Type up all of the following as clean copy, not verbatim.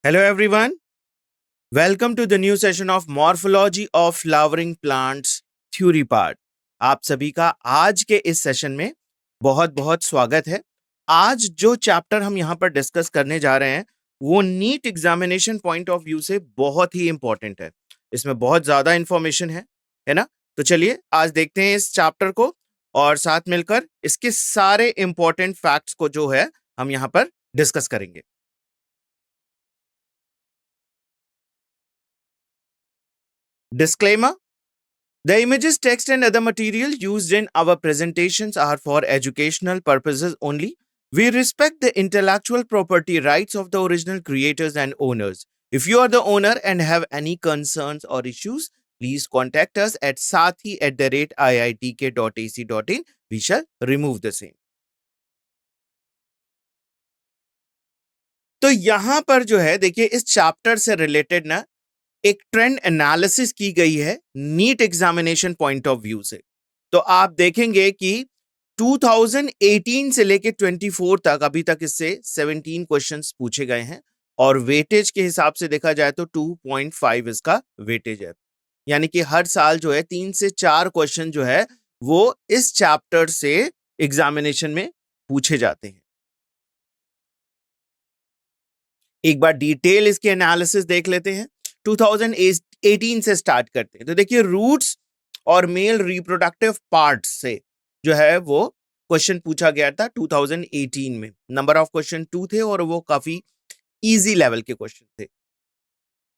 Hello everyone, welcome to the new session of Morphology of Flowering Plants Theory Part। आप सभी का आज के इस सेशन में बहुत बहुत स्वागत है। आज जो चैप्टर हम यहाँ पर डिस्कस करने जा रहे हैं वो NEET examination point of view से बहुत ही इंपॉर्टेंट है। इसमें बहुत ज्यादा इंफॉर्मेशन है ना। तो चलिए आज देखते हैं इस चैप्टर को और साथ मिलकर इसके सारे इंपॉर्टेंट फैक्ट्स को जो है हम यहाँ पर डिस्कस करेंगे। Disclaimer: the images, text, and other material used in our presentations are for educational purposes only. We respect the intellectual property rights of the original creators and owners. If you are the owner and have any concerns or issues, please contact us at sathi@iitk.ac.in. We shall remove the same. तो यहां पर जो है देखिए इस chapter से related ना एक ट्रेंड एनालिसिस की गई है NEET examination point of view से। तो आप देखेंगे कि 2018 से लेके 24 तक अभी तक इससे 17 क्वेश्चंस पूछे गए हैं और वेटेज के हिसाब से देखा जाए तो 2.5 इसका वेटेज है। यानी कि हर साल जो है 3 से 4 क्वेश्चन जो है वो इस चैप्टर से एग्जामिनेशन में पूछे जाते हैं। एक बार डिटेल इसके एनालिसिस देख लेते हैं। 2018 से स्टार्ट करते हैं। तो देखिए रूट्स और मेल रिप्रोडक्टिव पार्ट्स से जो है वो क्वेश्चन पूछा गया था 2018 में। नंबर ऑफ क्वेश्चन 2 थे और वो काफी इजी लेवल के क्वेश्चन थे।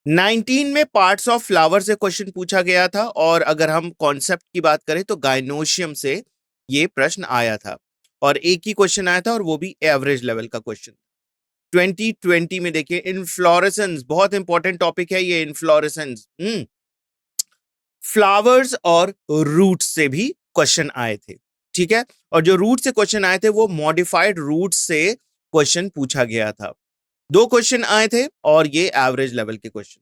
19 में पार्ट्स ऑफ फ्लावर से क्वेश्चन पूछा गया था और अगर हम कॉन्सेप्ट की बात करें तो गाइनोशियम से ये प्रश्न आया था और एक ही क्वेश्चन आया था और वो भी एवरेज लेवल का क्वेश्चन। 2020 में देखिए इनफ्लोरेसेंस, बहुत इंपॉर्टेंट टॉपिक है ये इनफ्लोरेसेंस। फ्लावर्स और रूट से भी क्वेश्चन आए थे, ठीक है। और जो रूट से क्वेश्चन आए थे वो मॉडिफाइड रूट से क्वेश्चन पूछा गया था। 2 क्वेश्चन आए थे और ये एवरेज लेवल के क्वेश्चन।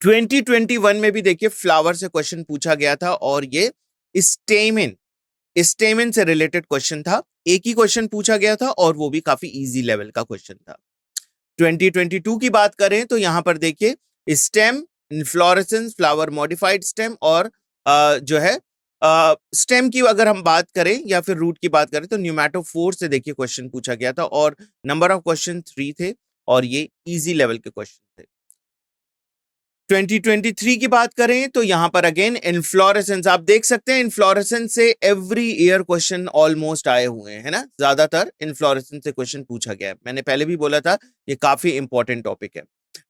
2021 में भी देखिए फ्लावर से क्वेश्चन पूछा गया था और ये स्टेमेन से रिलेटेड क्वेश्चन था। एक ही क्वेश्चन पूछा गया था और वो भी काफी इजी लेवल का क्वेश्चन था। 2022 की बात करें तो यहां पर देखिए stem, inflorescence, flower, modified stem और जो है स्टेम की अगर हम बात करें या फिर रूट की बात करें तो न्यूमेटोफोर से देखिए क्वेश्चन पूछा गया था और नंबर ऑफ क्वेश्चन 3 थे और ये इजी लेवल के क्वेश्चन थे। 2023 की बात करें तो यहां पर अगेन इन्फ्लोरेसेंस आप देख सकते हैं। इन्फ्लोरेसेंस से एवरी ईयर क्वेश्चन ऑलमोस्ट आए हुए हैं, है ना। ज्यादातर इन्फ्लोरेसेंस से क्वेश्चन पूछा गया है। मैंने पहले भी बोला था ये काफी इंपॉर्टेंट टॉपिक है।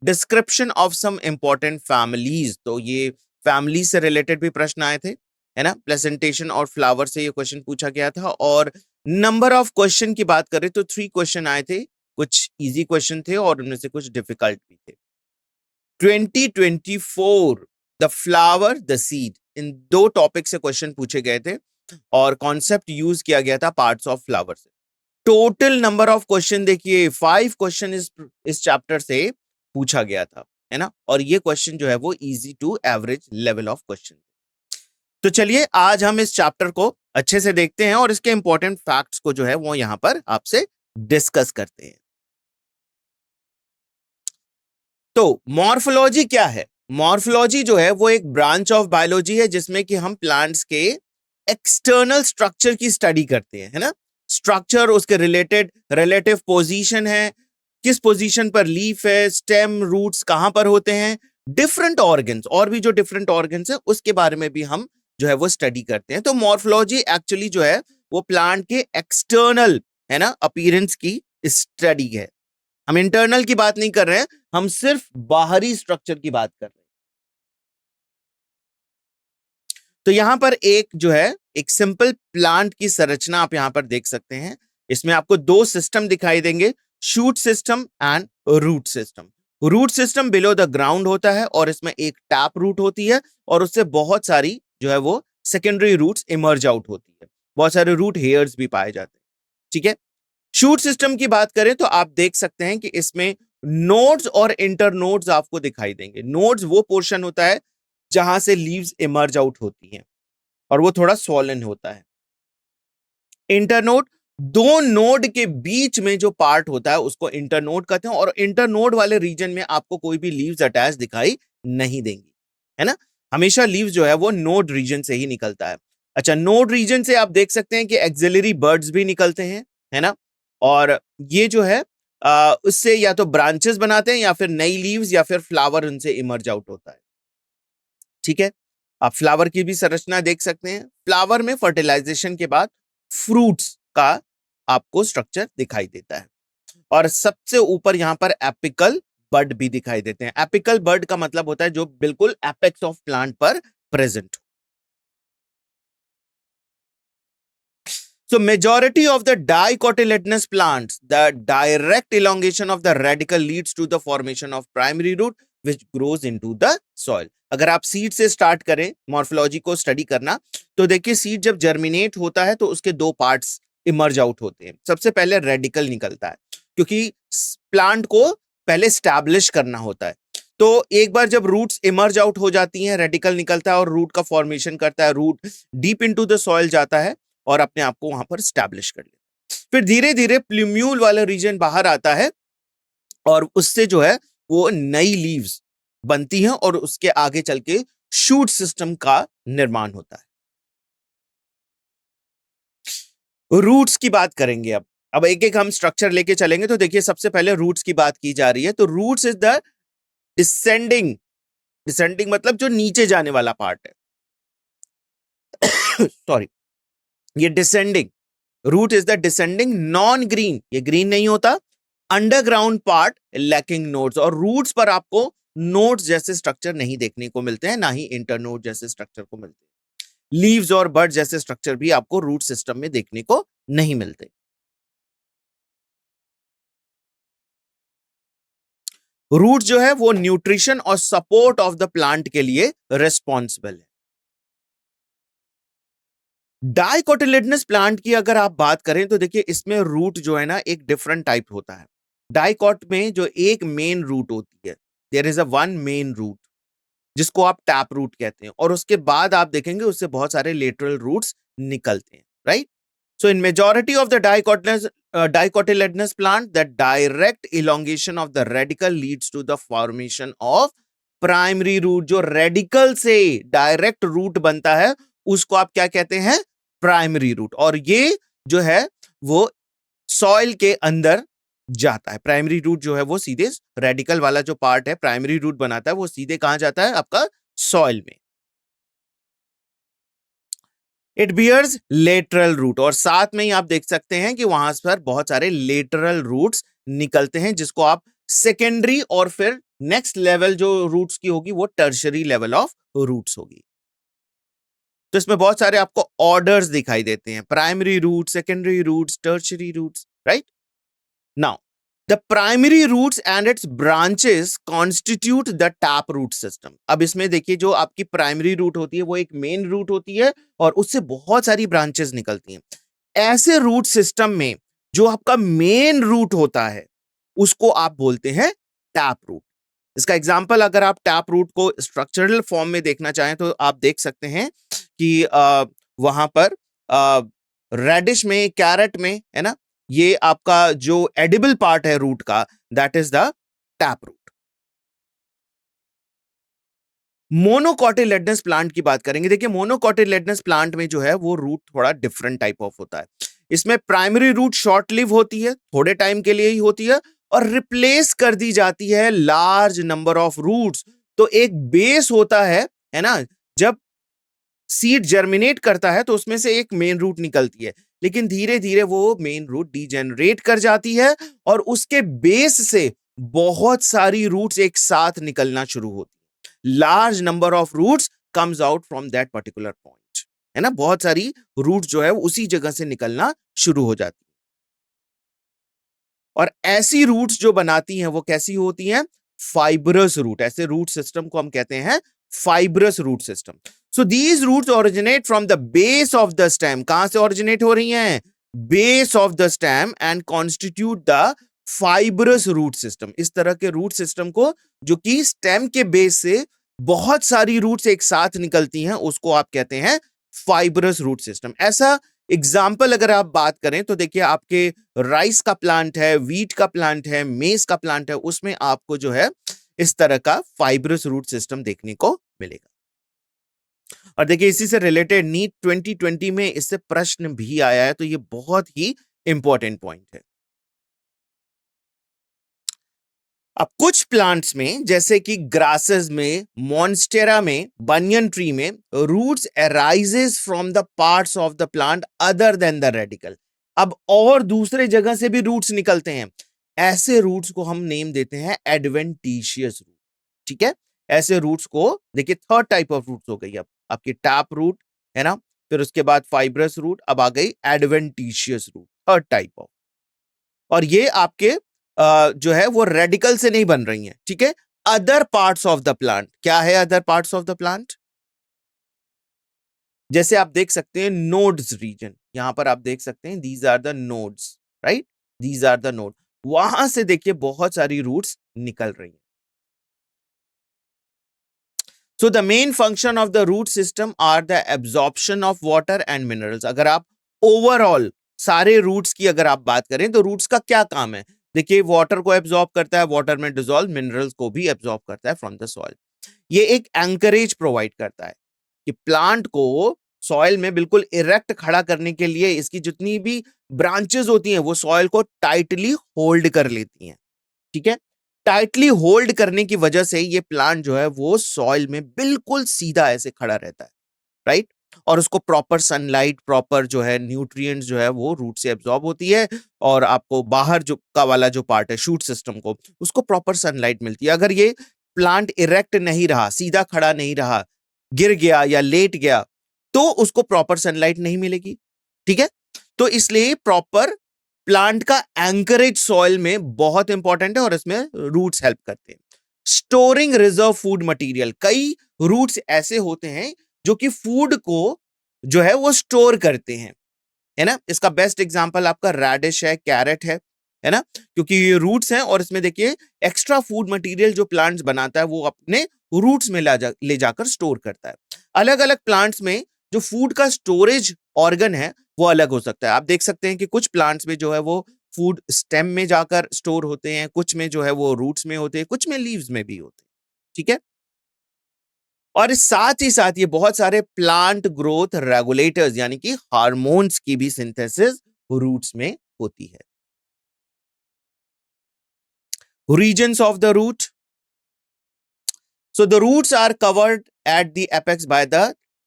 Description of some important families, तो ये फैमिली से रिलेटेड भी प्रश्न आए थे, है ना। प्रेजेंटेशन और फ्लावर से ये क्वेश्चन पूछा गया था और नंबर ऑफ क्वेश्चन की बात करें तो 3 क्वेश्चन आए थे। कुछ इजी क्वेश्चन थे और उनमें से कुछ डिफिकल्ट भी थे। 2024 the flower, the seed, in 2 topic से क्वेश्चन पूछे गए थे और कॉन्सेप्ट यूज किया गया था पार्ट्स ऑफ फ्लावर से। टोटल नंबर ऑफ क्वेश्चन देखिए 5 क्वेश्चन इस चैप्टर से पूछा गया था, है ना। और ये क्वेश्चन जो है वो easy to average level of question. तो चलिए आज हम इस चैप्टर को अच्छे से देखते हैं और इसके इंपॉर्टेंट फैक्ट्स को जो है वो यहां पर आपसे डिस्कस करते हैं। तो मॉर्फोलॉजी क्या है? मॉर्फोलॉजी जो है वो एक ब्रांच ऑफ बायोलॉजी है जिसमें कि हम प्लांट्स के एक्सटर्नल स्ट्रक्चर की स्टडी करते हैं, है ना। स्ट्रक्चर, उसके रिलेटेड रिलेटिव पोजीशन है, किस पोजीशन पर लीफ है, स्टेम, रूट्स कहां पर होते हैं, डिफरेंट ऑर्गन्स और भी जो डिफरेंट ऑर्गन्स है उसके बारे में भी हम जो है वो स्टडी करते हैं। तो मॉर्फोलॉजी एक्चुअली जो है वो प्लांट के एक्सटर्नल, है ना, अपीयरेंस की स्टडी है। हम इंटरनल की बात नहीं कर रहे हैं, हम सिर्फ बाहरी स्ट्रक्चर की बात कर रहे हैं। तो यहां पर एक जो है एक सिंपल प्लांट की संरचना आप यहां पर देख सकते हैं। इसमें आपको 2 सिस्टम दिखाई देंगे, shoot system and root system. Root system below the ground होता है और इसमें एक टैप रूट होती है और उससे बहुत सारी जो है वो सेकेंडरी रूट्स इमर्ज आउट होती है। बहुत सारे रूट हेयर्स भी पाए जाते हैं, ठीक है। शूट सिस्टम की बात करें तो आप देख सकते हैं कि इसमें नोड्स और इंटरनोड्स आपको दिखाई देंगे। नोड्स वो पोर्शन होता है जहां से लीव्स इमर्ज आउट होती हैं और वो थोड़ा स्वॉलन होता है। इंटरनोड दो नोड के बीच में जो पार्ट होता है उसको इंटरनोड कहते हैं, और इंटरनोड वाले रीजन में आपको कोई भी लीव्स अटैच दिखाई नहीं देंगी, है ना। हमेशा लीव्स जो है वो नोड रीजन से ही निकलता है। अच्छा, नोड रीजन से आप देख सकते हैं कि एक्सिलरी बर्ड्स भी निकलते हैं, है ना। और ये जो है उससे या तो ब्रांचेस बनाते हैं या फिर नई लीव्स या फिर फ्लावर उनसे इमर्ज आउट होता है। ठीक है, आप फ्लावर की भी संरचना देख सकते हैं। फ्लावर में फर्टिलाइजेशन के बाद फ्रूट्स का आपको स्ट्रक्चर दिखाई देता है, और सबसे ऊपर यहां पर एपिकल बड भी दिखाई देते हैं। एपिकल बड का मतलब होता है जो बिल्कुल एपेक्स ऑफ प्लांट पर प्रेजेंट हो। So majority of the dicotyledonous plants, the direct elongation of the radical leads to the formation of primary root which grows into the soil. अगर आप सीड से स्टार्ट करें मॉर्फोलॉजी को study करना, तो देखिए सीड जब जर्मिनेट होता है तो उसके दो पार्ट्स इमर्ज आउट होते हैं। सबसे पहले रेडिकल निकलता है, क्योंकि प्लांट को पहले स्टैब्लिश करना होता है। तो एक बार जब रूट्स इमर्ज आउट हो जाती हैं, रेडिकल निकलता है और रूट का फॉर्मेशन करता है, root deep into the soil जाता है और अपने आप को वहां पर स्टैब्लिश कर लेता है। फिर धीरे धीरे प्लूम्यूल वाला रीजन बाहर आता है और उससे जो है वो नई लीव्स बनती हैं और उसके आगे चल के शूट सिस्टम का निर्माण होता है। रूट्स की बात करेंगे अब एक एक हम स्ट्रक्चर लेके चलेंगे। तो देखिए सबसे पहले रूट्स की बात की जा रही है, तो roots is the descending, descending मतलब जो नीचे जाने वाला पार्ट है। सॉरी, ये descending root is the descending non green, ये ग्रीन नहीं होता, अंडरग्राउंड पार्ट लैकिंग नोड्स। और रूट्स पर आपको नोड्स जैसे स्ट्रक्चर नहीं देखने को मिलते हैं, ना ही इंटरनोड जैसे स्ट्रक्चर को मिलते हैं। लीव्स और बर्ड जैसे स्ट्रक्चर भी आपको रूट सिस्टम में देखने को नहीं मिलते। रूट जो है वो न्यूट्रिशन और सपोर्ट ऑफ द प्लांट के लिए रिस्पॉन्सिबल है। डाइकोटिलेडनस प्लांट की अगर आप बात करें तो देखिए इसमें रूट जो है ना एक डिफरेंट टाइप होता है। डाइकॉट में जो एक मेन रूट होती है, there is a one main root जिसको आप टैप रूट कहते हैं, और उसके बाद आप देखेंगे उससे बहुत सारे लेटरल रूट्स निकलते हैं, right. So in majority of the dicotyledonous plant, the direct elongation of the radical leads to the formation of primary root। जो रेडिकल से डायरेक्ट रूट बनता है उसको आप क्या कहते हैं, प्राइमरी रूट। और ये जो है वो सॉइल के अंदर जाता है। प्राइमरी रूट जो है वो सीधे रेडिकल वाला जो पार्ट है प्राइमरी रूट बनाता है, वो सीधे कहां जाता है, आपका सॉइल में। इट बियर्स लेटरल रूट, और साथ में ही आप देख सकते हैं कि वहां पर बहुत सारे लेटरल रूट्स निकलते हैं, जिसको आप सेकेंडरी और फिर नेक्स्ट लेवल जो रूट्स की होगी वो टर्शरी लेवल ऑफ रूट्स होगी। तो इसमें बहुत सारे आपको ऑर्डर्स दिखाई देते हैं, primary root, secondary roots, tertiary roots, right. Now the primary roots and its branches constitute the tap root system. अब इसमें देखिए जो आपकी प्राइमरी रूट होती है वो एक मेन रूट होती है और उससे बहुत सारी ब्रांचेस निकलती हैं। ऐसे रूट सिस्टम में जो आपका मेन रूट होता है उसको आप बोलते हैं टैप रूट। इसका एग्जांपल अगर आप टैप रूट को स्ट्रक्चरल फॉर्म में देखना चाहें तो आप देख सकते हैं कि वहां पर रेडिश में, कैरेट में, है ना, ये आपका जो एडिबल पार्ट है रूट का, that is the tap root. Monocotyledonous plant की बात करेंगे। देखिए मोनोकोटिलेडनस प्लांट में जो है वो रूट थोड़ा डिफरेंट टाइप ऑफ होता है। इसमें प्राइमरी रूट शॉर्ट लिव होती है, थोड़े टाइम के लिए ही होती है, और रिप्लेस कर दी जाती है लार्ज नंबर ऑफ रूट्स। तो एक बेस होता है ना, जब सीड जर्मिनेट करता है तो उसमें से एक मेन रूट निकलती है, लेकिन धीरे धीरे वो मेन रूट डीजेनरेट कर जाती है और उसके बेस से बहुत सारी रूट्स एक साथ निकलना शुरू होती है। Large number of roots comes out from that particular point, है ना। बहुत सारी रूट जो है उसी जगह से निकलना शुरू हो जाती है। और ऐसी रूट्स जो बनाती हैं वो कैसी होती हैं, फाइब्रस रूट। ऐसे रूट सिस्टम को हम कहते हैं fibrous root system. So these roots originate from the base of the stem. कहां से ओरिजिनेट हो रही हैं, base of the stem, and constitute the fibrous root system. इस तरह के रूट सिस्टम को जो कि स्टेम के बेस से बहुत सारी रूट्स एक साथ निकलती हैं उसको आप कहते हैं फाइब्रस रूट सिस्टम। ऐसा एग्जाम्पल अगर आप बात करें तो देखिए आपके राइस का प्लांट है, वीट का प्लांट है, मेज का प्लांट है, उसमें आपको जो है इस तरह का फाइब्रस रूट सिस्टम देखने को मिलेगा। और देखिए इसी से रिलेटेड नीट 2020 में इससे प्रश्न भी आया है, तो ये बहुत ही इंपॉर्टेंट पॉइंट है। अब कुछ प्लांट्स में जैसे कि ग्रासेस में, मॉन्स्टेरा में, बनियन ट्री में roots arises from the parts of the plant other than the radicle. अब और दूसरे जगह से भी रूट्स निकलते हैं, ऐसे रूट्स को हम नेम देते हैं एडवेंटिशियस रूट। ठीक है, ऐसे रूट्स को देखिए थर्ड टाइप ऑफ रूट्स हो गई, अब आपकी टैप रूट है ना, फिर उसके बाद फाइब्रस रूट, अब आ गई adventitious root, third type of. और ये आपके जो है वो रेडिकल से नहीं बन रही हैं। ठीक है, other parts of the plant, क्या है other parts of the plant? जैसे आप देख सकते हैं नोड्स रीजन, यहां पर आप देख सकते हैं these are the nodes, right, these are the node, वहां से देखिए बहुत सारी रूट्स निकल रही हैं। So the main function of the root system are the absorption of water and minerals। अगर आप ओवरऑल सारे रूट्स की अगर आप बात करें तो रूट्स का क्या काम है? देखिए वाटर को एब्जॉर्ब करता है, वाटर में डिसॉल्व मिनरल्स को भी एब्जॉर्ब करता है फ्रॉम द सॉइल। ये एक एंकरेज प्रोवाइड करता है कि प्लांट को सॉइल में बिल्कुल इरेक्ट खड़ा करने के लिए इसकी जितनी भी ब्रांचेस होती हैं वो सॉइल को टाइटली होल्ड कर लेती हैं। ठीक है, टाइटली होल्ड करने की वजह से ये प्लांट जो है वो सॉइल में बिल्कुल सीधा ऐसे खड़ा रहता है, राइट, और उसको प्रॉपर सनलाइट, प्रॉपर जो है न्यूट्रिएंट्स जो है वो रूट से एब्जॉर्ब होती है, और आपको बाहर जो का वाला जो पार्ट है शूट सिस्टम को, उसको प्रॉपर सनलाइट मिलती है। अगर ये प्लांट इरेक्ट नहीं रहा, सीधा खड़ा नहीं रहा, गिर गया या लेट गया, तो उसको प्रॉपर सनलाइट नहीं मिलेगी। ठीक है, तो इसलिए प्रॉपर प्लांट का एंकरेज सॉइल में बहुत इंपॉर्टेंट है और इसमें रूट्स हेल्प करते हैं। स्टोरिंग रिजर्व फूड मटेरियल, कई रूट्स ऐसे होते हैं जो कि फूड को जो है वो स्टोर करते हैं, है ना। इसका बेस्ट एग्जांपल आपका रेडिश है, कैरेट है ना, क्योंकि ये रूट्स हैं और इसमें देखिए एक्स्ट्रा फूड मटेरियल जो प्लांट्स बनाता है वो अपने रूट्स में ले जाकर स्टोर करता है। अलग अलग प्लांट्स में जो फूड का स्टोरेज ऑर्गन है वो अलग हो सकता है। आप देख सकते हैं कि कुछ प्लांट्स में जो है वो फूड स्टेम में जाकर स्टोर होते हैं, कुछ में जो है वो रूट्स में होते हैं, कुछ में लीव्स में भी होते हैं। ठीक है, और साथ ही साथ ये बहुत सारे प्लांट ग्रोथ रेगुलेटर्स यानी कि हार्मोन्स की भी सिंथेसिस रूट्स में होती है। Regions of the root, so the roots are covered at the apex by the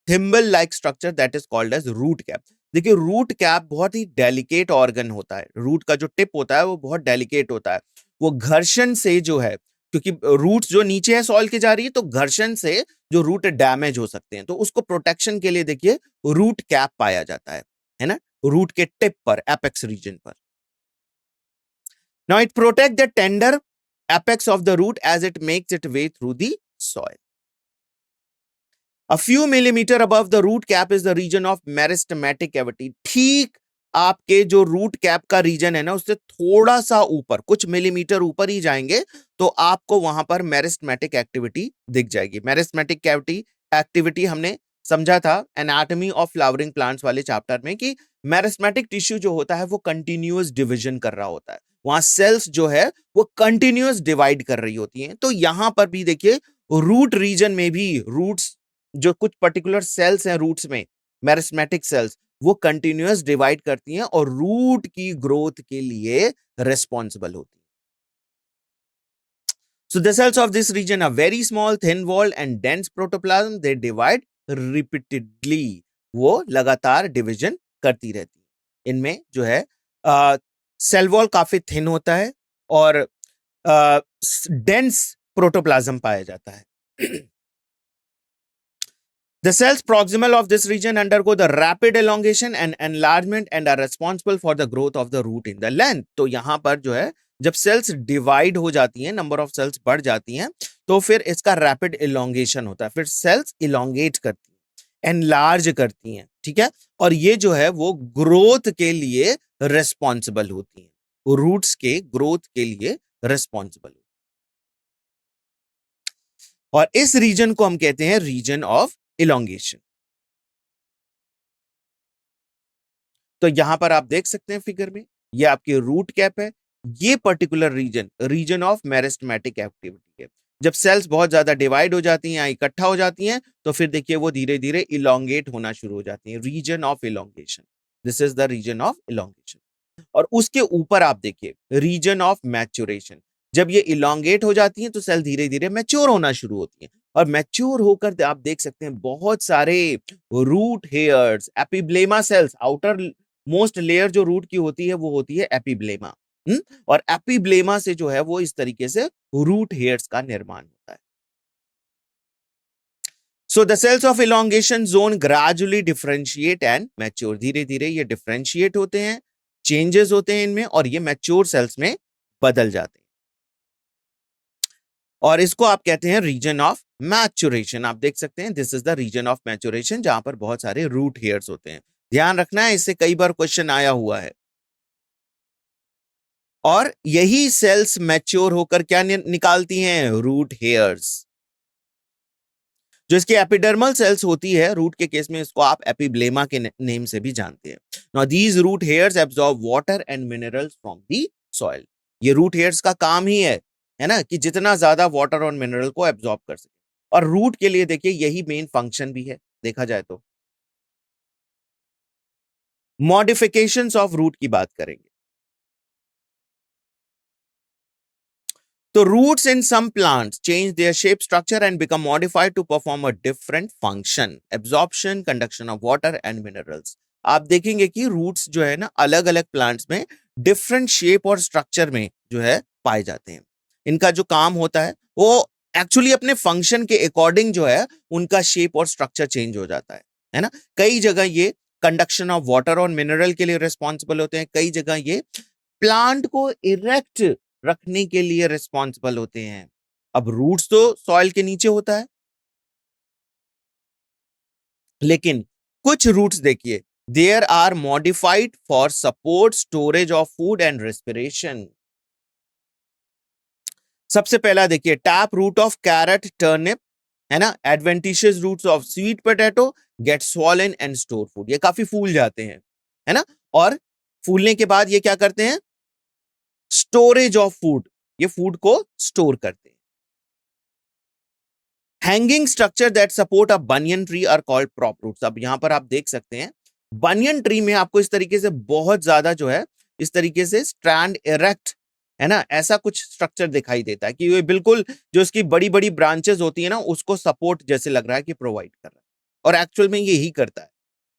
thimble like structure that is called as root cap। देखिए रूट कैप बहुत ही delicate organ होता है, रूट का जो टिप होता है वो बहुत डेलिकेट होता है, वो घर्षण से जो है, क्योंकि रूट्स जो नीचे है सॉइल के जा रही है तो घर्षण से जो रूट डैमेज हो सकते हैं, तो उसको प्रोटेक्शन के लिए देखिए रूट कैप पाया जाता है ना, रूट के टिप पर, एपेक्स रीजन पर। Now it protect the tender apex of the root as it makes its way through the soil। A few millimeter above the root cap is the region of meristematic cavity। ठीक आपके जो root cap का reason है ना उससे थोड़ा सा ऊपर, कुछ मिलीमीटर ऊपर ही जाएंगे तो आपको वहां पर मेरिस्टेमेटिक एक्टिविटी दिख जाएगी। मेरिस्टेमेटिक कैविटी एक्टिविटी हमने समझा था एनाटॉमी ऑफ फ्लावरिंग प्लांट्स वाले चैप्टर में कि मेरिस्टेमेटिक टिश्यू जो होता है वो कंटिन्यूअस डिवीजन कर रहा होता है, वहां सेल्स जो है वो कंटिन्यूअस डिवाइड कर रही होती हैं। तो यहां पर भी देखिए रूट रीजन में भी रूट्स, जो कुछ पर्टिकुलर सेल्स हैं रूट्स में, मेरिस्टेमेटिक सेल्स, वो कंटिन्यूअस डिवाइड करती हैं और रूट की ग्रोथ के लिए रिस्पॉन्सिबल होती हैं। So the cells of this region are very small, thin walled and dense protoplasm। They divide repeatedly। वो लगातार डिवीजन करती रहती है। इनमें जो है सेल वॉल काफी थिन होता है और डेंस प्रोटोप्लाज्म पाया जाता है। The cells proximal of this region undergo the rapid elongation and enlargement and are responsible for the growth of the root in the length। तो यहां पर जो है जब सेल्स डिवाइड हो जाती हैं, नंबर ऑफ सेल्स बढ़ जाती हैं, तो फिर इसका रैपिड इलोंगेशन होता है, फिर सेल्स इलोंगेट करती हैं, एनलार्ज करती हैं। ठीक है, और ये जो है वो ग्रोथ के लिए रिस्पॉन्सिबल होती हैं, रूट्स के ग्रोथ के लिए रिस्पॉन्सिबल। और इस रीजन को हम कहते हैं रीजन ऑफ इलोंगेशन। तो यहां पर आप देख सकते हैं फिगर में, ये आपकी रूट कैप है। ये particular region of meristematic activity है। जब सेल्स बहुत ज्यादा डिवाइड हो जाती हैं या इकट्ठा हो जाती हैं, तो फिर देखिए वो धीरे धीरे इलोंगेट होना शुरू हो जाती हैं। Region of elongation, this is the region of elongation. और उसके ऊपर आप देखिए रीजन ऑफ मैच्योरेशन। जब ये इलोंगेट हो जाती हैं तो सेल धीरे धीरे मैच्योर होना शुरू होती हैं, और मैच्योर होकर आप देख सकते हैं बहुत सारे root hairs, epiblema cells, outer most layer जो रूट की होती है वो होती है एपिब्लेमा। और एपिब्लेमा से जो है वो इस तरीके से रूट हेयर्स का निर्माण होता है। So the cells of elongation zone gradually differentiate and mature. धीरे धीरे ये डिफरेंशिएट होते हैं, चेंजेस होते हैं इनमें, और ये मैच्योर सेल्स में बदल जाते हैं। और इसको आप कहते हैं रीजन ऑफ मैच्योरेशन। आप देख सकते हैं this is the region of maturation, जहां पर बहुत सारे रूट हेयर्स होते हैं। ध्यान रखना है, इससे कई बार क्वेश्चन आया हुआ है। और यही सेल्स मैच्योर होकर क्या निकालती हैं? Root hairs. जो इसकी एपिडर्मल सेल्स होती है रूट के केस में, इसको आप एपिब्लेमा के नेम से भी जानते हैं। Now these root hairs absorb water and minerals from the soil. ये रूट हेयर्स का काम ही है ना, कि जितना ज्यादा वाटर और मिनरल को एब्सॉर्ब कर सके। और रूट के लिए देखिए यही मेन फंक्शन भी है देखा जाए तो। मॉडिफिकेशंस ऑफ रूट की बात करेंगे तो roots in some plants change their shape, structure and become modified to perform a different function, absorption, conduction of water and minerals. आप देखेंगे कि रूट्स जो है ना अलग अलग प्लांट्स में डिफरेंट शेप और स्ट्रक्चर में जो है पाए जाते हैं। इनका जो काम होता है वो एक्चुअली अपने फंक्शन के अकॉर्डिंग जो है उनका शेप और स्ट्रक्चर चेंज हो जाता है ना। कई जगह ये कंडक्शन ऑफ वाटर और मिनरल के लिए रिस्पॉन्सिबल होते हैं, कई जगह ये प्लांट को इरेक्ट रखने के लिए रिस्पॉन्सिबल होते हैं। अब रूट्स तो सॉइल के नीचे होता है, लेकिन कुछ रूट्स देखिए there are modified for support storage of food and respiration. सबसे पहला देखिए tap root of carrot turnip, है ना। Adventitious roots of sweet potato get swollen and store food. ये काफी फूल जाते हैं, है ना। और फूलने के बाद ये क्या करते हैं? स्टोरेज ऑफ फूड, ये फूड को स्टोर करते हैं। Hanging structure that support a banyan tree are called prop roots. अब यहां पर आप देख सकते हैं बनियन ट्री में आपको इस तरीके से बहुत ज्यादा जो है इस तरीके से स्ट्रैंड इरेक्ट, है ना, ऐसा कुछ स्ट्रक्चर दिखाई देता है कि ये बिल्कुल जो इसकी बड़ी बड़ी ब्रांचेस होती है ना उसको सपोर्ट जैसे लग रहा है कि प्रोवाइड कर रहा है, और एक्चुअल में ये ही करता है।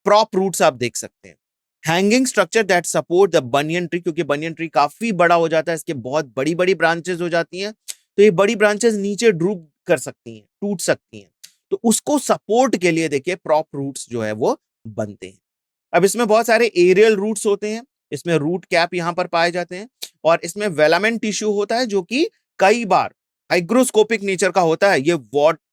प्रॉप रूट्स आप देख सकते हैं, hanging structure that support the banyan tree, क्योंकि बनियन ट्री काफी बड़ा हो जाता है, इसके बहुत बड़ी बड़ी ब्रांचेस हो जाती हैं, तो ये बड़ी ब्रांचेस नीचे ड्रूप कर सकती हैं, टूट सकती हैं, तो उसको सपोर्ट के लिए देखिए प्रॉप रूट्स जो है वो बनते हैं। अब इसमें बहुत सारे एरियल रूट्स होते हैं, इसमें रूट कैप यहां पर पाए जाते हैं, और इसमें वेलामेंट टिश्यू होता है जो कि कई बार हाइग्रोस्कोपिक नेचर का होता है। ये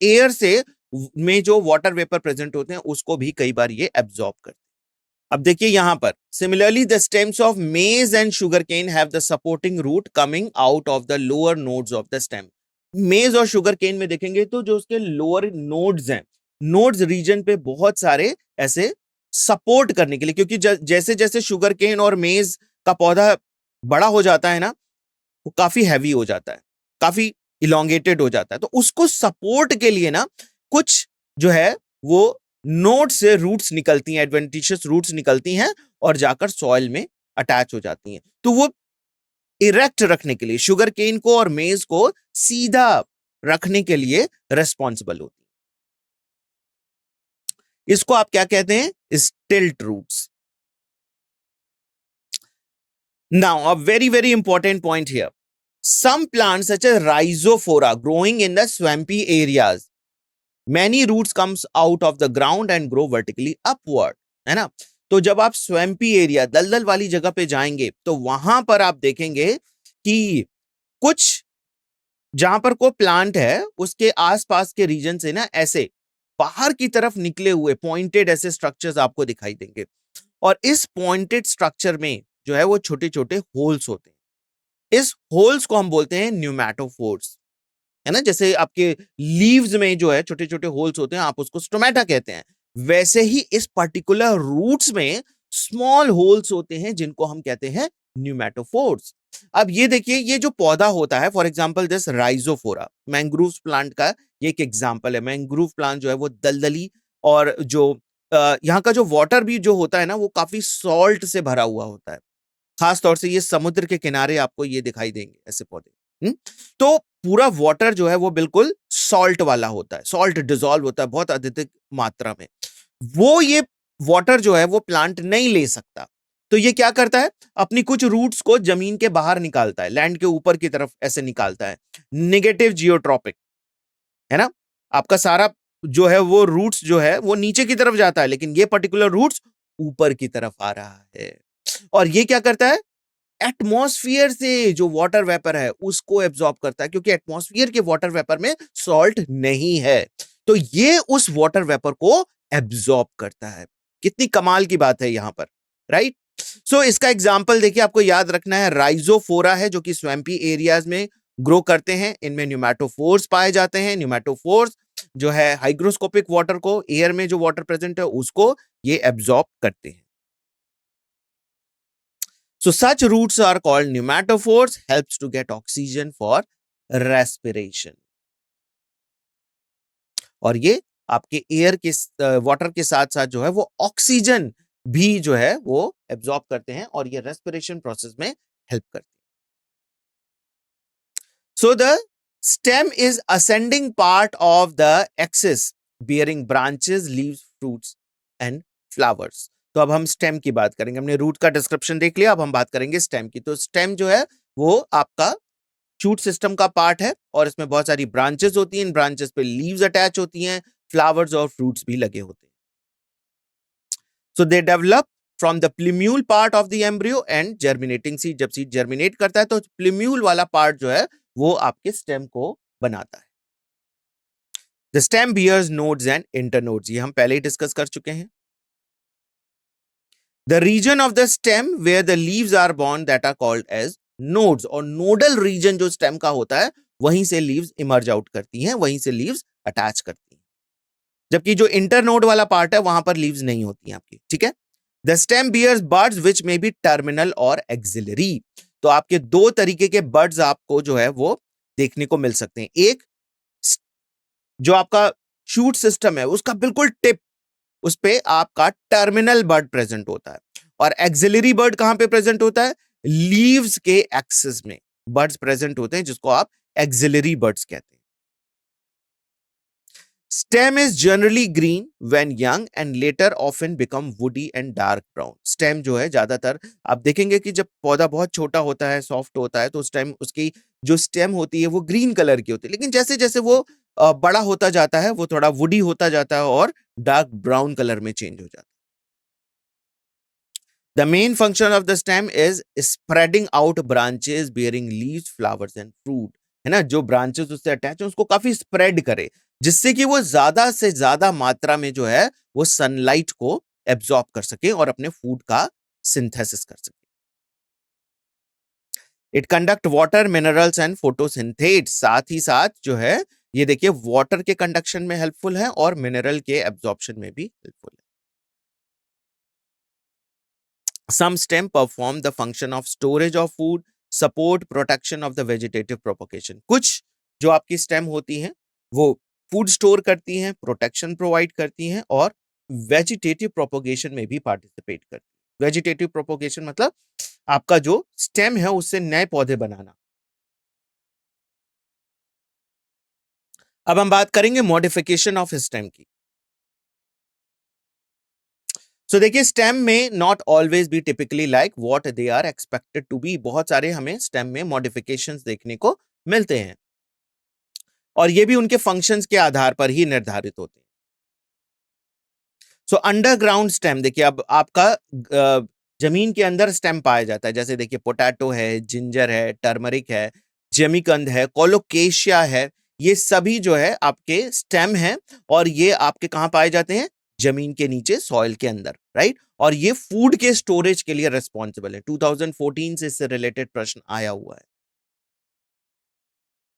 एयर से में जो वाटर वेपर प्रेजेंट होते हैं उसको भी कई बार ये एब्जॉर्ब करते हैं। अब देखिए यहां पर similarly the stems of maize and sugar cane have the supporting root coming out of the lower nodes of the stem. Maize और शुगर केन में देखेंगे तो जो उसके लोअर नोड्स हैं, नोड्स रीजन पे बहुत सारे ऐसे सपोर्ट करने के लिए, क्योंकि जैसे जैसे शुगर केन और मेज का पौधा बड़ा हो जाता है ना, वो काफी हैवी हो जाता है, काफी इलोंगेटेड हो जाता है, तो उसको सपोर्ट के लिए ना कुछ जो है वो नोड से रूट्स निकलती हैं, एडवेंटिशियस रूट्स निकलती हैं और जाकर सॉइल में अटैच हो जाती हैं। तो वो इरेक्ट रखने के लिए शुगर केन को और मेज को सीधा रखने के लिए रेस्पॉन्सिबल होती है। इसको आप क्या कहते हैं? Stilt roots. Now a very very important point here, some plants such as rhizophora growing in the swampy areas, many roots comes out of the ground and grow vertically upward, है ना। तो जब आप स्वैम्पी एरिया दलदल वाली जगह पे जाएंगे तो वहां पर आप देखेंगे कि कुछ जहां पर कोई प्लांट है उसके आसपास के रीजन से ना ऐसे बाहर की तरफ निकले हुए पॉइंटेड ऐसे स्ट्रक्चर्स आपको दिखाई देंगे, और इस पॉइंटेड स्ट्रक्चर में जो है वो छोटे छोटे होल्स होते हैं। इस होल्स को हम बोलते हैं न्यूमैटोफोर्स, है ना। जैसे आपके लीव्स में जो है छोटे छोटे होल्स होते हैं, आप उसको स्टोमेटा कहते हैं, वैसे ही इस पर्टिकुलर रूट्स में स्मॉल होल्स होते हैं जिनको हम कहते हैं न्यूमेटोफोर्स। अब ये देखिए, ये जो पौधा होता है, for example this Rhizophora, mangrove plant का ये एक एग्जांपल है। मैंग्रोव प्लांट जो है वो दलदली, और जो यहाँ का जो वाटर भी जो होता है ना, वो काफी सॉल्ट से भरा हुआ होता है। खास तौर से ये समुद्र के किनारे आपको ये दिखाई देंगे ऐसे पौधे। तो पूरा वाटर जो है वो बिल्कुल सॉल्ट वाला होता है, सॉल्ट डिसॉल्व होता है बहुत अधिक मात्रा में। वो ये वाटर जो है वो प्लांट नहीं ले सकता, तो ये क्या करता है, अपनी कुछ रूट्स को जमीन के बाहर निकालता है, लैंड के ऊपर की तरफ ऐसे निकालता है। नेगेटिव जियोट्रॉपिक है ना, आपका सारा जो है वो रूट्स जो है वो नीचे की तरफ जाता है, लेकिन ये पर्टिकुलर रूट्स ऊपर की तरफ आ रहा है। और ये क्या करता है, एटमॉस्फेयर से जो वाटर वेपर है उसको एब्जॉर्ब करता है, क्योंकि एटमॉस्फेयर के वाटर वेपर में सॉल्ट नहीं है, तो ये उस वाटर वेपर को एब्जॉर्ब करता है। कितनी कमाल की बात है यहां पर, राइट। सो इसका एग्जांपल देखिए, आपको याद रखना है, राइजोफोरा है जो कि स्वैम्पी एरियाज में ग्रो करते हैं। इनमें न्यूमेटोफोर्स पाए जाते हैं। न्यूमेटोफोर्स जो है हाइग्रोस्कोपिक वाटर को, एयर में जो वाटर प्रेजेंट है उसको ये एब्जॉर्ब करते हैं। So such roots are called pneumatophores, helps to get oxygen for respiration. और ये आपके एयर के वाटर के साथ साथ जो है वो ऑक्सीजन भी जो है वो एब्जॉर्ब करते हैं, और ये रेस्पिरेशन प्रोसेस में हेल्प करते हैं। So the stem is ascending part of the axis bearing branches, leaves, fruits and flowers. तो अब हम स्टेम की बात करेंगे। हमने रूट का डिस्क्रिप्शन देख लिया, अब हम बात करेंगे स्टेम की। तो स्टेम जो है वो आपका शूट सिस्टम का पार्ट है, और इसमें बहुत सारी ब्रांचेस होती हैं। इन ब्रांचेस पे लीव्स अटैच होती हैं, फ्लावर्स और फ्रूट्स भी लगे होते हैं। So they develop from the plumule part of the embryo and germinating seed. जब सीड जर्मिनेट करता है तो प्लिम्यूल वाला पार्ट जो है वो आपके स्टेम को बनाता है। The stem bears nodes and internodes, ये हम पहले ही डिस्कस कर चुके हैं। The region of the stem where the leaves are borne that are called as nodes, और नोडल रीजन जो स्टेम का होता है वहीं से लीव्स इमर्ज आउट करती हैं, वहीं से लीव्स अटैच करती हैं। जबकि जो इंटरनोड वाला पार्ट है वहां पर लीव्स नहीं होती हैं आपकी, ठीक है। The stem bears buds which may be terminal और एक्सिलरी। तो आपके दो तरीके के बड्स आपको जो है वो देखने को मिल सकते हैं। एक जो आपका शूट सिस्टम है उसका बिल्कुल टिप, उस पे आपका टर्मिनल बर्ड प्रेजेंट होता है, और एक्सिलरी बर्ड कहां पे प्रेजेंट होता है, लीव्स के एक्सिस में बर्ड्स प्रेजेंट होते हैं, जिसको आप एक्सिलरी बर्ड्स कहते हैं। Stem is generally green when young and later often become woody and dark brown. Stem जो है ज्यादातर आप देखेंगे कि जब पौधा बहुत छोटा होता है, सॉफ्ट होता है, तो उस टाइम उसकी जो स्टेम होती है वो ग्रीन कलर की होती है, लेकिन जैसे जैसे वो बड़ा होता जाता है वो थोड़ा वुडी होता जाता है और डार्क ब्राउन कलर में चेंज हो जाता है। The main function of the stem is spreading out branches bearing leaves, flowers and fruit. है ना, जो ब्रांचेस उससे अटैच है उसको काफी स्प्रेड करे, जिससे कि वो ज्यादा से ज्यादा मात्रा में जो है वो सनलाइट को एब्जॉर्ब कर सके और अपने फूड का सिंथेसिस कर सके। It conduct water, minerals and photosynthates. साथ ही साथ जो है ये देखिए वाटर के कंडक्शन में हेल्पफुल है और मिनरल के एब्जॉर्प्शन में भी हेल्पफुल है। Some stem perform the function of storage of food, support, protection of the vegetative propagation. कुछ जो आपकी स्टेम होती हैं वो फूड स्टोर करती हैं, प्रोटेक्शन प्रोवाइड करती हैं, और वेजिटेटिव प्रोपोगेशन में भी पार्टिसिपेट करती हैं। वेजिटेटिव प्रोपोगेशन मतलब आपका जो स्टेम है उससे नए पौधे बनाना। अब हम बात करेंगे मॉडिफिकेशन ऑफ स्टेम की। सो देखिए, स्टेम में not always be typically like what they are expected to be. बहुत सारे हमें स्टेम में मॉडिफिकेशंस देखने को मिलते हैं, और ये भी उनके फंक्शंस के आधार पर ही निर्धारित होते हैं। सो अंडरग्राउंड स्टेम देखिए, अब आपका जमीन के अंदर स्टेम पाया जाता है, जैसे देखिए पोटैटो है, जिंजर है, टर्मरिक है, जेमिकंद है, कोलोकेशिया है, ये सभी जो है आपके स्टेम हैं, और ये आपके कहां पाए जाते हैं, जमीन के नीचे, सॉइल के अंदर, राइट। और ये फूड के स्टोरेज के लिए रिस्पॉन्सिबल है। 2014 से इससे रिलेटेड प्रश्न आया हुआ है।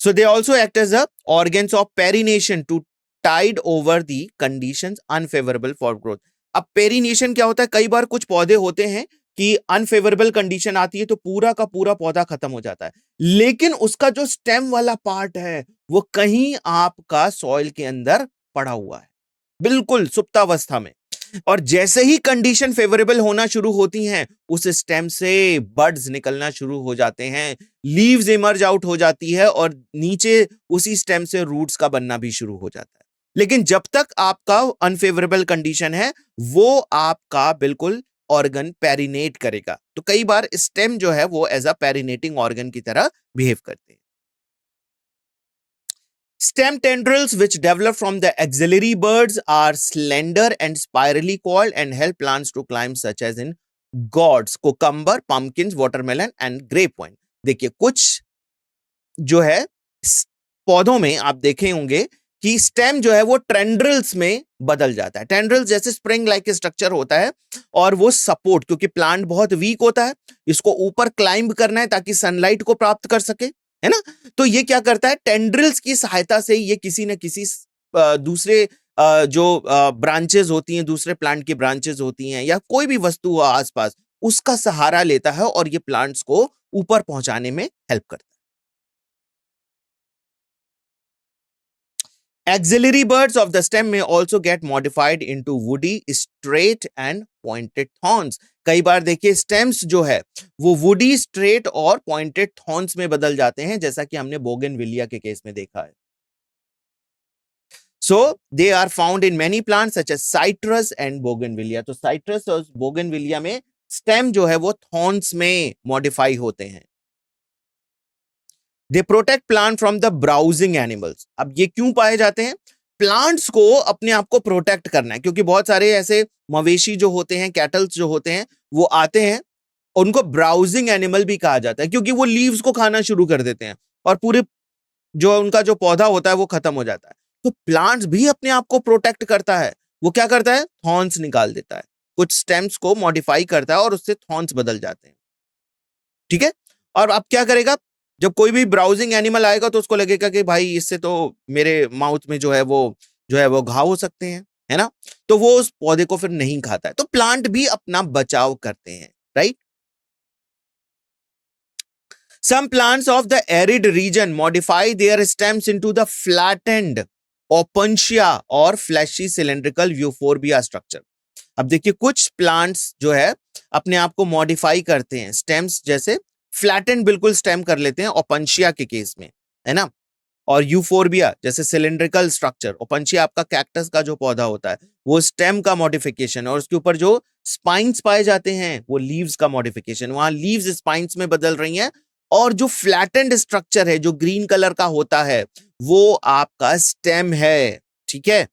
So they also act as a organs of perennation to tide over the conditions unfavorable for growth. अब पेरिनेशन क्या होता है, कई बार कुछ पौधे होते हैं कि अनफेवरेबल कंडीशन आती है तो पूरा का पूरा पौधा खत्म हो जाता है, लेकिन उसका जो स्टेम वाला पार्ट है वो कहीं आपका सॉइल के अंदर पड़ा हुआ है, बिल्कुल सुप्तावस्था में। और जैसे ही कंडीशन फेवरेबल होना शुरू होती हैं, उस स्टेम से बड्स निकलना शुरू हो जाते हैं, लीव्स इमर्ज आउट हो जाती है और नीचे उसी स्टेम से रूट्स का बनना भी शुरू हो जाता है। लेकिन जब तक आपका अनफेवरेबल कंडीशन है, वो आपका बिल्कुल ऑर्गन पेरिनेट करेगा। तो कई बार स्टेम जो है वो एज अ पेरिनेटिंग ऑर्गन की तरह बिहेव करते हैं। Stem tendrils, which develop from the axillary buds, are slender and spirally coiled and help plants to climb, such as in gourds, cucumber, pumpkins, watermelon and grapevine. देखिए कुछ जो है पौधों में आप देखे होंगे कि स्टेम जो है वो टेंड्रिल्स में बदल जाता है। टेंड्रिल्स जैसे स्प्रिंग लाइक स्ट्रक्चर होता है और वो सपोर्ट, क्योंकि प्लांट बहुत वीक होता है, इसको ऊपर क्लाइंब करना है ताकि सनलाइट को प्राप्त कर सके, है ना। तो ये क्या करता है, टेंड्रिल्स की सहायता से ये किसी न किसी दूसरे जो ब्रांचेस होती हैं, दूसरे प्लांट की ब्रांचेस होती हैं या कोई भी वस्तु हो आसपास, उसका सहारा लेता है और ये प्लांट्स को ऊपर पहुंचाने में हेल्प करता है। Axillary buds of the stem may also get modified into woody, straight and pointed thorns. कई बार देखिए स्टेम्स जो है वो वुडी, स्ट्रेट और पॉइंटेड थॉर्न्स में बदल जाते हैं, जैसा कि हमने बोगनविलिया के केस में देखा है। So they are found in many plants such as citrus and bougainvillea. तो citrus और bougainvillea में स्टेम जो है वो थॉर्न्स में मॉडिफाई होते हैं। They protect plant from the browsing animals. अब ये क्यों पाए जाते हैं, प्लांट्स को अपने आप को प्रोटेक्ट करना है, क्योंकि बहुत सारे ऐसे मवेशी जो होते हैं, कैटल्स जो होते हैं, वो आते हैं, उनको ब्राउजिंग एनिमल भी कहा जाता है, क्योंकि वो लीव्स को खाना शुरू कर देते हैं और पूरे जो उनका जो पौधा होता है वो खत्म हो जाता है। तो प्लांट्स भी अपने आप को प्रोटेक्ट करता है, वो क्या करता है, थॉर्न्स निकाल देता है, कुछ स्टेम्स को मॉडिफाई करता है और उससे थॉर्न्स बदल जाते हैं, ठीक है। और अब क्या करेगा, जब कोई भी ब्राउजिंग एनिमल आएगा तो उसको लगेगा कि भाई इससे तो मेरे माउथ में जो है वो घाव हो सकते हैं, है ना, तो वो उस पौधे को फिर नहीं खाता है। तो प्लांट भी अपना बचाव करते हैं, right. Some plants of the arid region modify their stems into the flattened opuntia or fleshy cylindrical euphorbia structure. अब देखिए कुछ प्लांट्स जो है अपने आप को मॉडिफाई करते हैं, स्टेम्स जैसे फ्लैटेंड बिल्कुल स्टेम कर लेते हैं ओपनशिया के केस में, है ना, और यूफोर्बिया जैसे सिलिंड्रिकल स्ट्रक्चर। ओपनशिया आपका कैक्टस का जो पौधा होता है वो स्टेम का मॉडिफिकेशन, और उसके ऊपर जो स्पाइन्स पाए जाते हैं वो लीव्स का मॉडिफिकेशन, वहां लीव्स स्पाइन्स में बदल रही हैं, और जो फ्लैटेंड स्ट्रक्चर है जो ग्रीन कलर का होता है वो आपका स्टेम है, ठीक है।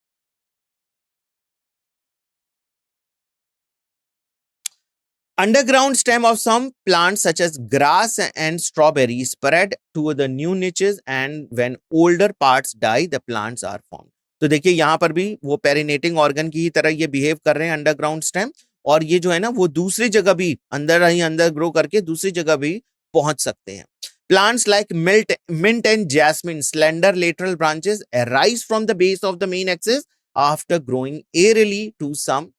Underground stem of some plants such as grass and strawberry spread to the new niches, and when older parts die the plants are formed. तो देखिए यहां पर भी वो पेरिनेटिंग ऑर्गन की ही तरह ये बिहेव कर रहे हैं अंडरग्राउंड स्टेम, और ये जो है ना वो दूसरी जगह भी अंदर ही अंदर ग्रो करके दूसरी जगह भी पहुंच सकते हैं। Plants like mint and jasmine slender lateral branches arise from the base of the main axis after growing aerially to some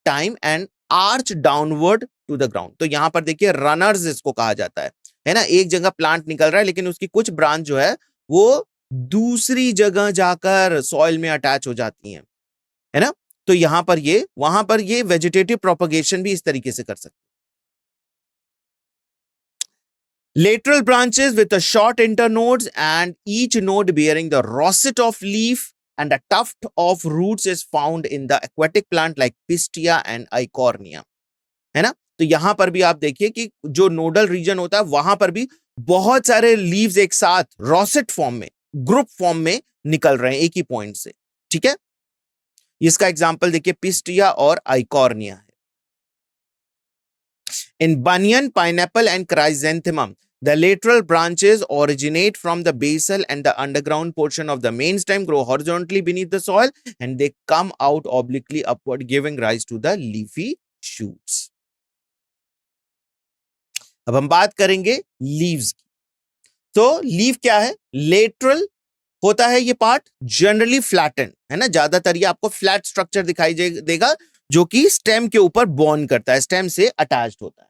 time and arch downward to the ground. तो यहां पर देखिए रनर्स इसको कहा जाता है ना, एक जगह प्लांट निकल रहा है लेकिन उसकी कुछ ब्रांच जो है वो दूसरी जगह जाकर सॉइल में अटैच हो जाती हैं, है ना। तो यहां पर ये वहां पर ये वेजिटेटिव प्रोपगेशन भी इस तरीके से कर सकते हैं। Lateral branches with a short internodes and each node bearing the roset of leaf and a tuft of roots is found in the aquatic plant like Pistia and Eichhornia, है ना। तो यहां पर भी आप देखिए कि जो नोडल रीजन होता है वहां पर भी बहुत सारे लीव्स एक साथ रोसेट फॉर्म में, ग्रुप फॉर्म में निकल रहे हैं एक ही पॉइंट से, ठीक है। इसका एग्जांपल देखिए पिस्टिया और आइकॉर्निया है। In banyan, pineapple and chrysanthemum the lateral branches originate from the basal and the underground portion of the main stem, grow horizontally beneath the soil and they come out obliquely upward, giving rise to the leafy shoots. अब हम बात करेंगे leaves की। तो leave क्या है, lateral होता है ये पार्ट, जनरली फ्लैटन, है ना, ज्यादातर ये आपको फ्लैट स्ट्रक्चर दिखाई देगा जो कि स्टेम के ऊपर बॉन्ड करता है, स्टेम से अटैच्ड होता है।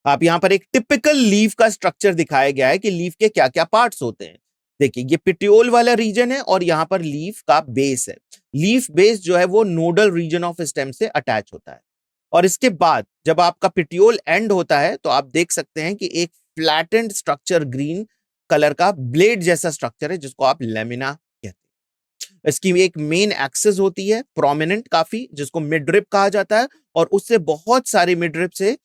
आप यहां पर एक टिपिकल लीफ का स्ट्रक्चर दिखाया गया है कि लीफ के क्या क्या पार्ट्स होते हैं। देखिए ये पिट्यूल वाला रीजन है और यहां पर लीफ का बेस है। लीफ बेस जो है वो नोडल रीजन ऑफ स्टेम से अटैच होता है और इसके बाद जब आपका पिट्यूल एंड होता है तो आप देख सकते हैं कि एक फ्लैटेंड स्ट्रक्चर ग्रीन कलर का ब्लेड जैसा स्ट्रक्चर है जिसको आप लेमिना कहते हैं। इसकी एक मेन एक्सिस होती है प्रोमिनेंट काफी, जिसको मिडरिप कहा जाता है और उससे बहुत सारे मिडरिप से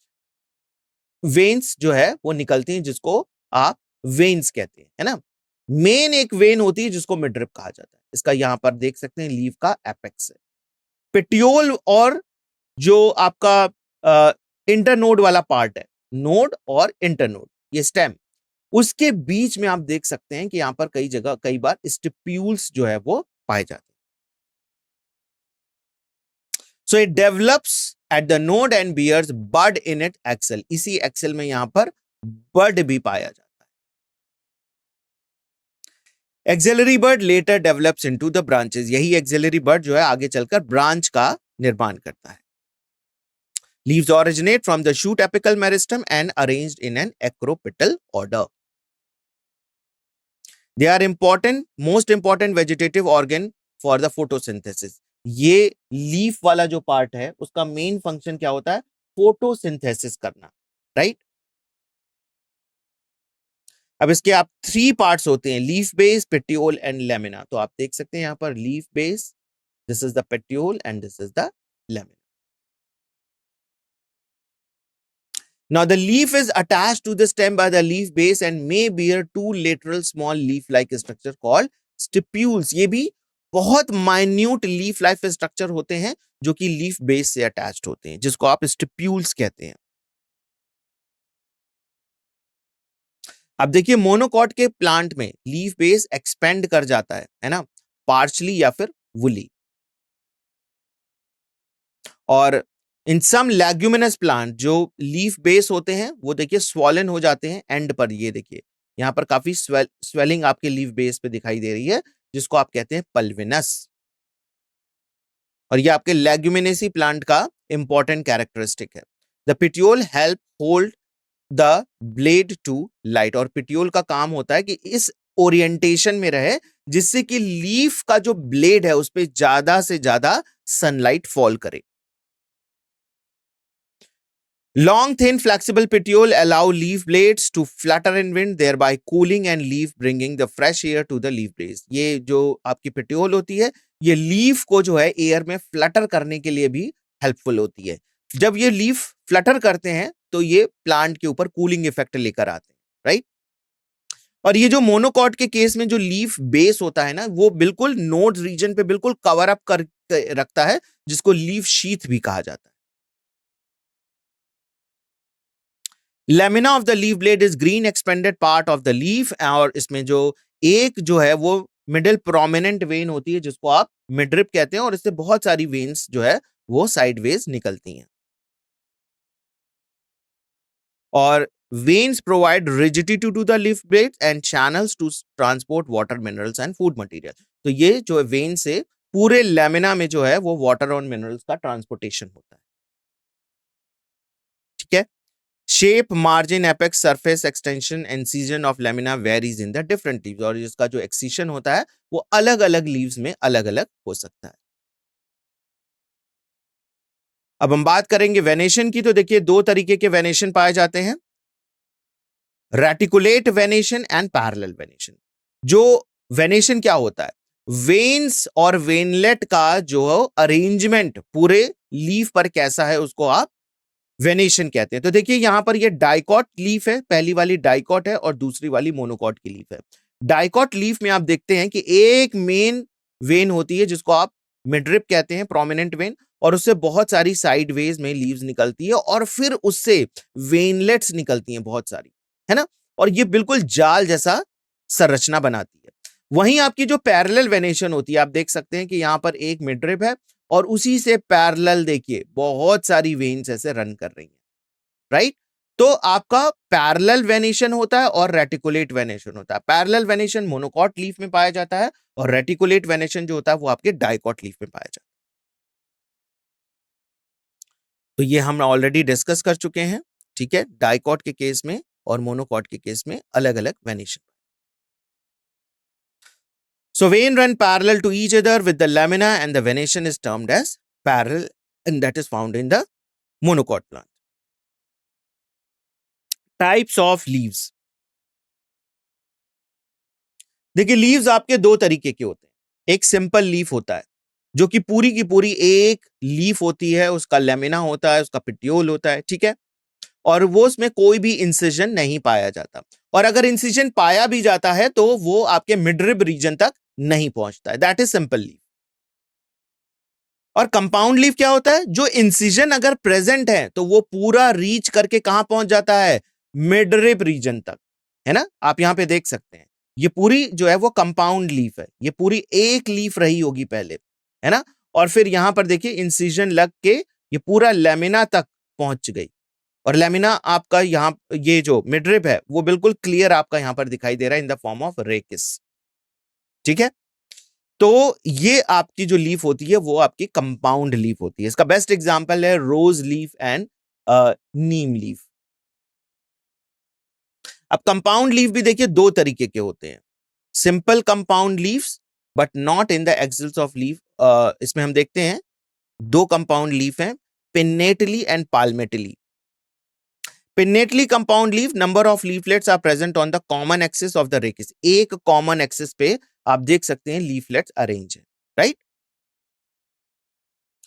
वेन्स जो है वो निकलती हैं जिसको आप वेन्स कहते हैं, है ना। मेन एक वेन होती है जिसको मिडरिप कहा जाता है। इसका यहां पर देख सकते हैं लीफ का एपेक्स है। पेटियोल और जो आपका इंटरनोड वाला पार्ट है, नोड और इंटरनोड, ये स्टेम, उसके बीच में आप देख सकते हैं कि यहां पर कई जगह कई बार स्टिप्यूल्स जो है वो पाए जाते हैं। So it develops at the node and bears bud in it axil. इसी एक्सेल में यहां पर बड भी पाया जाता है। Axillary bud later develops into the branches. यही एक्सिलरी बड जो है आगे चलकर ब्रांच का निर्माण करता है। Leaves originate from the shoot apical meristem and arranged in an acropetal order. They are most important vegetative organ for the photosynthesis. ये लीफ वाला जो पार्ट है उसका मेन फंक्शन क्या होता है? फोटोसिंथेसिस करना, राइट। अब इसके आप 3 पार्ट्स होते हैं, leaf base, petiole and lamina. तो आप देख सकते हैं यहां पर leaf base, this is the petiole and this is the lamina. Now the leaf is attached to the stem by the leaf base and may bear 2 lateral small leaf-like structure called stipules. ये भी बहुत minute leaf life structure होते हैं जो कि leaf base से attached होते हैं, जिसको आप स्टिप्यूल्स कहते हैं। अब देखिए मोनोकॉट के प्लांट में लीफ बेस एक्सपेंड कर जाता है ना, पार्शली या फिर वुली। और इन सम लेग्यूमिनस प्लांट जो लीफ बेस होते हैं वो देखिए स्वॉलन हो जाते हैं एंड पर। ये देखिए यहां पर काफी स्वेलिंग आपके लीफ बेस पे दिखाई दे रही है जिसको आप कहते हैं पल्विनस। और ये आपके लेग्यूमिनेसी प्लांट का इंपॉर्टेंट कैरेक्टरिस्टिक है। The petiole help hold the blade to light. और पिट्यूल का काम होता है कि इस ओरिएंटेशन में रहे जिससे कि लीफ का जो ब्लेड है उस पर ज्यादा से ज्यादा सनलाइट फॉल करे। Long, thin, flexible petiole allow leaf blades to flutter in wind, thereby cooling and leaf bringing the fresh air to the leaf base. ये जो आपकी petiole होती है, ये लीफ को जो है एयर में फ्लटर करने के लिए भी हेल्पफुल होती है। जब ये लीफ फ्लटर करते हैं तो ये प्लांट के ऊपर कूलिंग इफेक्ट लेकर आते हैं, राइट। और ये जो मोनोकॉट के केस में जो लीफ बेस होता है ना, वो बिल्कुल नोड रीजन पे बिल्कुल कवर अप कर रखता है, जिसको लीफ शीथ भी कहा जाता है। Lamina of the leaf blade is green expanded part of the leaf. और इसमें जो है वो मिडिल प्रोमिनेंट वेन होती है जिसको आप मिडरिप कहते हैं और इससे बहुत सारी वेन्स जो है वो साइडवेज निकलती हैं। और veins provide rigidity to the leaf blades and channels to transport water, minerals and food material. तो ये जो वेन से पूरे लेमिना में जो है वो वाटर और मिनरल्स का ट्रांसपोर्टेशन होता है, ठीक है। Shape, margin, apex, surface extension, incision of lamina varies in the different leaves. और इसका जो एक्सीशन होता है वो अलग अलग लीव्स में अलग अलग हो सकता है। अब हम बात करेंगे वेनेशन की। तो देखिए 2 तरीके के वेनेशन पाए जाते हैं, reticulate venation and parallel venation. जो वेनेशन क्या होता है? वेन्स और वेनलेट का जो अरेंजमेंट पूरे लीफ पर कैसा है उसको आप वेनेशन कहते हैं। तो देखिए यहां पर ये डाइकॉट लीफ है, पहली वाली डाइकॉट है और दूसरी वाली मोनोकॉट की लीफ है। डाइकॉट लीफ में आप देखते हैं कि एक मेन वेन होती है जिसको आप मिडरिप कहते हैं, प्रोमिनेंट वेन, और उससे बहुत सारी साइडवेज में लीव्स निकलती है और फिर उससे वेनलेट्स निकलती हैं बहुत सारी, है ना। और ये बिल्कुल जाल जैसा संरचना बनाती है। वहीं आपकी जो पैरेलल वेनेशन होती है, आप देख सकते हैं कि यहां पर एक मिडरिप है और उसी से पैरेलल देखिए बहुत सारी वेन्स ऐसे रन कर रही हैं, राइट। तो आपका पैरेलल वेनेशन होता है और रेटिकुलेट वेनेशन होता है। पैरेलल वेनेशन मोनोकॉट लीफ में पाया जाता है और रेटिकुलेट वेनेशन जो होता है वो आपके डाइकॉट लीफ में पाया जाता है। तो ये हम ऑलरेडी डिस्कस कर चुके हैं, ठीक है, डाइकॉट के केस में और मोनोकॉट के केस में अलग अलग venation. So vein run parallel to each other with the lamina and the venation is termed as parallel, and that is found in the monocot plant. Types of leaves. देखिए leaves आपके दो तरीके के होते हैं. एक सिंपल लीफ होता है जो कि पूरी की पूरी एक लीफ होती है, उसका लेमिना होता है, उसका पिट्यूल होता है, ठीक है, और वो उसमें कोई भी इंसिजन नहीं पाया जाता, और अगर इंसिजन पाया भी जाता है तो वो आपके मिडरिब रीजन तक नहीं पहुंचता है. That is simple leaf. और कंपाउंड लीफ क्या होता है? जो इंसिजन अगर प्रेजेंट है तो वो पूरा रीच करके कहां पहुंच जाता है? मिडरिब रीजन तक, है ना. आप यहां पे देख सकते हैं ये पूरी जो है वो कंपाउंड लीफ है, ये पूरी एक लीफ रही होगी पहले, है ना, और फिर यहां पर देखिए इंसिजन लग के ये पूरा लेमिना तक पहुंच गई, और लेमिना आपका यहां ये जो मिडरिब है वो बिल्कुल क्लियर आपका यहां पर दिखाई दे रहा है in the form of rachis, ठीक है. तो ये आपकी जो लीफ होती है वो आपकी कंपाउंड लीफ होती है. इसका बेस्ट एग्जांपल है rose leaf and neem leaf. अब कंपाउंड लीफ भी देखिए दो तरीके के होते हैं. Simple compound leaves but not in the axils of leaf. इसमें हम देखते हैं दो कंपाउंड लीफ हैं, pinnately and palmately. Pinnately compound leaf, number of leaflets are present on the common axis of the rachis. एक कॉमन एक्सिस पे आप देख सकते हैं लीफलेट्स अरेंज है, राइट.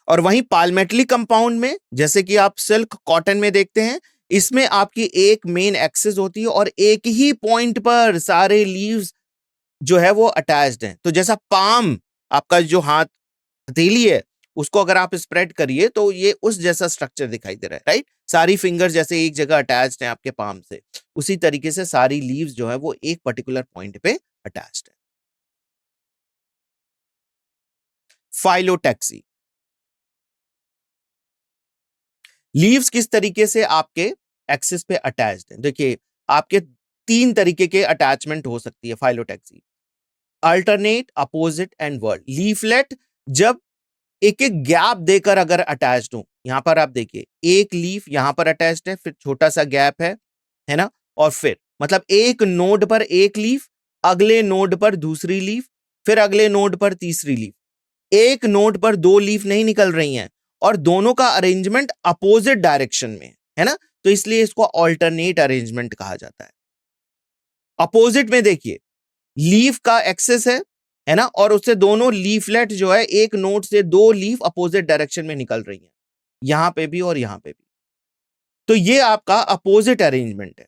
और वहीं पाल्मेटली कंपाउंड में जैसे कि आप सिल्क कॉटन में देखते हैं, इसमें आपकी एक मेन एक्सिस होती है और एक ही पॉइंट पर सारे लीव्स जो है वो अटैच्ड हैं. तो जैसा पाम, आपका जो हाथ हथेली है उसको अगर आप स्प्रेड करिए तो ये उस जैसा स्ट्रक्चर दिखाई दे रहा है, राइट. सारी फिंगर जैसे एक जगह अटैच्ड हैं आपके पाम से, उसी तरीके से सारी लीव्स जो है वो एक पर्टिकुलर पॉइंट पे अटैच्ड है. फाइलोटैक्सी. लीव्स किस तरीके से आपके एक्सिस पे अटैच्ड हैं? देखिए आपके तीन तरीके के अटैचमेंट हो सकती है phyllotaxy. Alternate, opposite and world. Leaflet जब एक एक गैप देकर अगर अटैच्ड हो, यहां पर आप देखिए एक लीफ यहां पर अटैच्ड है, फिर छोटा सा गैप है ना, और फिर मतलब एक नोड पर एक लीफ, अगले नोड पर दूसरी लीफ, फिर अगले नोड पर तीसरी लीफ. एक नोड पर दो लीफ नहीं निकल रही हैं और दोनों का अरेंजमेंट अपोजिट डायरेक्शन में है ना, तो इसलिए इसको ऑल्टरनेट अरेंजमेंट कहा जाता है. अपोजिट में देखिए लीफ का एक्सेस है ना, और उससे दोनों लीफलेट जो है एक नोड से दो लीफ अपोजिट डायरेक्शन में निकल रही हैं, यहां पे भी और यहां पे भी. तो ये आपका अपोजिट अरेंजमेंट है.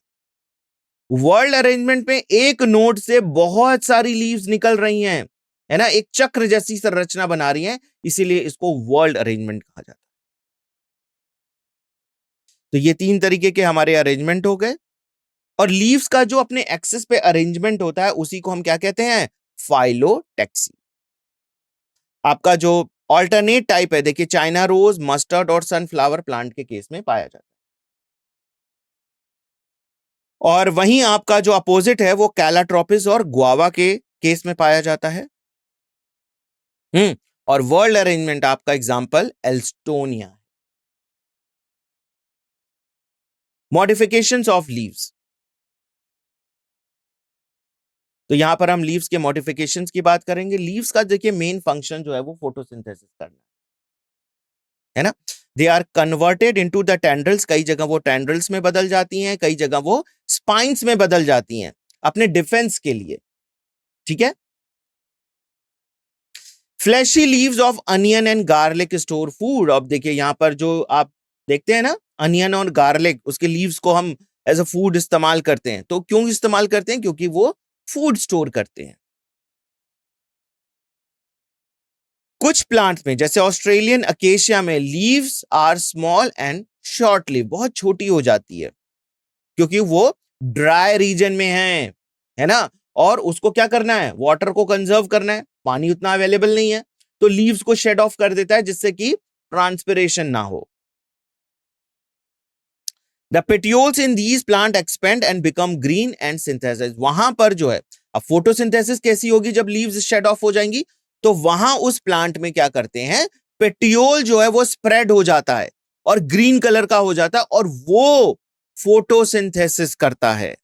वर्ल्ड अरेंजमेंट में एक नोड से बहुत सारी लीव्स निकल रही हैं, है ना, एक चक्र जैसी संरचना बना रही हैं, इसीलिए इसको वर्ल्ड अरेंजमेंट कहा जाता है. तो ये तीन तरीके के हमारे अरेंजमेंट हो गए. और लीव्स का जो अपने एक्सिस पे अरेंजमेंट होता है उसी को हम क्या कहते हैं? फाइलोटैक्सी. आपका जो ऑल्टरनेट टाइप है देखिए चाइना रोज, मस्टर्ड और सनफ्लावर प्लांट के केस में पाया जाता है. और वहीं आपका जो अपोजिट है वो कैलाट्रोपिस और गुआवा के केस में पाया जाता है. और वर्ल्ड अरेंजमेंट आपका example Alstonia. Modifications of leaves. तो यहां पर हम लीव्स के मॉडिफिकेशंस की बात करेंगे. लीव्स का देखिए मेन फंक्शन जो है वो फोटोसिंथेसिस करना है ना. They are converted into the tendrils. कई जगह वो टेंड्रल्स में बदल जाती हैं, कई जगह वो स्पाइन्स में बदल जाती हैं अपने डिफेंस के लिए, ठीक है. Flashy leaves of onion and garlic store food. अब देखिए यहां पर जो आप देखते हैं ना अनियन और गार्लिक, उसके लीव्स को हम एज अ फूड इस्तेमाल करते हैं. तो क्यों इस्तेमाल करते हैं? क्योंकि वो फूड स्टोर करते हैं. कुछ प्लांट्स में जैसे ऑस्ट्रेलियन अकेशिया में leaves are small and short leaf, बहुत छोटी हो जाती है क्योंकि वो ड्राई रीजन में है ना, और उसको क्या करना है? वाटर को कंजर्व करना है, पानी उतना अवेलेबल नहीं है, तो लीव्स को शेड ऑफ कर देता है जिससे कि ट्रांसपिरेशन ना हो. The petioles in these plant expand and become green and synthesize. वहां पर जो है अब फोटोसिंथेसिस कैसी होगी जब लीव्स शेड ऑफ हो जाएंगी, तो वहां उस प्लांट में क्या करते हैं? पेटियोल जो है वो स्प्रेड हो जाता है और ग्रीन कलर का हो जाता है और वो फोटोसिंथेसिस करता है।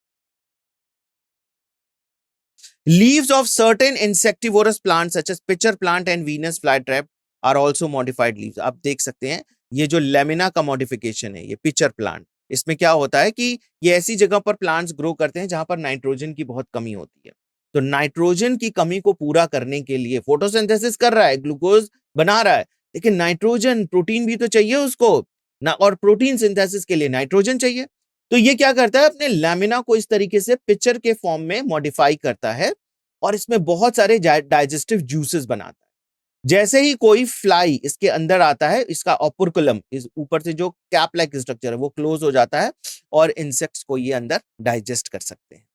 Leaves of certain insectivorous plants such as pitcher plant and Venus flytrap are also modified leaves. आप देख सकते हैं ये जो लेमिना का मॉडिफिकेशन है, ये पिचर प्लांट, इसमें क्या होता है कि ये ऐसी जगह पर प्लांट्स ग्रो करते हैं जहां पर नाइट्रोजन की बहुत कमी होती है। तो नाइट्रोजन की कमी को पूरा करने के लिए फोटोसिंथेसिस कर रहा है, ग्लूकोज बना रहा है, लेकिन नाइट्रोजन, प्रोटीन भी तो चाहिए उसको ना, और प्रोटीन सिंथेसिस के लिए नाइट्रोजन चाहिए। तो ये क्या करता है, अपने लैमिना को इस तरीके से पिक्चर के फॉर्म में मॉडिफाई करता है और इसमें बहुत सारे डाइजेस्टिव जूसेस बनाता है। जैसे ही कोई फ्लाई इसके अंदर आता है, इसका ऑपुरकुलम, इस ऊपर से जो कैप लाइक स्ट्रक्चर है वो क्लोज हो जाता है और इंसेक्ट्स को ये अंदर डाइजेस्ट कर सकते हैं।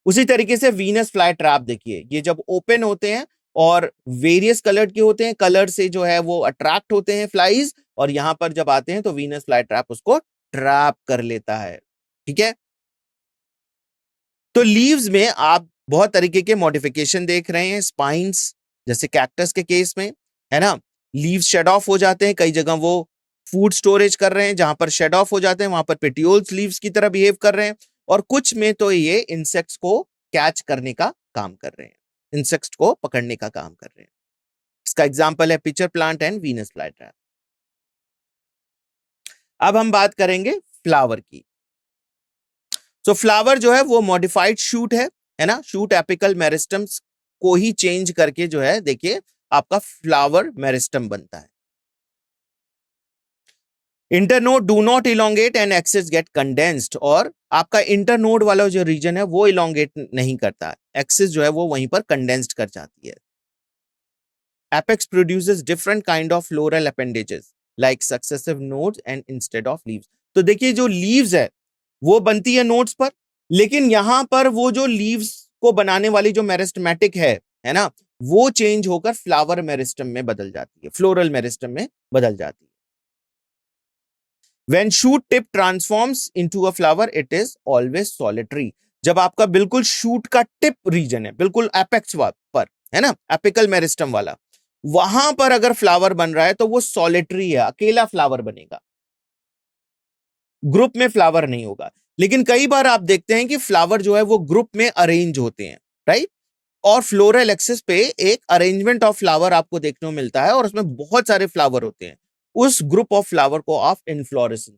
उसी तरीके से वीनस फ्लाई ट्रैप देखिए, ये जब ओपन होते हैं और वेरियस कलर के होते हैं, कलर से जो है वो अट्रैक्ट होते हैं फ्लाइज, और यहां पर जब आते हैं तो वीनस फ्लाई ट्रैप उसको ट्रैप कर लेता है। ठीक है, तो लीव्स में आप बहुत तरीके के मॉडिफिकेशन देख रहे हैं। स्पाइंस, जैसे कैक्टस के केस में, है ना, लीव्स शेड ऑफ हो जाते हैं। कई जगह वो फूड स्टोरेज कर रहे हैं, जहां पर शेड ऑफ हो जाते हैं वहां पर पेटियोल्स लीव्स की तरह बिहेव कर रहे हैं, और कुछ में तो ये इंसेक्ट्स को कैच करने का काम कर रहे हैं, इंसेक्ट्स को पकड़ने का काम कर रहे हैं। इसका एग्जाम्पल है pitcher plant and Venus flytrap. अब हम बात करेंगे फ्लावर की। तो फ्लावर जो है वो मॉडिफाइड शूट है ना, शूट एपिकल मेरिस्टम्स को ही चेंज करके जो है देखिए आपका फ्लावर मेरिस्टम बनता है। Internode do not elongate and axis get condensed, और आपका इंटरनोड वाला जो रीजन है वो इलोंगेट नहीं करता, एक्सेस जो है वो वहीं पर कंडेंस्ड कर जाती है। Apex produces different kind of floral appendages like successive nodes and instead of leaves. तो देखिए जो लीव्स है वो बनती है नोड्स पर, लेकिन यहां पर वो जो लीव्स को बनाने वाली जो मेरिस्टमेटिक है ना, वो चेंज होकर फ्लावर मेरिस्टम में बदल जाती है, फ्लोरल मेरिस्टम में बदल जाती है। When shoot tip transforms into a flower, it is always solitary. जब आपका बिल्कुल शूट का टिप रीजन है, बिल्कुल एपेक्स पर, है ना, एपिकल मेरिस्टम वाला, वहां पर अगर फ्लावर बन रहा है तो वो सॉलिटरी है, अकेला फ्लावर बनेगा, ग्रुप में फ्लावर नहीं होगा। लेकिन कई बार आप देखते हैं कि फ्लावर जो है वो ग्रुप में अरेंज होते हैं, राइट, और फ्लोरल एक्सिस पे एक अरेंजमेंट ऑफ फ्लावर आपको देखने को मिलता है और उसमें बहुत सारे फ्लावर होते हैं। उस ग्रुप ऑफ फ्लावर को आप इनफ्लोरेसेंस।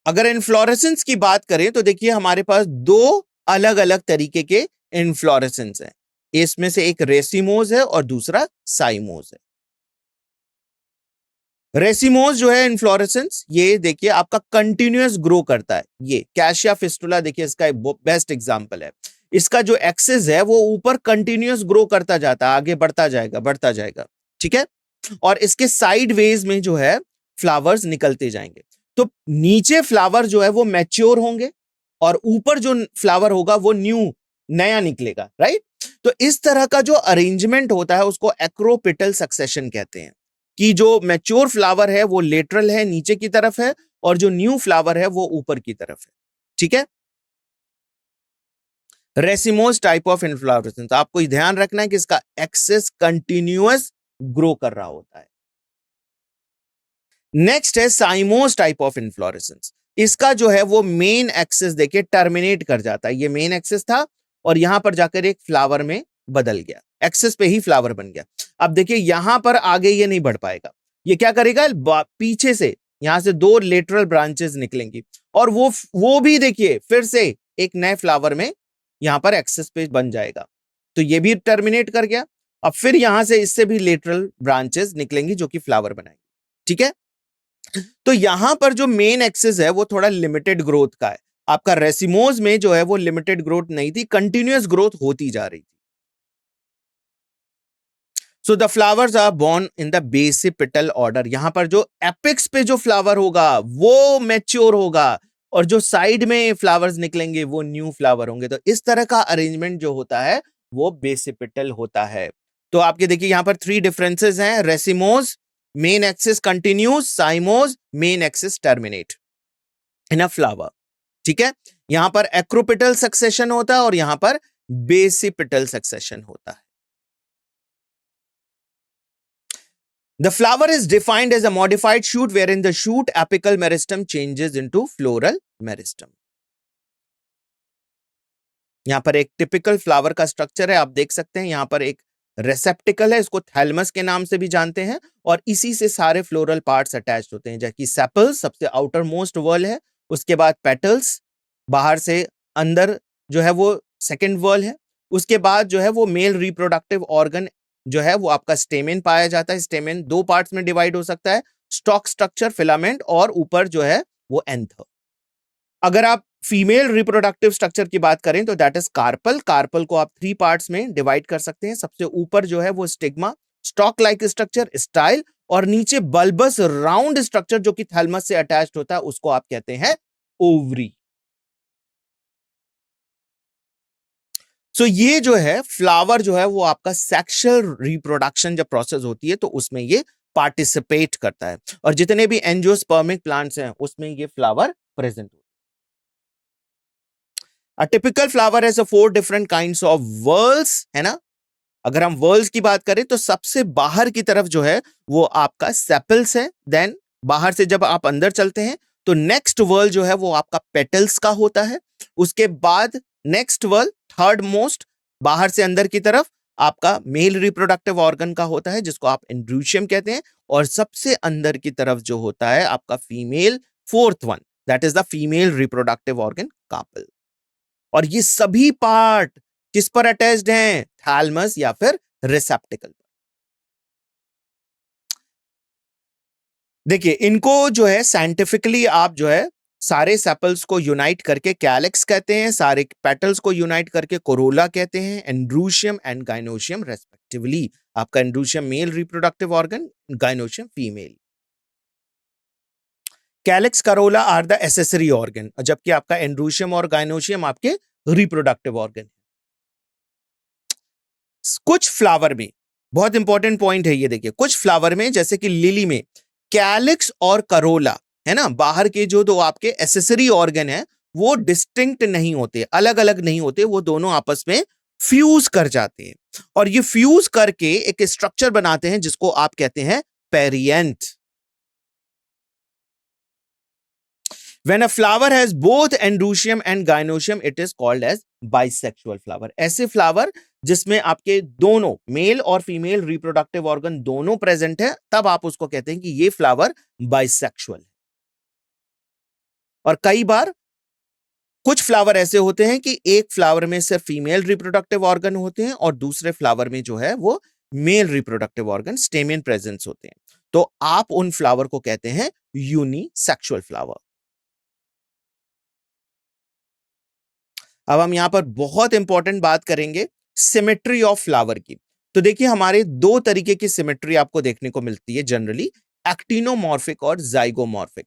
अगर इनफ्लोरेसेंस की बात करें तो देखिए हमारे पास दो अलग अलग तरीके के इनफ्लोरेसेंस हैं। इसमें से एक रेसिमोज है और दूसरा साइमोज है। रेसिमोज जो है इनफ्लोरेसेंस, ये देखिए आपका कंटिन्यूअस ग्रो करता है। ये कैशिया फिस्टुला देखिए इसका बेस्ट एग्जांपल है। इसका जो एक्सिस है वो ऊपर कंटिन्यूअस ग्रो करता जाता है, आगे बढ़ता जाएगा बढ़ता जाएगा, ठीक है, और इसके साइड वेज में जो है फ्लावर्स निकलते जाएंगे। तो नीचे फ्लावर जो है वो मैच्योर होंगे और ऊपर जो फ्लावर होगा वो नया निकलेगा, राइट। तो इस तरह का जो अरेंजमेंट होता है उसको एक्रोपिटल सक्सेशन कहते हैं, कि जो मैच्योर फ्लावर है वो लेटरल है, नीचे की तरफ है, और जो न्यू फ्लावर है वो ऊपर की तरफ है, ठीक है। रेसिमोस टाइप ऑफ इनफ्लोरेसेंस, आपको ध्यान रखना है कि इसका एक्सेस कंटिन्यूअस ग्रो कर रहा होता है। नेक्स्ट है साइमोस टाइप ऑफ इनफ्लोरेसेंस। इसका जो है वो मेन एक्सेस देखिए टर्मिनेट कर जाता है, ये मेन एक्सेस था और यहां पर जाकर एक फ्लावर में बदल गया, एक्सेस पे ही फ्लावर बन गया। अब देखिए यहां पर आगे ये नहीं बढ़ पाएगा, ये क्या करेगा, पीछे से यहां से दो लेटरल ब्रांचेस निकलेंगी और वो भी देखिए फिर से एक नए फ्लावर में यहां पर एक्सेस पे बन जाएगा। तो ये भी टर्मिनेट कर गया। अब फिर यहां से इससे भी लेटरल ब्रांचेस निकलेंगी जो कि फ्लावर बनाएंगी, ठीक है। तो यहां पर जो मेन एक्सेस है वो थोड़ा लिमिटेड ग्रोथ का है। आपका रेसिमोज में जो है वो लिमिटेड ग्रोथ नहीं थी, कंटिन्यूअस ग्रोथ होती जा रही थी। So the flowers are borne in the basipetal order. यहां पर जो एपिक्स पे जो फ्लावर होगा वो मैच्योर होगा और जो साइड में फ्लावर्स निकलेंगे वो न्यू फ्लावर होंगे। तो इस तरह का अरेंजमेंट जो होता है वो बेसिपिटल होता है। तो आपके देखिए यहां पर 3 डिफरेंसेस हैं, racemose main axis continuous, cymose main axis terminate in a flower, ठीक है। यहां पर एक्रोपिटल सक्सेशन होता है और यहां पर बेसिपिटल सक्सेशन होता है। The flower is defined as a modified shoot wherein the shoot apical meristem changes into floral meristem. यहां पर एक टिपिकल फ्लावर का स्ट्रक्चर है, आप देख सकते हैं यहां पर एक रेसेप्टिकल है, इसको थैलमस के नाम से भी जानते हैं, और इसी से सारे फ्लोरल पार्ट्स अटैच्ड होते हैं, जबकि सेपल्स सबसे आउटर मोस्ट वर्ल है, उसके बाद पेटल्स बाहर से अंदर जो है वो सेकेंड वर्ल है, उसके बाद जो है वो मेल रिप्रोडक्टिव ऑर्गन जो है वो आपका स्टेमेन पाया जाता है। स्टेमेन दो पार्ट्स में डिवाइड हो सकता है, स्टॉक स्ट्रक्चर, फिलामेंट, और ऊपर जो है वो एंथर। अगर आप फीमेल रिप्रोडक्टिव स्ट्रक्चर की बात करें तो दैट इज कार्पल। कार्पल को आप 3 पार्ट्स में डिवाइड कर सकते हैं। सबसे ऊपर जो है वो stigma, stock like structure, style, और नीचे बल्बस राउंड स्ट्रक्चर जो कि थैलमस से अटैच्ड होता है, उसको आप कहते हैं ओवरी। सो ये जो है फ्लावर जो है वो आपका सेक्सुअल रिप्रोडक्शन जब प्रोसेस होती है तो उसमें ये पार्टिसिपेट करता है, और जितने भी एंजियोस्पर्मिक प्लांट्स हैं उसमें ये फ्लावर प्रेजेंट होता है। A typical flower has a 4 different kinds of whorls, है ना। अगर हम whorls की बात करें तो सबसे बाहर की तरफ जो है वो आपका सेपल्स है। देन बाहर से जब आप अंदर चलते हैं तो नेक्स्ट whorl जो है वो आपका पेटल्स का होता है। उसके बाद नेक्स्ट whorl, थर्ड मोस्ट बाहर से अंदर की तरफ, आपका मेल रिप्रोडक्टिव ऑर्गन का होता है जिसको आप एंड्रूशियम कहते हैं, और सबसे अंदर की तरफ जो होता है आपका female, fourth one, that is the female reproductive organ carpel. और ये सभी पार्ट किस पर अटैच्ड हैं? थैलमस या फिर रिसेप्टिकल पर। देखिए इनको जो है साइंटिफिकली आप जो है सारे सेपल्स को यूनाइट करके कैलिक्स कहते हैं, सारे पेटल्स को यूनाइट करके कोरोला कहते हैं, एंड्रूशियम एंड गाइनोशियम रेस्पेक्टिवली। आपका androecium male reproductive organ, gynoecium female. Calyx, corolla are the accessory organ, जबकि आपका एंड्रूशियम और गाइनोशियम आपके रिप्रोडक्टिव ऑर्गन। कुछ फ्लावर में बहुत इंपॉर्टेंट पॉइंट है ये, देखिए कुछ फ्लावर में जैसे कि लिली में कैलिक्स और करोला है ना, बाहर के जो दो आपके एसेसरी ऑर्गन है वो डिस्टिंक्ट नहीं होते, अलग अलग नहीं होते, वो दोनों आपस में फ्यूज कर जाते हैं, और ये फ्यूज करके एक स्ट्रक्चर बनाते हैं जिसको आप कहते हैं पेरिएंट। When a flower has both androecium and gynoecium, it is called as bisexual flower. ऐसे फ्लावर जिसमें आपके दोनों मेल और फीमेल रिप्रोडक्टिव ऑर्गन दोनों प्रेजेंट है, तब आप उसको कहते हैं कि ये फ्लावर बाइसेक्सुअल है। और कई बार कुछ फ्लावर ऐसे होते हैं कि एक फ्लावर में सिर्फ फीमेल रिप्रोडक्टिव ऑर्गन होते हैं और दूसरे फ्लावर में जो है वो mail reproductive organ, stamen presence होते हैं, तो आप उन फ्लावर को कहते हैं यूनिसेक्सुअल फ्लावर। अब हम यहां पर बहुत इंपॉर्टेंट बात करेंगे सिमेट्री ऑफ फ्लावर की। तो देखिए हमारे दो तरीके की सिमेट्री आपको देखने को मिलती है जनरली, एक्टिनोमॉर्फिक और जाइगोमॉर्फिक।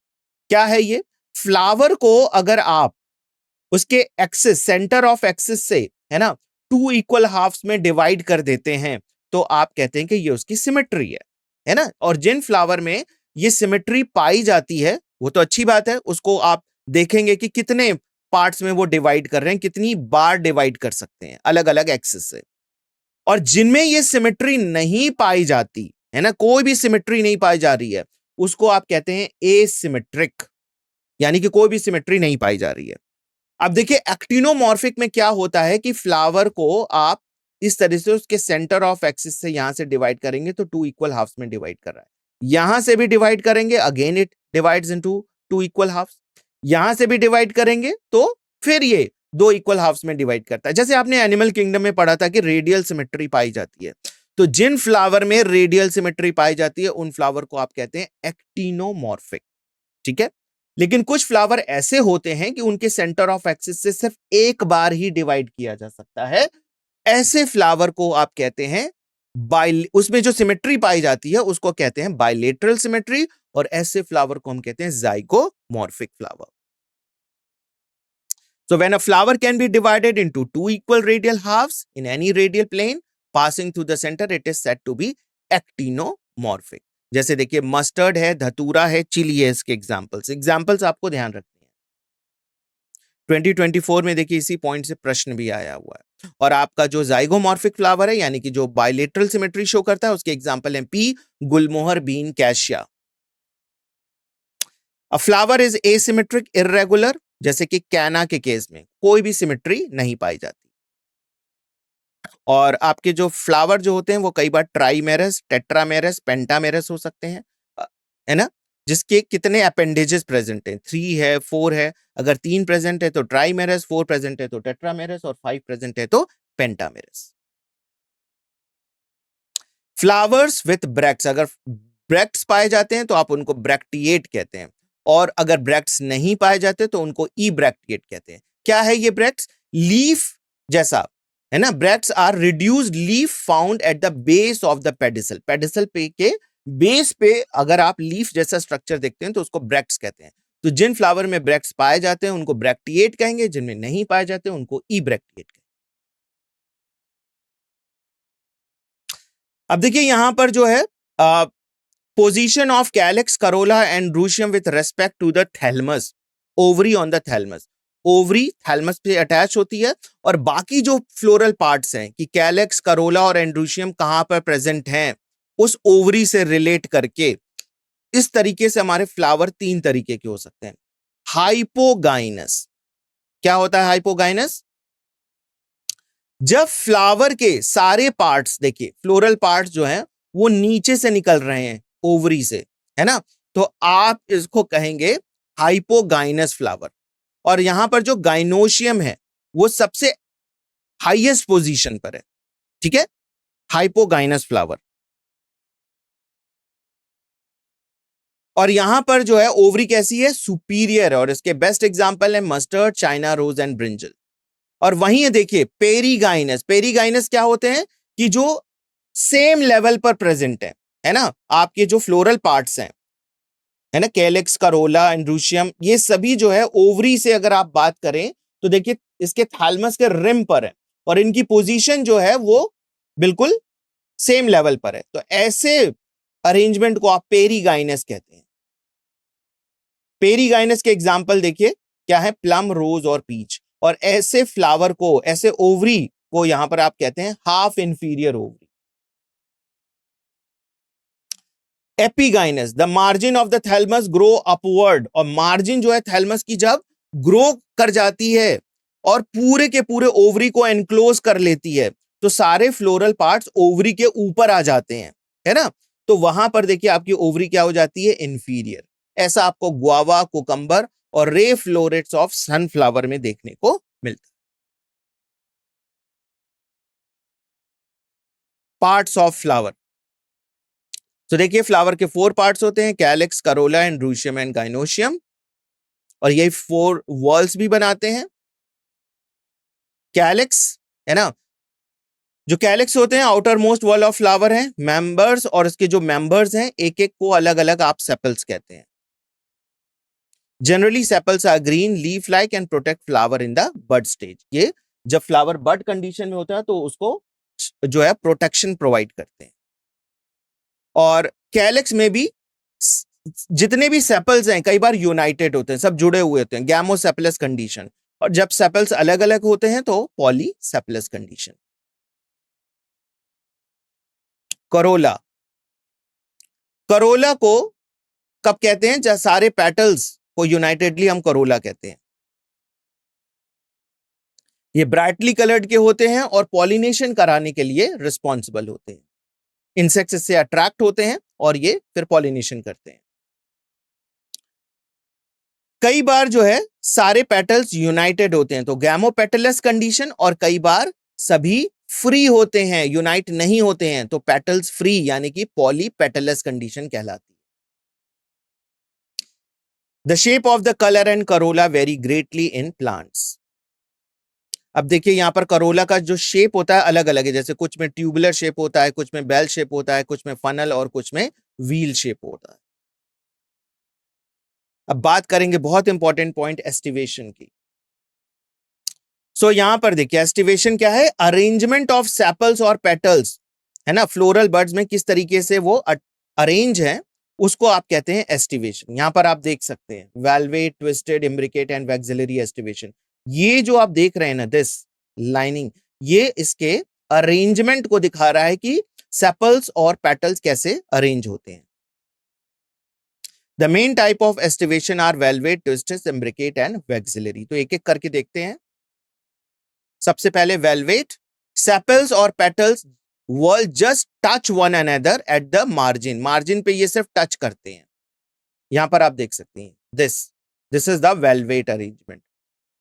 क्या है ये? फ्लावर को अगर आप उसके एक्सिस, सेंटर ऑफ एक्सिस से है ना 2 इक्वल हाफ्स में डिवाइड कर देते हैं तो आप कहते हैं कि ये उसकी सिमेट्री है ना। और जिन फ्लावर में ये सिमेट्री पाई जाती है वो तो अच्छी बात है, उसको आप देखेंगे कि कितने पार्ट्स में वो डिवाइड कर रहे हैं, कितनी बार डिवाइड कर सकते हैं अलग अलग एक्सिस से। और जिनमें ये सिमेट्री नहीं पाई जाती है ना, कोई भी सिमेट्री नहीं पाई जा रही है, उसको आप कहते हैं एसिमेट्रिक, यानी कि कोई भी सिमेट्री नहीं पाई जा रही है। अब देखिए एक्टिनोमॉर्फिक में क्या होता है कि फ्लावर को आप इस तरह से उसके सेंटर ऑफ एक्सिस से यहां से डिवाइड करेंगे तो 2 इक्वल हाफ्स में डिवाइड कर रहा है, यहां से भी डिवाइड करेंगे, again it divides into 2 equal halves, यहां से भी डिवाइड करेंगे तो फिर ये 2 इक्वल हाफ्स में डिवाइड करता है। जैसे आपने एनिमल किंगडम में पढ़ा था कि रेडियल सिमेट्री पाई जाती है, तो जिन फ्लावर में रेडियल सिमेट्री पाई जाती है उन फ्लावर को आप कहते हैं एक्टिनोमॉर्फिक, ठीक है। लेकिन कुछ फ्लावर ऐसे होते हैं कि उनके सेंटर ऑफ एक्सिस से सिर्फ एक बार ही डिवाइड किया जा सकता है, ऐसे फ्लावर को आप कहते हैं उसमें जो सिमेट्री पाई जाती है उसको कहते हैं बाइलेटरल सिमेट्री, और ऐसे फ्लावर को हम कहते हैं zygomorphic flower. So when a flower can be divided into 2 equal radial halves in any radial plane passing through the center, it is said to be actinomorphic. जैसे देखिए मस्टर्ड है, धतूरा है, चिली है, इसके एग्जांपल्स आपको ध्यान रखने हैं। 2024 में देखिए इसी पॉइंट से प्रश्न भी आया हुआ है। और आपका जो जाइगोमॉर्फिक फ्लावर है यानी कि जो बायलेटरल सिमेट्री शो करता है उसके एग्जांपल हैं pea, gulmohar, bean, cassia. A flower is asymmetric irregular, जैसे कि कैना के केस में कोई भी सिमेट्री नहीं पाई जाती। और आपके जो फ्लावर जो होते हैं वो कई बार ट्राइमेरस, टेट्रामेरस, पेंटामेरस हो सकते हैं, है ना, जिसके कितने अपेंडेजेस प्रेजेंट हैं, 3 है, 4 है। अगर 3 प्रेजेंट है तो ट्राइमेरस, 4 प्रेजेंट है तो टेट्रामेरस और 5 प्रेजेंट है तो पेंटामेरस। फ्लावर्स विथ ब्रैक्ट्स, अगर ब्रैक्ट्स पाए जाते हैं तो आप उनको ब्रैक्टिएट कहते हैं, और अगर ब्रैक्ट्स नहीं पाए जाते तो उनको ई ब्रैक्टिएट कहते हैं। क्या है ये ब्रैक्ट्स? लीफ जैसा, है ना, bracts are reduced leaf found at the base of the pedicel, pedicel पे के बेस पे अगर आप लीफ जैसा स्ट्रक्चर देखते हैं तो उसको ब्रैक्ट्स कहते हैं। तो जिन फ्लावर में ब्रैक्ट्स पाए जाते हैं उनको ब्रैक्टिएट कहेंगे, जिनमें नहीं पाए जाते उनको ई ब्रैक्टिएट कहेंगे। अब देखिए यहां पर जो है position of calyx, corolla androecium with respect to the thalamus, ovary on the thalamus, ovary thalamus पे अटैच होती है, और बाकी जो फ्लोरल पार्ट्स हैं कि कैलेक्स, करोला और एंड्रूशियम कहां पर प्रेजेंट हैं उस ओवरी से रिलेट करके इस तरीके से हमारे फ्लावर 3 तरीके के हो सकते हैं। हाइपोगाइनस, क्या होता है हाइपोगाइनस? जब फ्लावर के सारे पार्ट्स, देखिए फ्लोरल पार्ट्स जो हैं वो नीचे से निकल रहे हैं ओवरी से, है ना, तो आप इसको कहेंगे हाइपोगाइनस फ्लावर। और यहां पर जो गाइनोशियम है वो सबसे हाईएस्ट पोजीशन पर है, ठीक है, हाइपोगाइनस फ्लावर। और यहां पर जो है ओवरी कैसी है? सुपीरियर, और इसके बेस्ट एग्जांपल है mustard, China rose and brinjal. और वहीं है देखिए पेरीगाइनस, पेरीगाइनस क्या होते हैं कि जो सेम लेवल पर प्रेजेंट है ना, आपके जो फ्लोरल पार्ट्स हैं, है ना, कैलेक्स, करोला, एंड्रूशियम, ये सभी जो है ओवरी से अगर आप बात करें तो देखिए इसके थैलमस के रिम पर है, और इनकी पोजीशन जो है वो बिल्कुल सेम लेवल पर है। तो ऐसे अरेंजमेंट को आप पेरीगाइनस कहते हैं। पेरीगाइनस के एग्जाम्पल देखिए क्या है? प्लम, रोज और पीच। और ऐसे फ्लावर को, ऐसे ओवरी को यहां पर आप कहते हैं half inferior ovary. Epigynous, the margin of the thalamus grow upward, और मार्जिन जो है थैलमस की जब ग्रो कर जाती है और पूरे के पूरे ओवरी को एनक्लोज कर लेती है तो सारे फ्लोरल पार्ट्स ओवरी के ऊपर आ जाते हैं, है ना, तो वहां पर देखिए आपकी ओवरी क्या हो जाती है? इंफीरियर। ऐसा आपको गुआवा, कुकंबर और रे फ्लोरेट्स ऑफ सनफ्लावर में देखने को मिलता है। पार्ट्स ऑफ फ्लावर, तो देखिए फ्लावर के 4 पार्ट्स होते हैं, कैलिक्स, करोला, एंड्रूशियम एंड गाइनोशियम, और यही 4 वॉल्स भी बनाते हैं। कैलिक्स, है ना, जो कैलिक्स होते हैं outer most wall of flower है, मेंबर्स, और इसके जो मेंबर्स हैं एक एक को अलग अलग आप सेपल्स कहते हैं। Generally sepals are green, leaf like and protect flower in the bud stage. ये जब फ्लावर बड कंडीशन में होता है तो उसको जो है प्रोटेक्शन प्रोवाइड करते हैं। और कैलिक्स में भी जितने भी सेपल्स हैं कई बार यूनाइटेड होते हैं, सब जुड़े हुए होते हैं, गैमोसेपलस कंडीशन। और जब सेपल्स अलग अलग होते हैं तो पॉलीसेपलस कंडीशन। करोला, करोला को कब कहते हैं? जब सारे पेटल्स को यूनाइटेडली हम करोला कहते हैं। ये ब्राइटली कलर्ड के होते हैं और पॉलिनेशन कराने के लिए रिस्पॉन्सिबल होते हैं। इंसेक्ट्स इससे अट्रैक्ट होते हैं और ये फिर पॉलिनेशन करते हैं। कई बार जो है सारे पेटल्स यूनाइटेड होते हैं तो गैमोपेटलस कंडीशन, और कई बार सभी फ्री होते हैं, यूनाइट नहीं होते हैं तो पेटल्स फ्री यानी कि पॉलीपेटलस कंडीशन कहलाती है। The shape of the colour and Corolla very greatly in plants. अब देखिए यहां पर करोला का जो शेप होता है अलग अलग है, जैसे कुछ में ट्यूबुलर शेप होता है, कुछ में बेल शेप होता है, कुछ में फनल और कुछ में व्हील शेप होता है। अब बात करेंगे बहुत इंपॉर्टेंट पॉइंट एस्टिवेशन की। यहां पर देखिए एस्टिवेशन क्या है? अरेंजमेंट ऑफ सेपल्स और पेटल्स, है ना, फ्लोरल बर्ड्स में किस तरीके से वो अरेंज है उसको आप कहते हैं एस्टिवेशन। यहां पर आप देख सकते हैं velvet, twisted, imbricate and vexillary aestivation. ये जो आप देख रहे हैं ना, दिस लाइनिंग, ये इसके अरेंजमेंट को दिखा रहा है कि सेपल्स और पेटल्स कैसे अरेंज होते हैं। The main type of aestivation are valvate, twisted, imbricate and vexillary. तो एक एक करके देखते हैं। सबसे पहले वेलवेट, सेपल्स और petals will just touch one another at the margin। Margin पे ये सिर्फ टच करते हैं। यहां पर आप देख सकते हैं this is the velvet arrangement.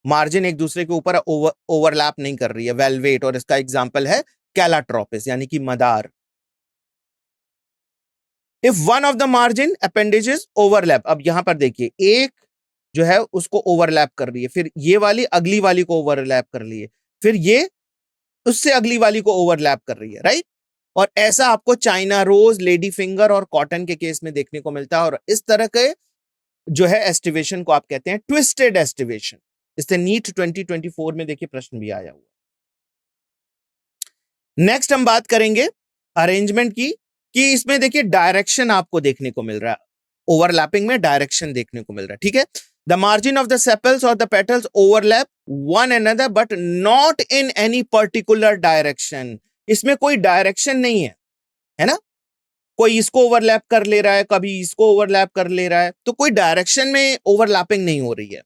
Margin एक दूसरे के ऊपर ओवरलैप नहीं कर रही है, वेलवेट। और इसका एग्जांपल है कैलाट्रोपिस यानी कि मदार। If one of the margin appendages overlap, अब यहां पर देखिए एक जो है उसको ओवरलैप कर रही है, फिर ये वाली अगली वाली को ओवरलैप कर रही है, फिर ये उससे अगली वाली को ओवरलैप कर रही है, राइट। और ऐसा आपको चाइना रोज, लेडी फिंगर और कॉटन के केस में देखने को मिलता है। और इस तरह के जो है एस्टिवेशन को आप कहते हैं ट्विस्टेड एस्टिवेशन। इससे नीट 2024 में देखिए प्रश्न भी आया हुआ। नेक्स्ट हम बात करेंगे अरेंजमेंट की, कि इसमें देखिए डायरेक्शन आपको देखने को मिल रहा है, ओवरलैपिंग में डायरेक्शन देखने को मिल रहा है, ठीक है। The margin of the sepals और the petals overlap one another but not in any particular direction. इसमें कोई डायरेक्शन नहीं है ना। कोई इसको ओवरलैप कर ले रहा है, कभी इसको ओवरलैप कर ले रहा है, तो कोई डायरेक्शन में ओवरलैपिंग नहीं हो रही है।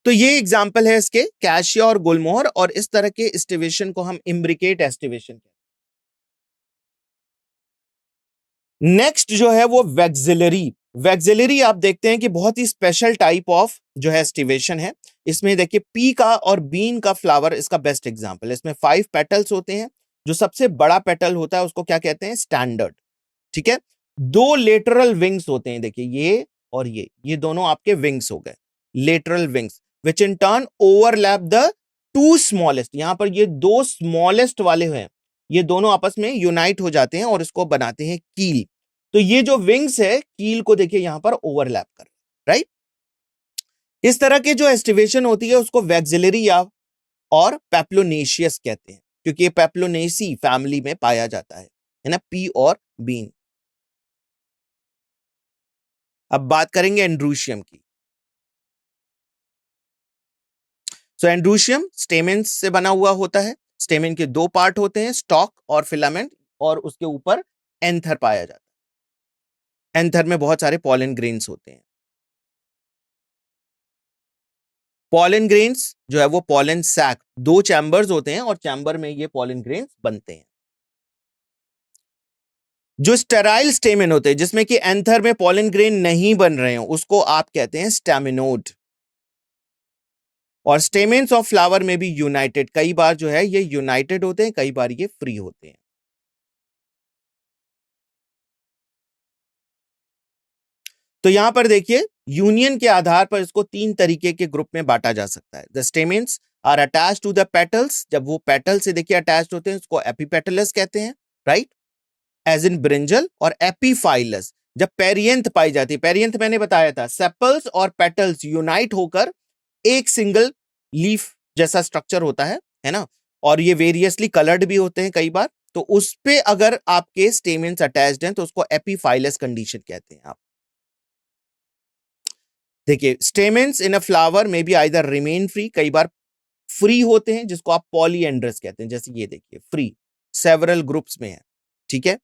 तो ये एग्जांपल है इसके कैशिया और गुलमोहर। और इस तरह के एस्टिवेशन को हम इम्ब्रिकेट एस्टिवेशन कहते हैं। नेक्स्ट जो है वो वैक्सिलरी। वैक्सिलरी आप देखते हैं कि बहुत ही स्पेशल टाइप ऑफ जो है एस्टिवेशन है। इसमें देखिए पी का और बीन का फ्लावर इसका बेस्ट एग्जांपल है। इसमें 5 पेटल्स होते हैं। जो सबसे बड़ा पेटल होता है उसको क्या कहते हैं, स्टैंडर्ड, ठीक है। 2 लेटरल विंग्स होते हैं, देखिए ये और ये दोनों आपके विंग्स हो गए, lateral wings, which in turn overlap the 2 smallest. यहां पर ये 2 स्मॉलेस्ट वाले हैं, ये दोनों आपस में यूनाइट हो जाते हैं और इसको बनाते हैं कील। तो ये जो विंग्स है कील को देखिए यहां पर ओवरलैप कर, राइट। इस तरह के जो एस्टिवेशन होती है उसको वैक्सिलरी या और पेप्लोनेशियस कहते हैं, क्योंकि ये पेप्लोनेसी फैमिली में पाया जाता है ना, पी और बीन। अब बात करेंगे एंड्रूशियम की। सो एंड्रूशियम स्टेमेन से बना हुआ होता है। स्टेमेन के 2 पार्ट होते हैं, स्टॉक और फिलामेंट, और उसके ऊपर एंथर पाया जाता है। एंथर में बहुत सारे पॉलन ग्रेन्स होते हैं। पॉलन ग्रेन्स जो है वो पॉलन सैक, 2 चैम्बर्स होते हैं और चैम्बर में ये पॉलन ग्रेन्स बनते हैं। जो स्टेराइल स्टेमेन होते हैं जिसमें कि एंथर में पॉलन ग्रेन नहीं बन रहे हो उसको आप कहते हैं स्टैमिनोड। और स्टेमेन्स ऑफ फ्लावर में भी यूनाइटेड, कई बार जो है ये यूनाइटेड होते हैं, कई बार ये फ्री होते हैं। तो यहां पर देखिए यूनियन के आधार पर इसको 3 तरीके के ग्रुप में बांटा जा सकता है। The stamens are attached to the petals, जब वो पेटल से देखिए अटैच्ड होते हैं उसको एपिपेटलस कहते हैं, राइट, एज इन ब्रिंजल। और एपीफाइलस जब पेरियंथ पाई जाती है, पेरियंथ मैंने बताया था सेपल्स और पेटल्स यूनाइट होकर एक सिंगल लीफ जैसा स्ट्रक्चर होता है ना। और ये वेरियसली कलर्ड भी होते हैं कई बार। तो उस पे अगर आपके स्टेमेन्स अटैच्ड हैं तो उसको एपीफाइलस कंडीशन कहते हैं। आप देखिए स्टेमेन्स इन अ फ्लावर में बी आइदर रिमेन फ्री, कई बार फ्री होते हैं जिसको आप पॉलीएंड्रस कहते हैं। जैसे ये देखिए फ्री सेवरल ग्रुप्स में है, ठीक है।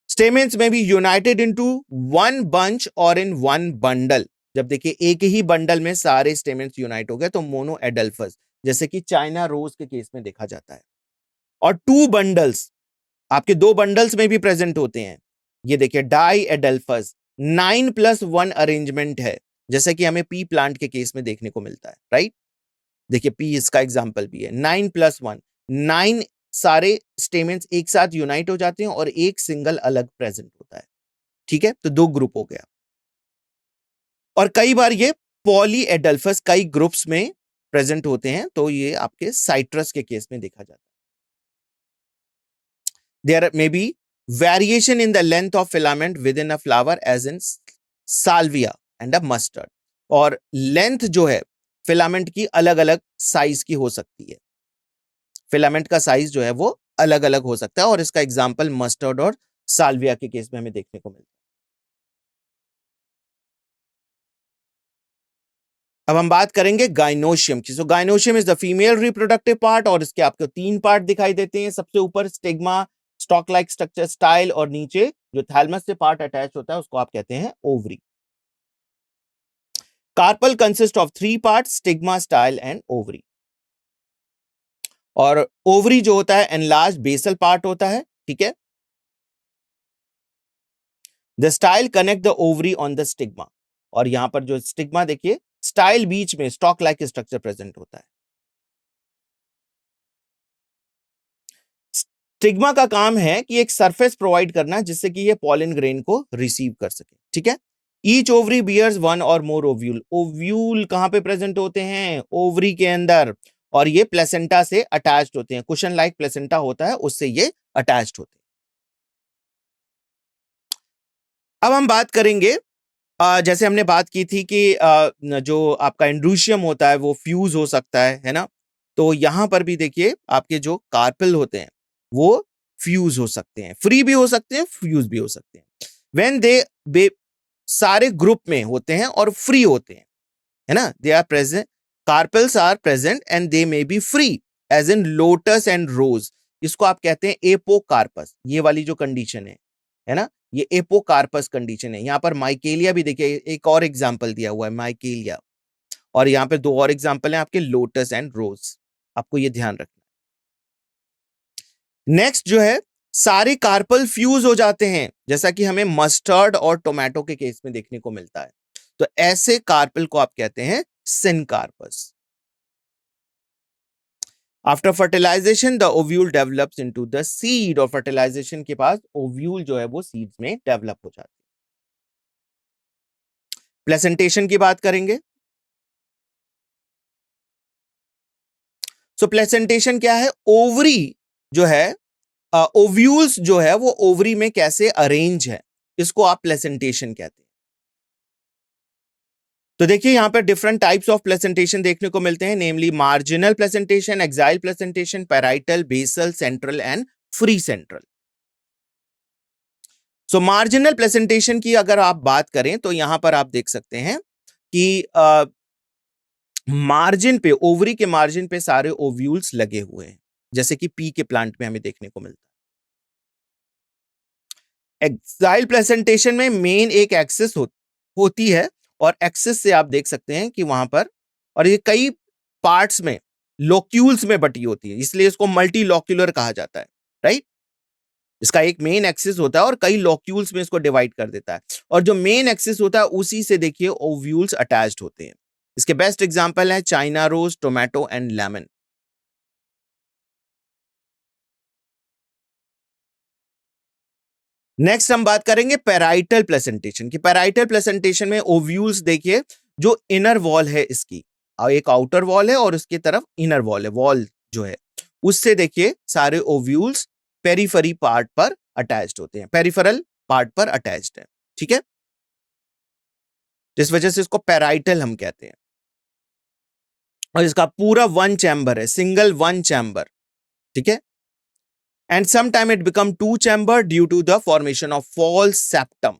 स्टेमेन्स में भी यूनाइटेड इनटू वन बंच और इन वन बंडल। जब देखिए एक ही बंडल में सारे स्टेमेन्स यूनाइट हो गए तो मोनो एडल्फस, जैसे कि चाइना रोज के केस में देखा जाता है। और 2 बंडल्स आपके 2 बंडल्स में भी प्रेजेंट होते हैं। ये देखिए डाई एडल्फस 9+1 अरेंजमेंट है, जैसे कि हमें पी प्लांट के केस में देखने को मिलता है, राइट। देखिए पी इसका एग्जाम्पल भी है, 9+1, 9 सारे स्टेमेन्स एक साथ यूनाइट हो जाते हैं और एक सिंगल अलग प्रेजेंट होता है, ठीक है। तो 2 ग्रुप हो गया। और कई बार ये पॉली एडल्फस कई ग्रुप्स में प्रेजेंट होते हैं, तो ये आपके साइट्रस के केस में देखा जाता है। There may be variation in the length of filament within a flower as in salvia and a mustard. और लेंथ जो है फिलामेंट की अलग अलग साइज की हो सकती है। फिलामेंट का साइज जो है वो अलग अलग हो सकता है और इसका एग्जाम्पल मस्टर्ड और साल्विया के केस में हमें देखने को मिलता है। अब हम बात करेंगे गाइनोशियम की। So gynoecium is the female reproductive part और इसके आपको 3 पार्ट दिखाई देते हैं। सबसे ऊपर stigma, stock like structure, style, और नीचे जो थैलमस से पार्ट अटैच होता है उसको आप कहते हैं ovary. Carpel consist of 3 part, stigma, style and ovary. और ओवरी जो होता है एनलार्ज बेसल पार्ट होता है, ठीक है। The style connect the ovary on the stigma, और यहां पर जो स्टिग्मा देखिए, स्टाइल बीच में स्टॉक लाइक स्ट्रक्चर प्रेजेंट होता है। स्टिग्मा का काम है कि एक सरफेस प्रोवाइड करना जिससे कि ये पॉलन ग्रेन को रिसीव कर सके, ठीक है। ईच ओवरी बियर्स 1 और मोर ओव्यूल। ओव्यूल कहां पे प्रेजेंट होते हैं? ओवरी के अंदर, और ये प्लेसेंटा से अटैच्ड होते हैं। कुशन लाइक प्लेसेंटा होता है, उससे ये अटैच्ड होते हैं। अब हम बात करेंगे, जैसे हमने बात की थी कि जो आपका एंड्रूशियम होता है वो फ्यूज हो सकता है ना। तो यहां पर भी देखिए आपके जो कार्पेल होते हैं वो फ्यूज हो सकते हैं, फ्री भी हो सकते हैं, फ्यूज भी हो सकते हैं। व्हेन दे सारे ग्रुप में होते हैं और फ्री होते हैं, है ना। They are present, carpels are present and they may be free, as in lotus and rose. इसको आप कहते हैं एपोकार्पस। ये वाली जो कंडीशन है ना, ये एपोकार्पस कंडीशन है। यहां पर माइकेलिया भी देखिए, एक और एग्जांपल दिया हुआ है माइकेलिया, और यहां पे 2 और एग्जांपल हैं आपके, लोटस एंड रोज। आपको ये ध्यान रखना। नेक्स्ट जो है, सारे कार्पल फ्यूज हो जाते हैं, जैसा कि हमें मस्टर्ड और टोमेटो के केस में देखने को मिलता है। तो ऐसे कार्पल को आप कहते हैं syncarpous. After fertilization the ovule develops into the seed, और फर्टिलाइजेशन के बाद ओव्यूल जो है वो सीड्स में डेवलप हो जाते हैं। प्लेसेंटेशन की बात करेंगे। सो प्लेसेंटेशन क्या है? ओवरी जो है, ओव्यूल्स जो है वो ओवरी में कैसे अरेंज है, इसको आप प्लेसेंटेशन कहते हैं। तो देखिए यहां पर डिफरेंट टाइप्स ऑफ प्लेसेंटेशन देखने को मिलते हैं, namely marginal placentation, axile placentation, parietal, basal, central and free central. So marginal placentation की अगर आप बात करें तो यहां पर आप देख सकते हैं कि मार्जिन पे, ओवरी के मार्जिन पे सारे ओव्यूल्स लगे हुए हैं, जैसे कि पी के प्लांट में हमें देखने को मिलता है। एक्साइल प्लेसेंटेशन में मेन एक एक्सिस होती है, और एक्सिस से आप देख सकते हैं कि वहां पर, और ये कई पार्ट्स में, लोक्यूल्स में बटी होती है, इसलिए इसको मल्टी लॉक्यूलर कहा जाता है, राइट। इसका एक मेन एक्सिस होता है और कई लॉक्यूल्स में इसको डिवाइड कर देता है, और जो मेन एक्सिस होता है उसी से देखिए ओव्यूल्स अटैच्ड होते हैं। इसके बेस्ट एग्जांपल है China rose, tomato and lemon. Next हम बात करेंगे पैराइटल प्लेसेंटेशन की। पैराइटल प्लेसेंटेशन में ओव्यूल्स देखिए, जो इनर वॉल है इसकी, एक आउटर वॉल है और उसकी तरफ इनर वॉल है, वॉल जो है उससे देखिए सारे ओव्यूल्स पेरिफेरी पार्ट पर अटैच्ड होते हैं, पेरिफेरल पार्ट पर अटैच्ड है, ठीक है। जिस वजह से इसको पैराइटल हम कहते हैं, और इसका पूरा वन चैम्बर है, सिंगल वन चैम्बर, ठीक है। And sometime it become two chamber due to the formation of false septum,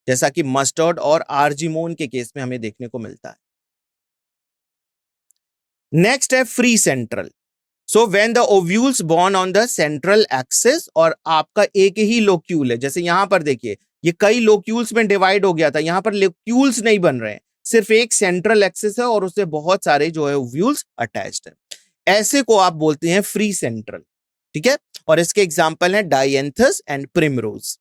जैसा कि मस्टर्ड और आर्जिमोन के केस में हमें देखने को मिलता है। नेक्स्ट है free central. So when the ovules born on the central axis, और आपका एक ही लोक्यूल है, जैसे यहां पर देखिए ये कई लोक्यूल्स में डिवाइड हो गया था, यहां पर लोक्यूल्स नहीं बन रहे हैं, सिर्फ एक सेंट्रल एक्सिस है और उससे बहुत सारे जो है ओव्यूल्स अटैच्ड है। ऐसे को आप बोलते हैं फ्री सेंट्रल, ठीक है। और इसके एग्जांपल हैं डायंथस एंड प्रिमरोज।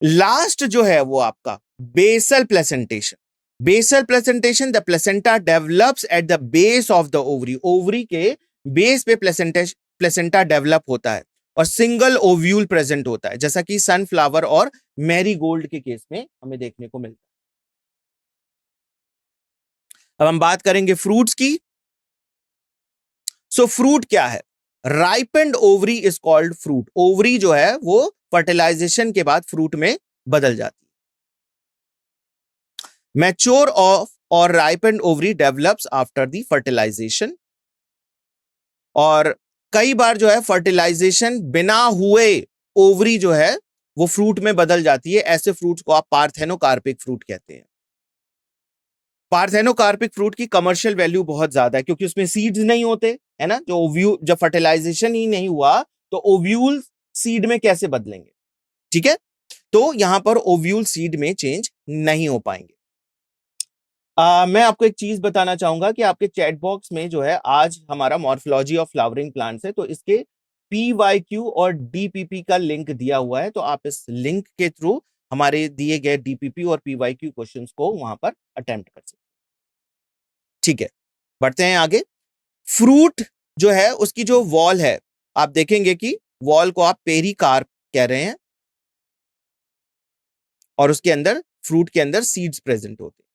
लास्ट जो है वो आपका basal placentation. Basal placentation, the placenta develops at the base of the ovary. Ovary के बेस पे प्लेसेंटा डेवलप होता है और सिंगल ओव्यूल प्रेजेंट होता है, जैसा कि सनफ्लावर और मैरीगोल्ड के केस में हमें देखने को मिलता है। अब हम बात करेंगे फ्रूट्स की। सो फ्रूट क्या है? Ripened ovary is called fruit. Ovary जो है वो फर्टिलाइजेशन के बाद फ्रूट में बदल जाती है। मैच्योर ऑफ और ripened ovary develops after the fertilization, और कई बार जो है फर्टिलाइजेशन बिना हुए ओवरी जो है वो फ्रूट में बदल जाती है। ऐसे फ्रूट्स को आप पार्थेनोकार्पिक फ्रूट कहते हैं। पार्थेनोकार्पिक फ्रूट की कमर्शियल वैल्यू बहुत ज्यादा है क्योंकि उसमें सीड्स नहीं होते, है ना, जो ओव्यूल, जब फर्टिलाइजेशन ही नहीं हुआ तो ओव्यूल सीड में कैसे बदलेंगे, ठीक है, तो यहां पर ओव्यूल सीड में चेंज नहीं हो पाएंगे। मैं आपको एक चीज बताना चाहूंगा कि आपके चैट बॉक्स में जो है आज हमारा मॉर्फोलॉजी ऑफ फ्लावरिंग प्लांट्स है, तो इसके PYQ और DPP का लिंक दिया हुआ है, तो आप इस लिंक के थ्रू हमारे दिए गए DPP और PYQ क्वेश्चंस को वहां पर अटेम्प्ट कर सकते हैं। ठीक है, बढ़ते हैं आगे। फ्रूट जो है उसकी जो वॉल है, आप देखेंगे कि वॉल को आप पेरिकार्प कह रहे हैं और उसके अंदर, फ्रूट के अंदर सीड्स प्रेजेंट होते हैं।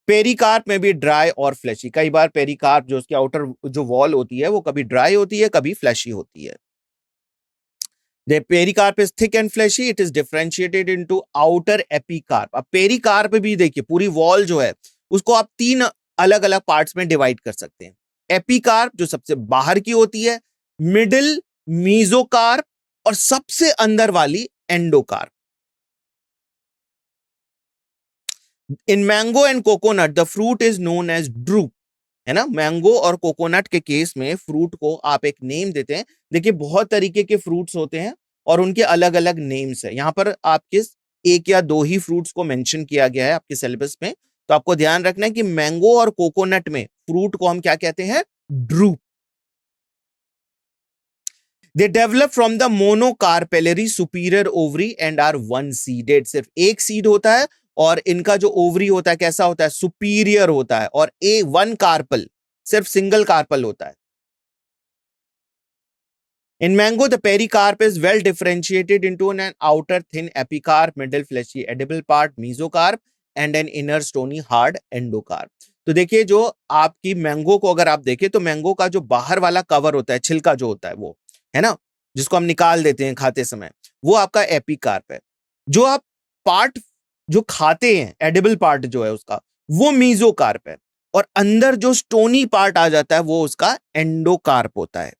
पेरिकार्प में भी ड्राई और फ्लैशी, कई बार पेरिकार्प जो उसकी आउटर जो वॉल होती है वो कभी ड्राई होती है, कभी फ्लैशी होती है। The pericarp is thick and fleshy. It is differentiated into outer epicarp. अब पेरिकार्प भी देखिए, पूरी वॉल जो है उसको आप 3 अलग अलग पार्ट्स में डिवाइड कर सकते हैं। एपिकार्प जो सबसे बाहर की होती है, मिडिल, मीजोकार्प और सबसे अंदर वाली endocarp. In mango and coconut the fruit is known as drupe, है ना। मैंगो और कोकोनट के केस में फ्रूट को आप एक नेम देते हैं। देखिए बहुत तरीके के फ्रूट्स होते हैं और उनके अलग अलग नेम्स है। यहां पर आपके एक या दो ही फ्रूट्स को मेंशन किया गया है आपके सिलेबस में, तो आपको ध्यान रखना है कि मैंगो और कोकोनट में फ्रूट को हम क्या कहते हैं, drupe. They develop from the monocarpellary superior ovary and are one seeded, सिर्फ एक सीड होता है और इनका जो ओवरी होता है कैसा होता है, सुपीरियर होता है, और ए वन कार्पल, सिर्फ सिंगल कार्पल होता है। In mango, the pericarp is well differentiated into an outer thin epicarp, middle fleshy edible part, mesocarp, and an inner stony hard endocarp. तो देखिए जो आपकी मैंगो को अगर आप देखें तो मैंगो का जो बाहर वाला कवर होता है, छिलका जो होता है वो, है ना, जिसको हम निकाल देते हैं खाते समय, वो आपका एपिकार्प है। जो आप पार्ट जो खाते हैं, एडिबल पार्ट जो है उसका, वो मीजोकार्प है, और अंदर जो स्टोनी पार्ट आ जाता है वो उसका एंडोकार्प होता है।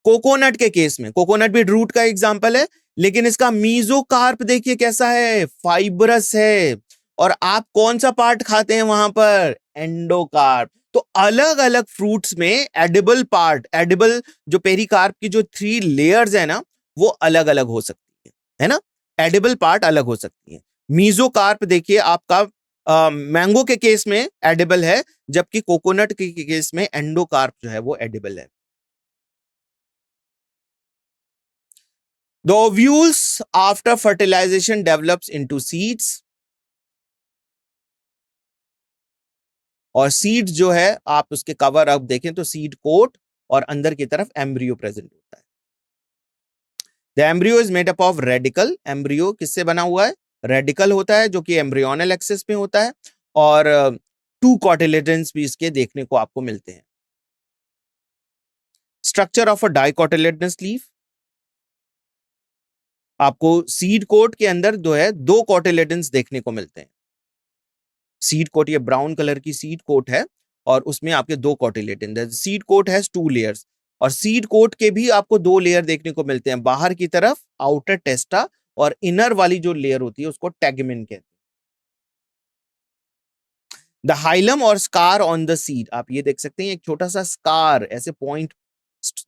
कोकोनट के केस में, कोकोनट भी रूट का एग्जांपल है, लेकिन इसका मीजोकार्प देखिए कैसा है, फाइब्रस है, और आप कौन सा पार्ट खाते हैं वहां पर, एंडोकार्प। तो अलग अलग फ्रूट्स में एडिबल पार्ट, एडिबल जो पेरिकार्प की जो 3 लेयर्स है ना, वो अलग अलग हो सकती है ना, एडिबल पार्ट अलग हो सकती है। मीजोकार्प देखिए आपका मैंगो के केस में एडिबल है, जबकि कोकोनट के केस में एंडोकार्प जो है वो एडिबल है। The ovules after fertilization develops into seeds, और सीड्स जो है आप उसके कवर अप देखें तो सीड कोट और अंदर की तरफ एम्ब्रियो प्रेजेंट होता है। The embryo is made up of radical, embryo किससे बना हुआ है, रेडिकल होता है जो कि एम्ब्रियोनल एक्सिस में होता है, और 2 कॉटिलेडन्स भी इसके देखने को आपको मिलते हैं। स्ट्रक्चर ऑफ अ डाइकोटिलेडनस लीफ, आपको सीड कोट के अंदर जो है 2 कॉटिलेडन्स देखने को मिलते हैं। सीड कोट, ये ब्राउन कलर की सीड कोट है और उसमें आपके 2 cotyledon, seed coat has 2 layers, और सीड कोट के भी आपको 2 लेयर देखने को मिलते हैं, बाहर की तरफ आउटर टेस्टा, और इनर वाली जो लेयर होती है उसको टेगमेन कहते हैं। द हाइलम और स्कार ऑन द सीड, आप ये देख सकते हैं एक छोटा सा स्कार, ऐसे पॉइंट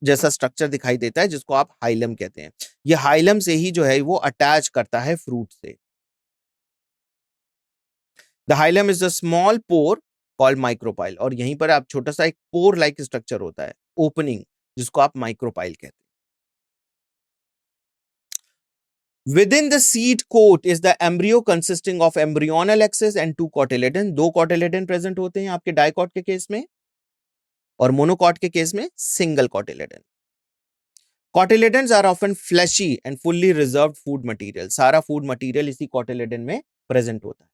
जैसा स्ट्रक्चर दिखाई देता है जिसको आप हाइलम कहते हैं। ये हाइलम से ही जो है वो अटैच करता है फ्रूट से। The hilum is a small pore called micropyle, और यहीं पर आप छोटा सा एक पोर लाइक स्ट्रक्चर होता है, ओपनिंग, जिसको आप माइक्रोपाइल कहते हैं। Within the seed coat is the embryo consisting of embryonal axis and 2 cotyledon, 2 cotyledon present होते हैं आपके डाइकॉट के केस में, और मोनोकॉट के केस में single cotyledon. Cotyledons are often fleshy and fully reserved food material, सारा food material इसी cotyledon में present होता है।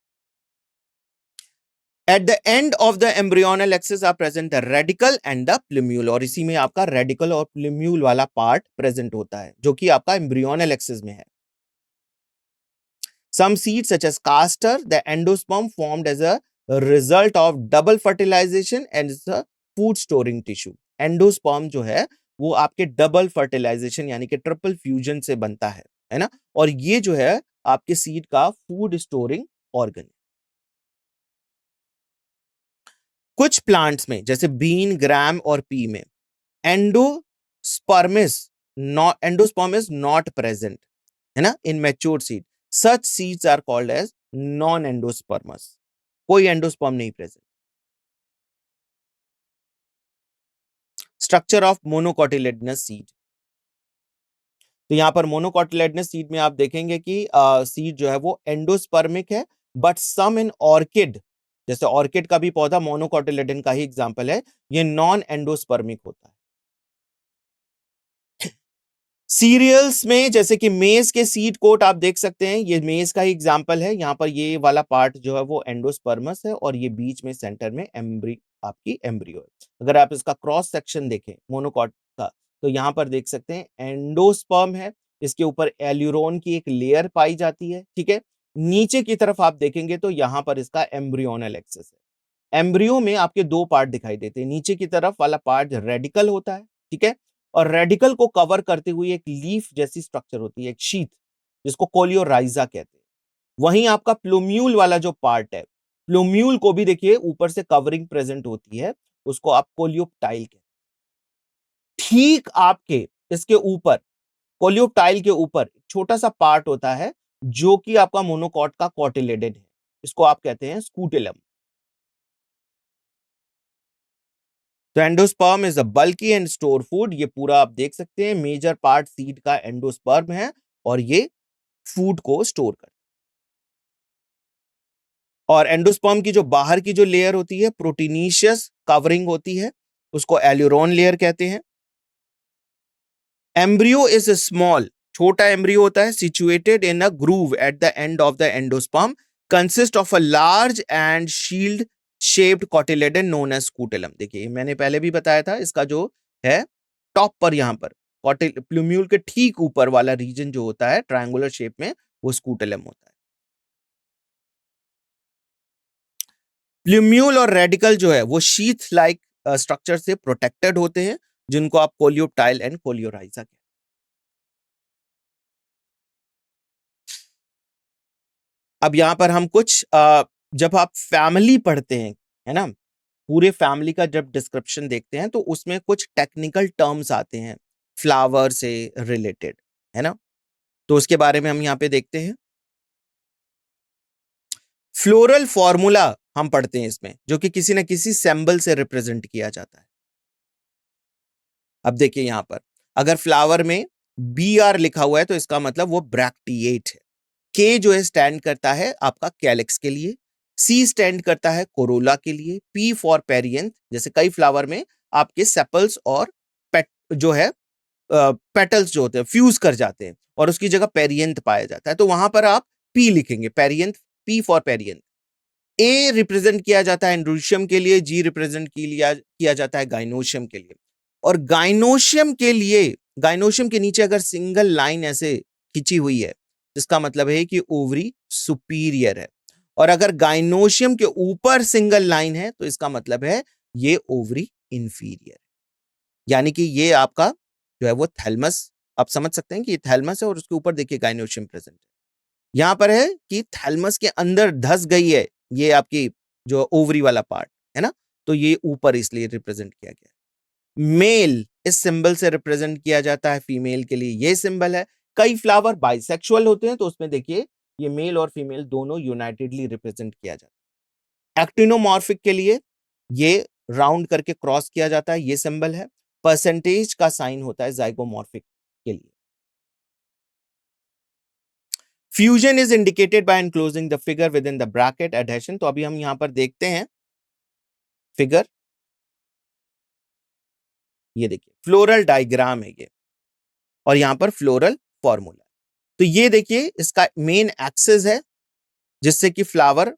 At the end of the embryonal axis are present the radicle and the plumule, और इसी में आपका radicle और plumule वाला पार्ट प्रेजेंट होता है जो कि आपका embryonal axis में है। Some seeds such as castor, the endosperm formed as a result of double fertilization and is a food storing tissue. Endosperm जो है वो आपके डबल फर्टिलाइजेशन यानी कि ट्रिपल फ्यूजन से बनता है ना, और ये जो है आपके सीड का फूड स्टोरिंग ऑर्गन। कुछ प्लांट्स में जैसे बीन, ग्राम और पी में एंडोस्पर्म इज नॉट प्रेजेंट, है ना, in mature seed. Such seeds are called as non endospermous. कोई एंडोस्पर्म नहीं present. Structure of monocotyledonous seed. तो यहां पर मोनोकोटिलेडनस सीड में आप देखेंगे कि सीड जो है वो एंडोस्पर्मिक है, बट सम इन ऑर्किड, जैसे ऑर्किड का भी पौधा मोनोकोटिलेडन का ही एग्जांपल है, ये नॉन एंडोस्पर्मिक होता है। सीरियल्स में जैसे कि मेज के सीड कोट आप देख सकते हैं, ये मेज का ही एग्जांपल है। यहां पर ये वाला पार्ट जो है वो एंडोस्पर्मस है और ये बीच में सेंटर में आपकी एम्ब्रियो है। अगर आप इसका क्रॉस सेक्शन देखें मोनोकॉट का, तो यहां पर देख सकते हैं एंडोस्पर्म है, इसके ऊपर एल्यूरोन की एक लेयर पाई जाती है, ठीक है। नीचे की तरफ आप देखेंगे तो यहां पर इसका एम्ब्रियोनल एक्सेस है। एम्ब्रियो में आपके दो पार्ट दिखाई देते हैं, नीचे की तरफ वाला पार्ट रेडिकल होता है, ठीक है, और रेडिकल को कवर करते हुए एक लीफ जैसी स्ट्रक्चर होती है, एक शीथ, जिसको कोलियोराइजा कहते हैं। वहीं आपका प्लूम्यूल वाला जो पार्ट है, प्लूम्यूल को भी देखिए ऊपर से कवरिंग प्रेजेंट होती है, उसको आप कोलियोप्टाइल कहते हैं। ठीक आपके इसके ऊपर, कोलियोप्टाइल के ऊपर छोटा सा पार्ट होता है जो कि आपका मोनोकॉट का कॉटिलेडन है, इसको आप कहते हैं स्कूटेलम। तो endosperm is a bulky and store food. ये पूरा आप देख सकते हैं, मेजर पार्ट सीड का एंडोस्पर्म है और ये फूड को स्टोर करता है। और एंडोस्पर्म की जो बाहर की जो लेयर होती है, प्रोटीनिशियस कवरिंग होती है, उसको एल्यूरोन लेयर कहते हैं। एम्ब्रियो इज स्मॉल, छोटा एम्ब्रियो होता है, situated in a groove at the end of the endosperm, consist of a large and shield shaped cotyledon known as scutellum. देखिए मैंने पहले भी बताया था, इसका जो है टॉप पर यहां पर प्लूम्यूल के ठीक ऊपर वाला रीजन जो होता है ट्रायंगुलर शेप में, वो स्कूटेलम होता है। प्लूम्यूल और रेडिकल जो है वो शीथ लाइक स्ट्रक्चर से प्रोटेक्टेड होते हैं, जिनको आप कोलियोप्टाइल एंड कोलियोराइजा कहते हैं। अब यहां पर हम कुछ जब आप फैमिली पढ़ते हैं, है ना, पूरे फैमिली का जब डिस्क्रिप्शन देखते हैं तो उसमें कुछ टेक्निकल टर्म्स आते हैं फ्लावर से रिलेटेड, है ना, तो उसके बारे में हम यहाँ पे देखते हैं। फ्लोरल फॉर्मूला हम पढ़ते हैं इसमें, जो कि किसी ना किसी सिंबल से रिप्रेजेंट किया जाता है। अब देखिए यहां पर अगर फ्लावर में बी आर लिखा हुआ है तो इसका मतलब वो ब्रैक्टिएट है। के जो है स्टैंड करता है आपका कैलिक्स के लिए, सी स्टैंड करता है कोरोला के लिए, पी फॉर पेरियंथ, जैसे कई फ्लावर में आपके सेपल्स और पेट जो है पेटल्स जो होते हैं फ्यूज कर जाते हैं और उसकी जगह पेरियंथ पाया जाता है, तो वहां पर आप पी लिखेंगे, perianth, P for perianth. A represent किया जाता है एंड्रोशियम के लिए, जी रिप्रेजेंट किया जाता है गाइनोशियम के लिए। और गाइनोशियम के लिए, गाइनोशियम के नीचे अगर सिंगल लाइन ऐसे खिंची हुई है, जिसका मतलब है कि ओवरी सुपीरियर है, और अगर गाइनोशियम के ऊपर सिंगल लाइन है तो इसका मतलब है ये ओवरी इंफीरियर। यानी कि ये आपका जो है वो थैलमस, आप समझ सकते हैं कि ये थैलमस है और उसके ऊपर देखिए गाइनोशियम प्रेजेंट है। यहां पर है कि थैलमस के अंदर धस गई है ये आपकी जो ओवरी वाला पार्ट, है ना, तो ये ऊपर इसलिए रिप्रेजेंट किया गया है। मेल इस सिंबल से रिप्रेजेंट किया जाता है, फीमेल के लिए ये सिंबल है। कई फ्लावर बाइसेक्सुअल होते हैं तो उसमें देखिए ये मेल और फीमेल दोनों यूनाइटेडली रिप्रेजेंट किया जाता है। एक्टिनोमॉर्फिक के लिए ये राउंड करके क्रॉस किया जाता है, ये सिंबल है। परसेंटेज का साइन होता है जाइगोमॉर्फिक के लिए। Fusion is indicated by enclosing the figure with in the bracket adhesion. तो अभी हम यहां पर देखते हैं फिगर, ये देखिए फ्लोरल डायग्राम है ये, और यहां पर फ्लोरल फॉर्मूला। तो ये देखिए इसका मेन एक्सिस है जिससे कि फ्लावर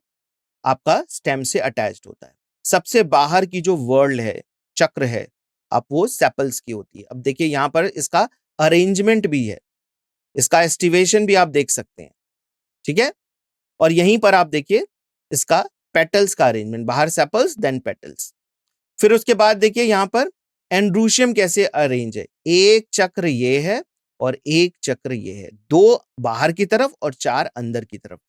आपका स्टेम से अटैच्ड होता है। सबसे बाहर की जो वर्ल्ड है, चक्र है, आप वो सेपल्स की होती है। अब देखिए यहां पर इसका अरेंजमेंट भी है, इसका एस्टिवेशन भी आप देख सकते हैं, ठीक है। और यहीं पर आप देखिए इसका पेटल्स का अरेंजमेंट, बाहर सेपल्स देन पेटल्स। फिर उसके बाद देखिए यहां पर एंड्रूशियम कैसे अरेंज है, एक चक्र ये है और एक चक्र ये है, 2 बाहर की तरफ और 4 अंदर की तरफ,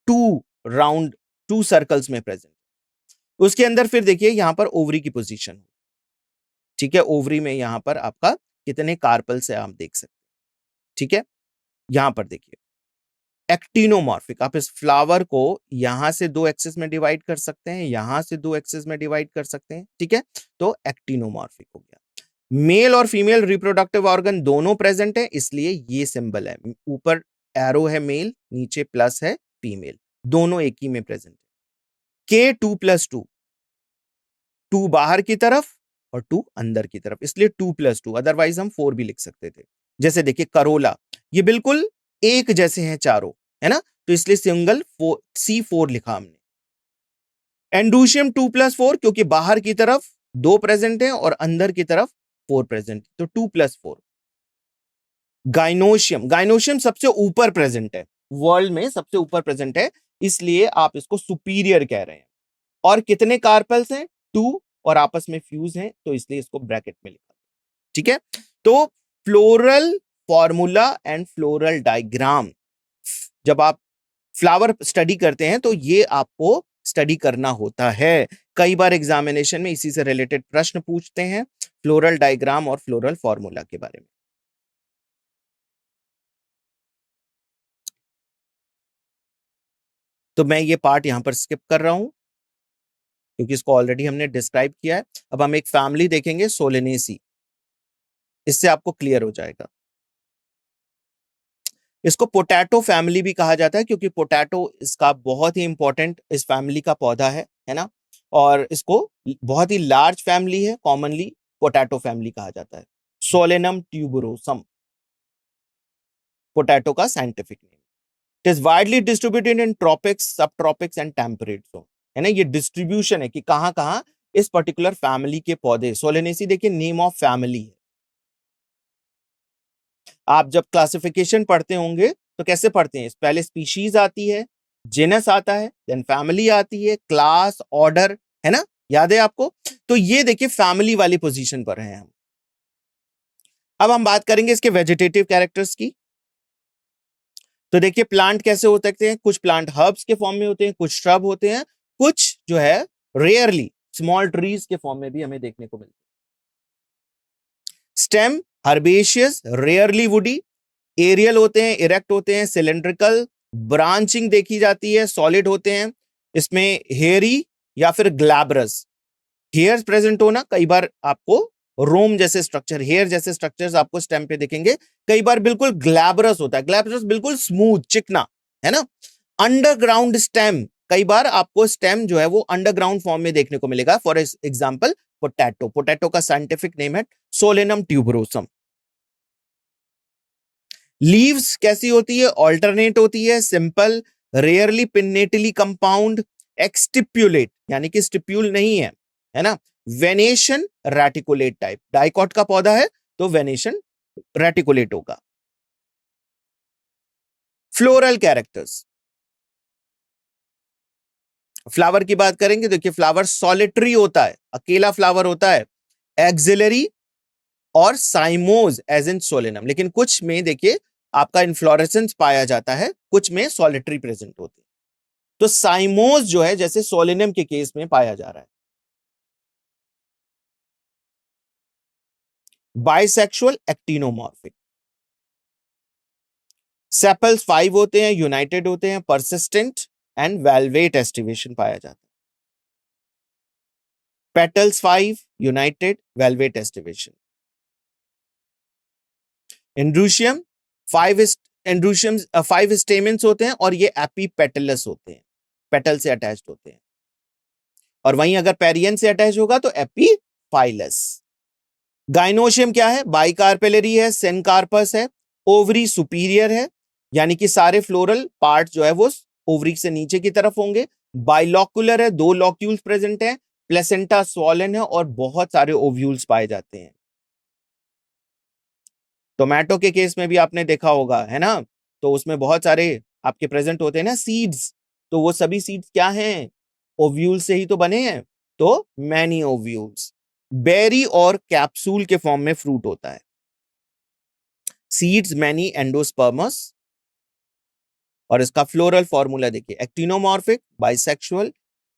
2 सर्कल्स में प्रेजेंट। उसके अंदर फिर देखिए यहां पर ओवरी की पोजीशन, ठीक है, ओवरी में यहां पर आपका कितने कार्पल्स है आप देख सकते हैं, ठीक है। यहां पर देखिए एक्टिनोमॉर्फिक, आप इस फ्लावर को यहां से 2 एक्सेस में डिवाइड कर सकते हैं, यहां से 2 एक्सेस में डिवाइड कर सकते हैं, ठीक है, तो एक्टिनोमॉर्फिक हो गया। मेल और फीमेल रिप्रोडक्टिव ऑर्गन दोनों प्रेजेंट है, इसलिए ये सिंबल है, ऊपर एरो है मेल, नीचे प्लस है फीमेल, दोनों एक ही में प्रेजेंट है। के 2+2, 2 बाहर की तरफ और 2 अंदर की तरफ, इसलिए 2+2, अदरवाइज हम 4 भी लिख सकते थे। जैसे देखिए करोला, ये बिल्कुल एक जैसे हैं चारों, है ना, तो इसलिए सिंगल C4 लिखा हमने। एंडोशियम 2+4, क्योंकि बाहर की तरफ 2 प्रेजेंट है और अंदर की तरफ 4 प्रेजेंट, तो 2+4। गाइनोशियम, गाइनोशियम सबसे ऊपर प्रेजेंट है, वर्ल्ड में सबसे ऊपर प्रेजेंट है, इसलिए आप इसको सुपीरियर कह रहे हैं। और कितने कार्पल्स हैं? 2, और आपस में फ्यूज हैं, तो इसलिए इसको ब्रैकेट में लिखा, ठीक है। तो floral formula and floral diagram, जब आप फ्लावर स्टडी करते हैं तो ये आपको स्टडी करना होता है। कई बार एग्जामिनेशन में इसी से रिलेटेड प्रश्न पूछते हैं, फ्लोरल डायग्राम और फ्लोरल फॉर्मूला के बारे में। तो मैं ये पार्ट यहां पर स्किप कर रहा हूं क्योंकि इसको ऑलरेडी हमने डिस्क्राइब किया है। अब हम एक फैमिली देखेंगे सोलेनेसी, इससे आपको क्लियर हो जाएगा। इसको पोटैटो फैमिली भी कहा जाता है क्योंकि पोटैटो इसका बहुत ही इंपॉर्टेंट इस फैमिली का पौधा है ना, और इसको बहुत ही लार्ज फैमिली है, कॉमनली पोटैटो फैमिली कहा जाता है। सोलेनम ट्यूबरोसम पोटैटो का scientific name. It is widely distributed in tropics, सब ट्रॉपिक्स एंड टेम्परेट जोन, है ना, ये डिस्ट्रीब्यूशन है कि कहां कहां इस पर्टिकुलर फैमिली के पौधे। सोलेनेसी देखिए नेम ऑफ फैमिली है। आप जब क्लासिफिकेशन पढ़ते होंगे तो कैसे पढ़ते हैं? पहले स्पीशीज आती है, जेनस आता है, देन फैमिली आती है, क्लास, ऑर्डर, है ना, याद है आपको? तो ये देखिए फैमिली वाली पोजीशन पर हैं हम। अब हम बात करेंगे इसके वेजिटेटिव कैरेक्टर्स की। तो देखिए प्लांट कैसे हो सकते हैं, कुछ प्लांट हर्ब्स के फॉर्म में होते हैं, कुछ श्रब होते हैं, कुछ जो है रेयरली स्मॉल ट्रीज के फॉर्म में भी हमें देखने को मिलते हैं। Stem herbaceous, rarely woody, aerial होते हैं, इरेक्ट होते हैं, सिलेंड्रिकल, ब्रांचिंग देखी जाती है, सॉलिड होते हैं, इसमें हेयरी या फिर ग्लैब्रस, हेयर्स प्रेजेंट होना, कई बार आपको रोम जैसे स्ट्रक्चर, हेयर जैसे स्ट्रक्चर्स आपको स्टेम पे दिखेंगे, कई बार बिल्कुल ग्लैब्रस होता है, ग्लैब्रस बिल्कुल स्मूथ चिकना, है ना। अंडरग्राउंड स्टेम, कई बार आपको स्टेम जो है वो अंडरग्राउंड फॉर्म में देखने को मिलेगा, फॉर एग्जांपल पोटैटो, पोटैटो का साइंटिफिक नेम है सोलेनम ट्यूबरोसम। लीव्स कैसी होती है? ऑल्टरनेट होती है, सिंपल, रेयरली पिन्नेटली कंपाउंड, एक्सटिप्यूलेट यानी कि स्टिप्यूल नहीं है ना, वेनेशन रेटिकुलेट टाइप, डाइकॉट का पौधा है तो वेनेशन रेटिकुलेट होगा। फ्लोरल कैरेक्टर्स, फ्लावर की बात करेंगे, देखिए फ्लावर सॉलिटरी होता है, अकेला फ्लावर होता है, एक्सिलरी और साइमोज एज इन सोलेनम, लेकिन कुछ में देखिए आपका इन्फ्लोरेसेंस पाया जाता है, कुछ में सॉलिटरी प्रेजेंट होते हैं। तो साइमोज जो है जैसे सोलेनम के केस में पाया जा रहा है। बाइसेक्सुअल एक्टिनोमॉर्फिक, सेपल्स 5 होते हैं, यूनाइटेड होते हैं, परसिस्टेंट एंड वेलवेट एस्टिवेशन पाया जाता है। Petals 5, united, valvate aestivation. Androecium 5 androecium 5 stamens होते हैं और ये एपीपेटलस होते हैं, पेटल से अटैच्ड होते हैं, और वहीं अगर पेरियन से अटैच होगा तो एपीफाइलस। गाइनोशियम क्या है? बाइकार्पेलरी है, सेनकार्पस है, ओवरी सुपीरियर है, यानी कि सारे फ्लोरल पार्ट जो है वो ओवरी से नीचे की तरफ होंगे, बाइलॉक्युलर है, 2 लॉक्यूल्स प्रेजेंट है, प्लेसेंटा स्वॉलन है और बहुत सारे ओव्यूल्स पाए जाते हैं। टोमेटो के केस में भी आपने देखा होगा, है ना, तो उसमें बहुत सारे आपके प्रेजेंट होते हैं ना सीड्स, तो वो सभी सीड्स क्या हैं? ओव्यूल से ही तो बने हैं, तो मैनी ओव्यूल्स। बेरी और कैप्सूल के फॉर्म में फ्रूट होता है। सीड्स मैनी एंडोस्पर्मस, और इसका फ्लोरल फॉर्मूला देखिए, एक्टिनोमॉर्फिक, बाइसेक्सुअल,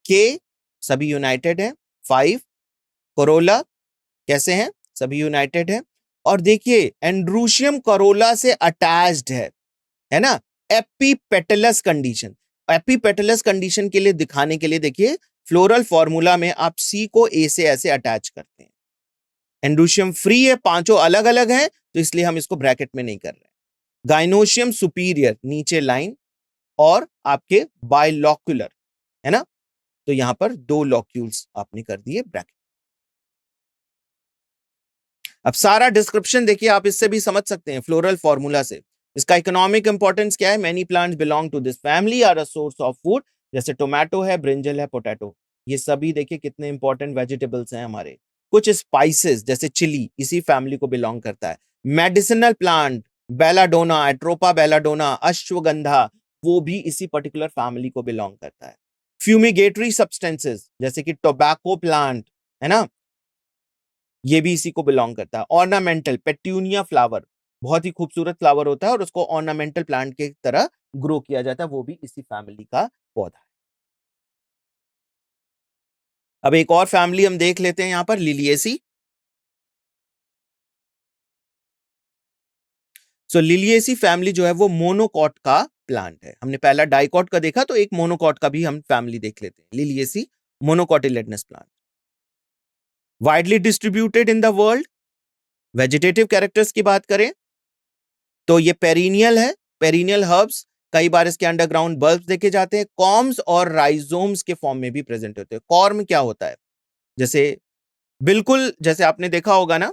के सभी यूनाइटेड है, 5 कोरोला कैसे हैं, सभी यूनाइटेड है, और देखिए एंड्रूशियम कोरोला से अटैच्ड है ना, एपीपेटलस कंडीशन। एपीपेटलस कंडीशन के लिए दिखाने के लिए देखिए फ्लोरल फॉर्मूला में आप सी को ए से ऐसे अटैच करते हैं। एंड्रूशियम फ्री है, पांचों अलग अलग हैं, तो इसलिए हम इसको ब्रैकेट में नहीं कर रहे हैं। गाइनोशियम सुपीरियर नीचे लाइन, और आपके बाइलॉक्यूलर है ना, तो यहां पर 2 लॉक्यूल्स आपने कर दिए ब्रैकेट। अब सारा डिस्क्रिप्शन देखिए, आप इससे भी समझ सकते हैं फ्लोरल फॉर्मूला से। इसका इकोनॉमिक इंपॉर्टेंस क्या है, many plants belong to this family are a source of food, जैसे टोमेटो है, ब्रिंजल है, पोटैटो, ये सभी देखिए कितने इंपॉर्टेंट वेजिटेबल्स हैं हमारे। कुछ स्पाइसेस जैसे चिली इसी फैमिली को बिलोंग करता है। Medicinal plant belladonna, Atropa belladonna, ashwagandha, वो भी इसी पर्टिकुलर फैमिली को बिलोंग करता है। फ्यूमिगेटरी सब्सटेंसेस जैसे कि टोबैको प्लांट है ना, ये भी इसी को बिलोंग करता है। ऑर्नामेंटल पेट्यूनिया फ्लावर, बहुत ही खूबसूरत फ्लावर होता है और उसको ऑर्नामेंटल प्लांट की तरह ग्रो किया जाता है, वो भी इसी फैमिली का पौधा है। अब एक और फैमिली हम देख लेते हैं यहां पर, लिलिएसी। सो लिलिएसी फैमिली जो है वो मोनोकॉट का प्लांट है। हमने पहला डाइकॉट का देखा, तो एक मोनोकॉट का भी हम फैमिली देख लेते हैं, Liliaceae monocotyledonous plant. Widely distributed in the world. Vegetative characters की बात करें तो ये पेरिनियल है, पेरिनियल हर्ब्स, कई बार इसके अंडरग्राउंड बल्ब्स देखे जाते हैं। कॉर्म्स और राइजोम्स के फॉर्म में भी प्रेजेंट होते हैं। कॉर्म क्या होता है, जैसे बिल्कुल जैसे आपने देखा होगा ना,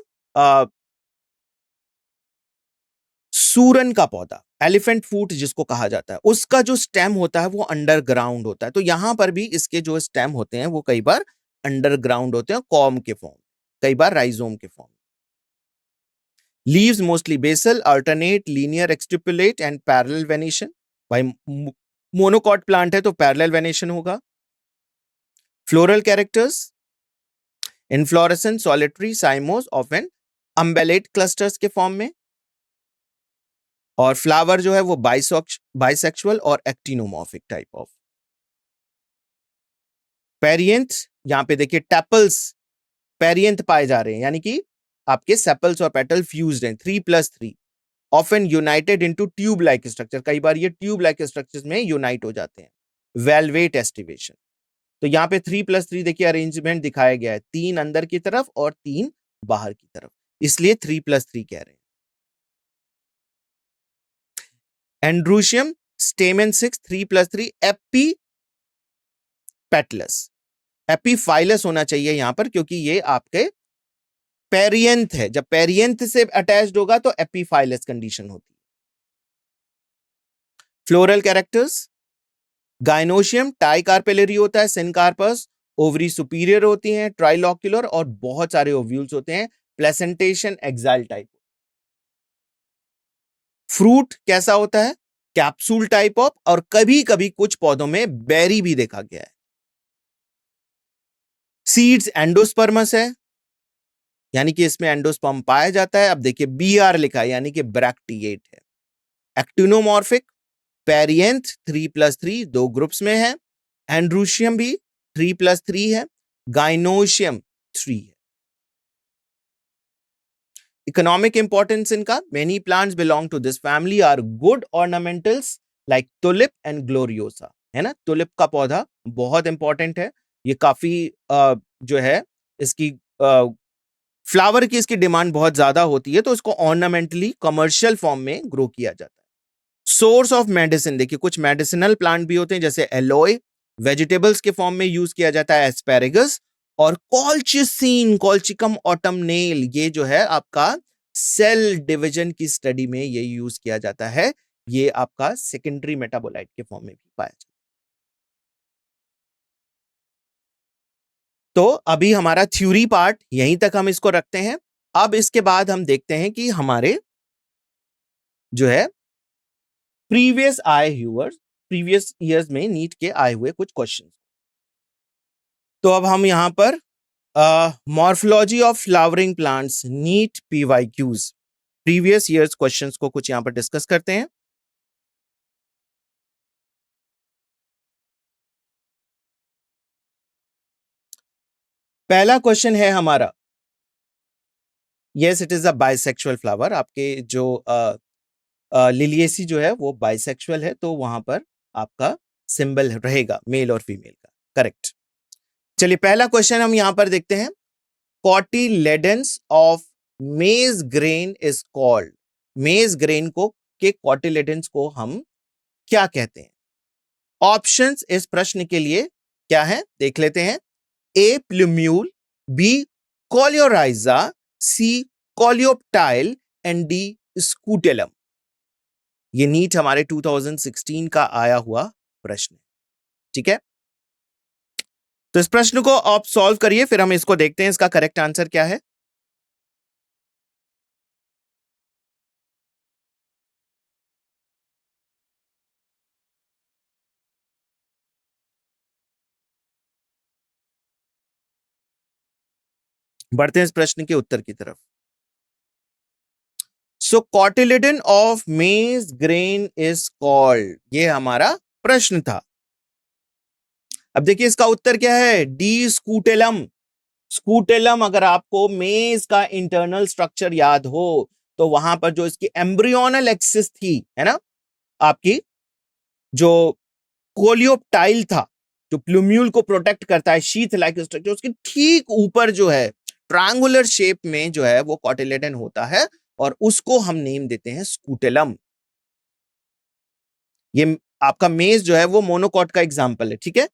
सूरन का पौधा, एलिफेंट फूट जिसको कहा जाता है, उसका जो स्टेम होता है वो अंडरग्राउंड होता है। तो यहां पर भी इसके जो स्टेम होते हैं वो कई बार अंडरग्राउंड होते हैं, कॉर्म के फॉर्म, कई बार राइजोम के form. Leaves mostly basal, alternate, linear exstipulate and parallel venation. भाई मोनोकॉट प्लांट है तो पैरेलल वेनेशन होगा। Floral characters inflorescence, solitary, cymose, often umbellate clusters के फॉर्म में। और फ्लावर जो है वो बाइसेक्सुअल और एक्टिनोमॉर्फिक टाइप ऑफ। पेरियंथ, यहां पे देखिए टैपल्स पेरियंथ पाए जा रहे हैं, यानी कि आपके सेपल्स और पेटल फ्यूज्ड हैं, 3+3, often United into tube like structure, कई बार ये ट्यूब लाइक स्ट्रक्चर्स में यूनाइट हो जाते हैं। वेलवेट एस्टिवेशन, तो यहाँ पे 3+3 देखिए अरेंजमेंट दिखाया गया है, 3 अंदर की तरफ और 3 बाहर की तरफ, इसलिए 3+3 कह रहे हैं। एंड्रूशियम स्टेमेन 6, 3+3, एपी पेटलस, एपीफाइलस होना चाहिए यहां पर, क्योंकि ये आपके पेरियंथ है, जब पेरियंथ से अटैच्ड होगा तो एपीफाइलस कंडीशन होती है। फ्लोरल कैरेक्टर्स, गाइनोशियम टाइकार्पेलरी होता है, सिनकार्पस, ओवरी सुपीरियर होती हैं, ट्राइलॉक्यूलर, और बहुत सारे ओव्यूल्स होते हैं, प्लेसेंटेशन एक्साइल टाइप। फ्रूट कैसा होता है, कैप्सूल टाइप ऑफ, और कभी कभी कुछ पौधों में बेरी भी देखा गया है। सीड्स एंडोस्पर्मस है, यानी कि इसमें एंडोस्पर्म पाया जाता है। अब देखिए BR लिखा है, यानी कि ब्रैक्टिएट है। एक्टिनोमॉर्फिक, पेरियंथ 3+3 दो ग्रुप्स में है। एंड्रूशियम भी 3+3 है। गाइनोशियम 3 है। इकोनॉमिक इंपॉर्टेंस इनका, many plants belong to this family are good ornamentals like tulip and gloriosa, है ना, टुलिप का पौधा बहुत इंपॉर्टेंट है। ये काफी जो है इसकी फ्लावर की इसकी डिमांड बहुत ज्यादा होती है, तो इसको ऑर्नामेंटली कमर्शियल फॉर्म में ग्रो किया जाता है। सोर्स ऑफ मेडिसिन, देखिए कुछ मेडिसिनल प्लांट भी होते हैं, जैसे एलोय, वेजिटेबल्स के फॉर्म में यूज किया जाता है एस्पेरेगस, और कॉल्चिसिन, कॉल्चिकम ऑटमनेल, ये जो है आपका सेल डिवीजन की स्टडी में ये यूज किया जाता है। ये आपका सेकेंडरी मेटाबोलाइट के फॉर्म में भी पाया जाता है। तो अभी हमारा थ्योरी पार्ट यहीं तक हम इसको रखते हैं। अब इसके बाद हम देखते हैं कि हमारे जो है प्रीवियस ईयर्स में नीट के आए हुए कुछ क्वेश्चन। तो अब हम यहां पर morphology of flowering plants NEET PYQs, previous years questions को कुछ यहां पर डिस्कस करते हैं। पहला क्वेश्चन है हमारा, yes it is a bisexual flower. आपके जो लिलिएसी जो है वो बाइसेक्सुअल है, तो वहां पर आपका सिंबल रहेगा मेल और फीमेल का। करेक्ट। चलिए पहला क्वेश्चन हम यहां पर देखते हैं। Cotyledons of maize grain is called. मेज ग्रेन को के कॉटिलेडन्स को हम क्या कहते हैं? ऑप्शंस इस प्रश्न के लिए क्या है देख लेते हैं। A plumule, B coleorhiza, C coleoptile and D scutellum. ये नीट हमारे 2016 का आया हुआ प्रश्न है। ठीक है, तो इस प्रश्न को आप सॉल्व करिए, फिर हम इसको देखते हैं इसका करेक्ट आंसर क्या है। बढ़ते हैं इस प्रश्न के उत्तर की तरफ। So cotyledon of maize grain is called, ये हमारा प्रश्न था। अब देखिए इसका उत्तर क्या है, डी स्कूटेलम। स्कूटेलम, अगर आपको मेज का इंटरनल स्ट्रक्चर याद हो तो वहां पर जो इसकी एम्ब्रियोनल एक्सिस थी, है ना, आपकी जो कोलियोप्टाइल था, जो प्लूम्यूल को प्रोटेक्ट करता है, शीथ लाइक स्ट्रक्चर, उसके ठीक ऊपर जो है ट्रायंगुलर शेप में जो है वो कॉटिलेडन होता है, और उसको हम नेम देते हैं स्कूटेलम। ये आपका मेज जो है वो मोनोकॉट का एग्जांपल है। ठीक है,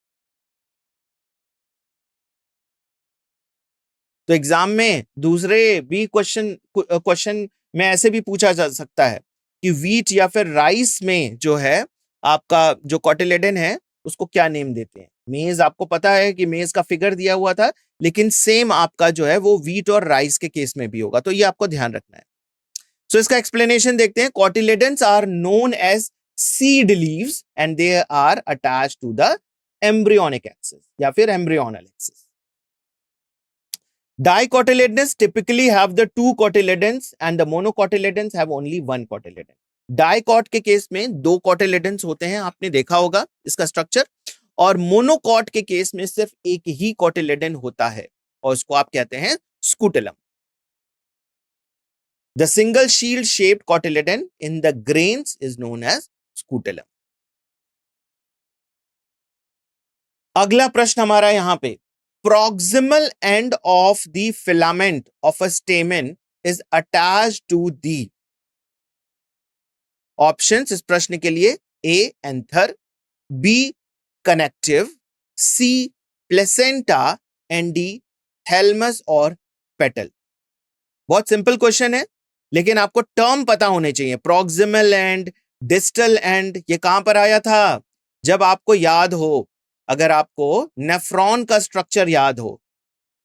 तो एग्जाम में दूसरे भी क्वेश्चन में ऐसे भी पूछा जा सकता है कि वीट या फिर राइस में जो है आपका जो कॉटिलेडन है उसको क्या नेम देते हैं। मेज आपको पता है कि मेज का फिगर दिया हुआ था, लेकिन सेम आपका जो है वो वीट और राइस के केस में भी होगा, तो ये आपको ध्यान रखना है। सो इसका एक्सप्लेनेशन देखते हैं। Cotyledons are known as seed leaves and they are attached to the embryonic axis या फिर embryonal axis. Dicotyledons typically have the two cotyledons and the monocotyledons have only one cotyledon. Dicot के case में दो cotyledons होते हैं, आपने देखा होगा इसका स्ट्रक्चर, और मोनोकॉट के केस में सिर्फ एक ही कोटिलेडन होता है और उसको आप कहते हैं scutellum. The single shield shaped cotyledon in the grains is known as scutellum. अगला प्रश्न हमारा यहां पे, proximal end of the filament of a stamen is attached to the। Options इस प्रश्न के लिए, A anther, B connective, C placenta and D thalamus और पेटल। बहुत सिंपल क्वेश्चन है, लेकिन आपको टर्म पता होने चाहिए। प्रॉक्सिमल एंड, डिस्टल एंड, ये कहां पर आया था? जब आपको याद हो, अगर आपको नेफ्रॉन का स्ट्रक्चर याद हो,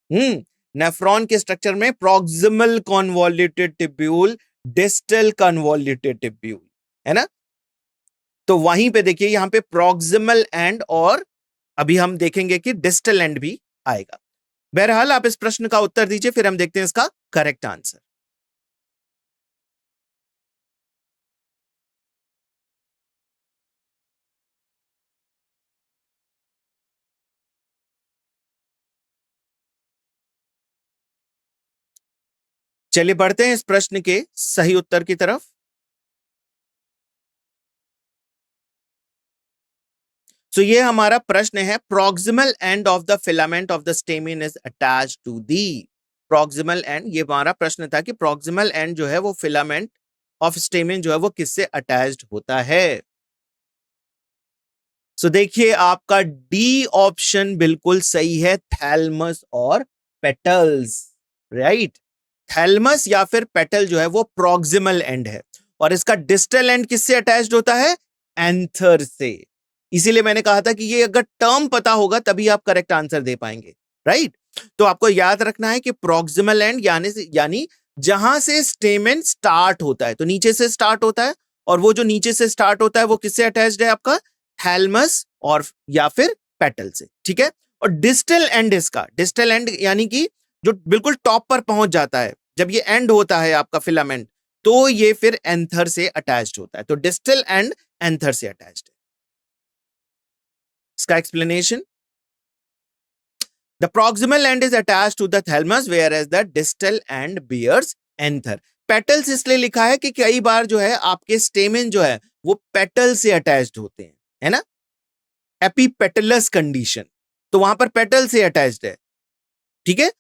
नेफ्रॉन के स्ट्रक्चर में प्रॉक्सिमल कन्वॉल्यूटेड टिब्यूल, डिस्टल कन्वॉल्यूटेड टिब्यूल, है ना, तो वहीं पे देखिए यहां पे प्रॉक्सिमल एंड, और अभी हम देखेंगे कि डिस्टल एंड भी आएगा। बहरहाल आप इस प्रश्न का उत्तर दीजिए, फिर हम देखते हैं इसका करेक्ट आंसर। चलिए बढ़ते हैं इस प्रश्न के सही उत्तर की तरफ। तो ये हमारा प्रश्न है, proximal end of the filament of the stamen is attached to the. Proximal end, ये हमारा प्रश्न था कि प्रॉक्सिमल एंड जो है वो फिलामेंट ऑफ स्टेमेन जो है वो किससे अटैच्ड होता है। सो देखिए आपका डी ऑप्शन बिल्कुल सही है, थैलमस और पेटल्स, राइट। थैलमस या फिर पेटल जो है वो प्रॉक्सिमल एंड है, और इसका डिस्टल एंड किससे अटैच्ड होता है? एंथर से। इसीलिए मैंने कहा था कि ये अगर टर्म पता होगा तभी आप करेक्ट आंसर दे पाएंगे, राइट। तो आपको याद रखना है कि प्रॉक्सिमल एंड यानी जहां से स्टेमेन स्टार्ट होता है, तो नीचे से स्टार्ट होता है, और वो जो नीचे से स्टार्ट होता है वो किससे अटैच्ड है? आपका थैलमस और या फिर पेटल से, ठीक है। और डिस्टल एंड, इसका डिस्टल एंड यानी कि जो बिल्कुल टॉप पर पहुंच जाता है, जब ये एंड होता है आपका फिलामेंट, तो ये फिर एंथर से अटैच्ड होता है, तो डिस्टल एंड एंथर से अटैच्ड है। इसका explanation, the proximal end is attached to the thalamus whereas the distal end bears anther. Petals इसलिए लिखा है कि कई बार जो है आपके स्टेमेन जो है वो पेटल से अटैच्ड होते हैं, है ना, एपीपेटलस कंडीशन, तो वहां पर पेटल से अटैच्ड है, ठीक है।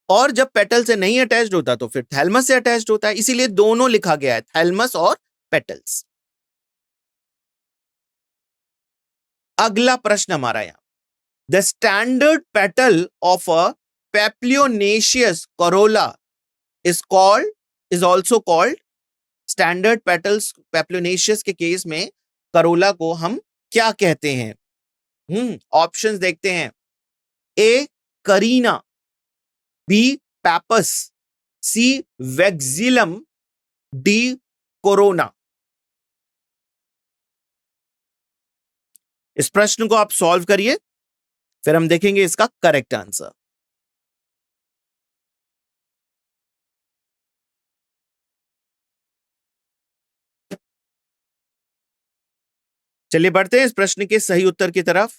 और जब पेटल से नहीं अटैच्ड होता तो फिर थैलमस से अटैच्ड होता है, इसीलिए दोनों लिखा गया है, थैलमस और पेटल्स। अगला प्रश्न हमारा यहां, the standard petal of a papilionaceous corolla is also called, standard petals papilionaceous के केस में करोला को हम क्या कहते हैं? ऑप्शंस देखते हैं, ए करीना, बी पैपस, सी वेक्सिलम, डी कोरोना। इस प्रश्न को आप सॉल्व करिए, फिर हम देखेंगे इसका करेक्ट आंसर। चलिए बढ़ते हैं इस प्रश्न के सही उत्तर की तरफ।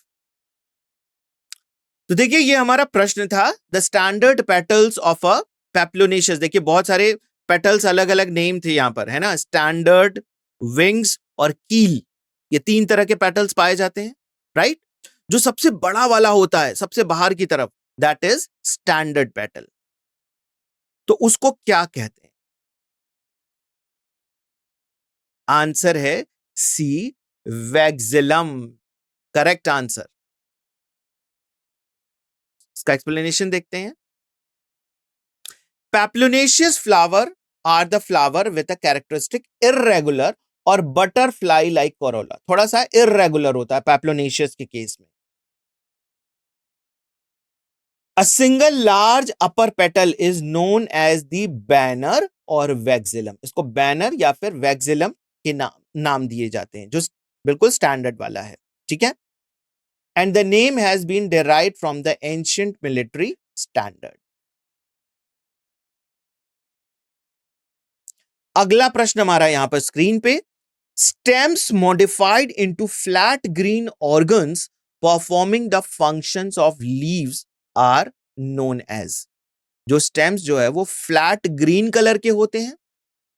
तो देखिए ये हमारा प्रश्न था, the standard petals of a papilionaceous. देखिए बहुत सारे पेटल्स, अलग अलग नेम थे यहां पर, है ना, स्टैंडर्ड, विंग्स और कील, ये तीन तरह के पेटल्स पाए जाते हैं, राइट। जो सबसे बड़ा वाला होता है सबसे बाहर की तरफ, दैट इज स्टैंडर्ड पेटल। तो उसको क्या कहते हैं? आंसर है सी, वैक्सिलम, करेक्ट आंसर। इसका एक्सप्लेनेशन देखते हैं, papilionaceous flower are the flower with a characteristic irregular और बटरफ्लाई लाइक कोरोला। थोड़ा सा इररेगुलर होता है पैप्लोनेशियस के केस में। A single large upper petal is known as the banner और वैक्सिलम। इसको बैनर या फिर वैक्सिलम के नाम दिए जाते हैं, जो बिल्कुल स्टैंडर्ड वाला है, ठीक है। And the name has been derived from the ancient military standard. अगला प्रश्न हमारा यहां पर स्क्रीन पे, stems modified into flat green organs performing the functions of leaves are known as। जो stems जो है वो फ्लैट ग्रीन कलर के होते हैं,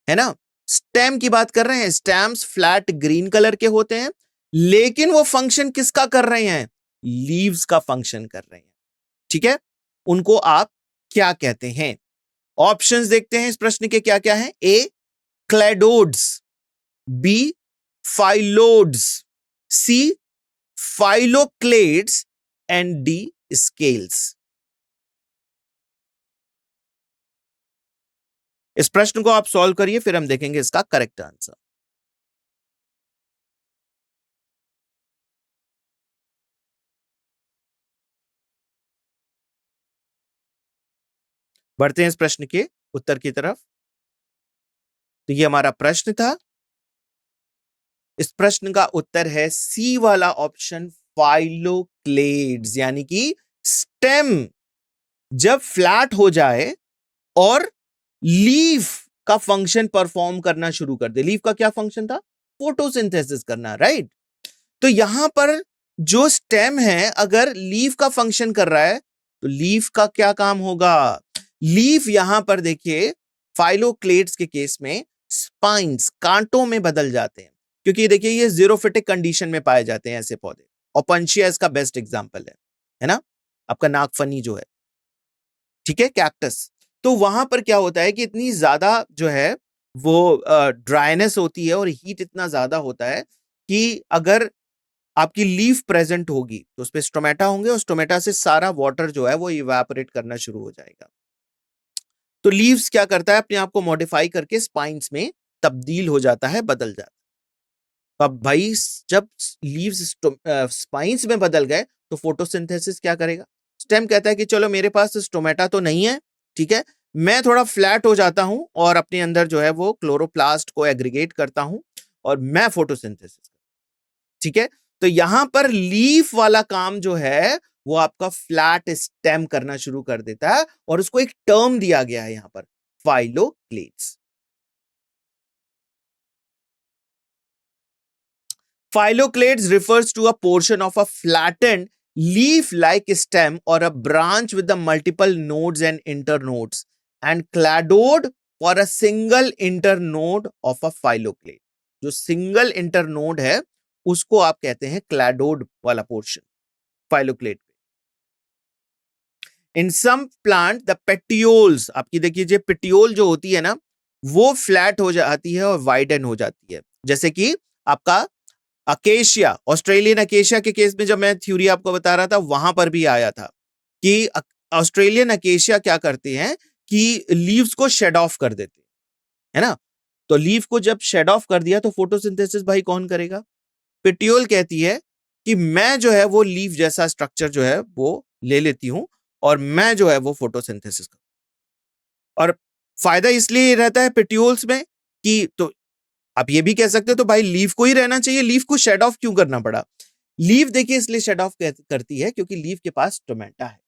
है ना, स्टेम की बात कर रहे हैं, स्टेम्स फ्लैट ग्रीन कलर के होते हैं, लेकिन वो फंक्शन किसका कर रहे हैं? लीव्स का फंक्शन कर रहे हैं, ठीक है। उनको आप क्या कहते हैं? ऑप्शंस देखते हैं इस प्रश्न के क्या क्या हैं। A cladodes, B phyllodes, C phylloclades and D scales. इस प्रश्न को आप सॉल्व करिए, फिर हम देखेंगे इसका करेक्ट आंसर। बढ़ते हैं इस प्रश्न के उत्तर की तरफ। तो ये हमारा प्रश्न था, इस प्रश्न का उत्तर है सी वाला ऑप्शन, फाइलोक्लेड्स, यानी कि स्टेम जब फ्लैट हो जाए और लीफ का फंक्शन परफॉर्म करना शुरू कर दे। लीफ का क्या फंक्शन था? फोटोसिंथेसिस करना, राइट। तो यहां पर जो स्टेम है अगर लीफ का फंक्शन कर रहा है तो लीफ का क्या काम होगा? लीफ यहां पर देखिए फाइलोक्लेड्स के केस में स्पाइंस, कांटों में बदल जाते हैं, क्योंकि देखिए ये जीरोफिटिक कंडीशन में पाए जाते हैं ऐसे पौधे। ओपनशिया इसका बेस्ट एग्जांपल है ना, आपका नागफनी जो है, ठीक है, कैक्टस। तो वहां पर क्या होता है कि इतनी ज्यादा जो है वो ड्राइनेस होती है और हीट इतना ज्यादा होता है कि अगर आपकी लीफ प्रेजेंट होगी तो उस पर स्टोमेटा होंगे और स्टोमेटा से सारा वाटर जो है वो इवेपोरेट करना शुरू हो जाएगा। तो लीव्स क्या करता है, अपने आप को मॉडिफाई करके स्पाइंस में तब्दील हो जाता है, बदल जाता है। तो अब भाई जब लीव्स स्पाइंस में बदल गए तो फोटोसिंथेसिस क्या करेगा? स्टेम कहता है कि चलो मेरे पास स्टोमेटा तो नहीं है, ठीक है, मैं थोड़ा फ्लैट हो जाता हूं और अपने अंदर जो है वो क्लोरोप्लास्ट को एग्रीगेट करता हूं और मैं फोटोसिंथेसिस, ठीक है। तो यहां पर लीफ वाला काम जो है वो आपका फ्लैट स्टेम करना शुरू कर देता है और उसको एक टर्म दिया गया है यहां पर, फाइलोक्लेड्स। Phylloclades refers to a portion of a flattened leaf-like stem or a branch with the multiple nodes and internodes, and cladode for a single internode of a phylloclade. जो सिंगल इंटरनोड है उसको आप कहते हैं क्लैडोड वाला portion phylloclade. In some plant the petioles, आपकी देखिए जो पेटियोल जो होती है ना वो फ्लैट हो जाती है और वाइडन हो जाती है, जैसे कि आपका अकेशिया, ऑस्ट्रेलियन अकेशिया के केस में जब मैं थ्योरी आपको बता रहा था वहां पर भी आया था कि ऑस्ट्रेलियन अकेशिया क्या करते हैं कि लीव्स को शेड ऑफ कर देते हैं, है ना। तो लीव को जब शेड ऑफ कर दिया तो फोटोसिंथेसिस भाई कौन करेगा? पेटियोल कहती है कि मैं जो है वो लीव जैसा स्ट्रक्चर जो है वो ले लेती हूं और मैं जो है वो फोटोसिंथेसिस करूं। और फायदा इसलिए रहता है पेटियोल्स में कि, तो आप ये भी कह सकते हो तो भाई लीव को ही रहना चाहिए, लीव को शेड ऑफ क्यों करना पड़ा? लीव देखिए इसलिए शेड ऑफ करती है क्योंकि लीव के पास स्टोमेटा है।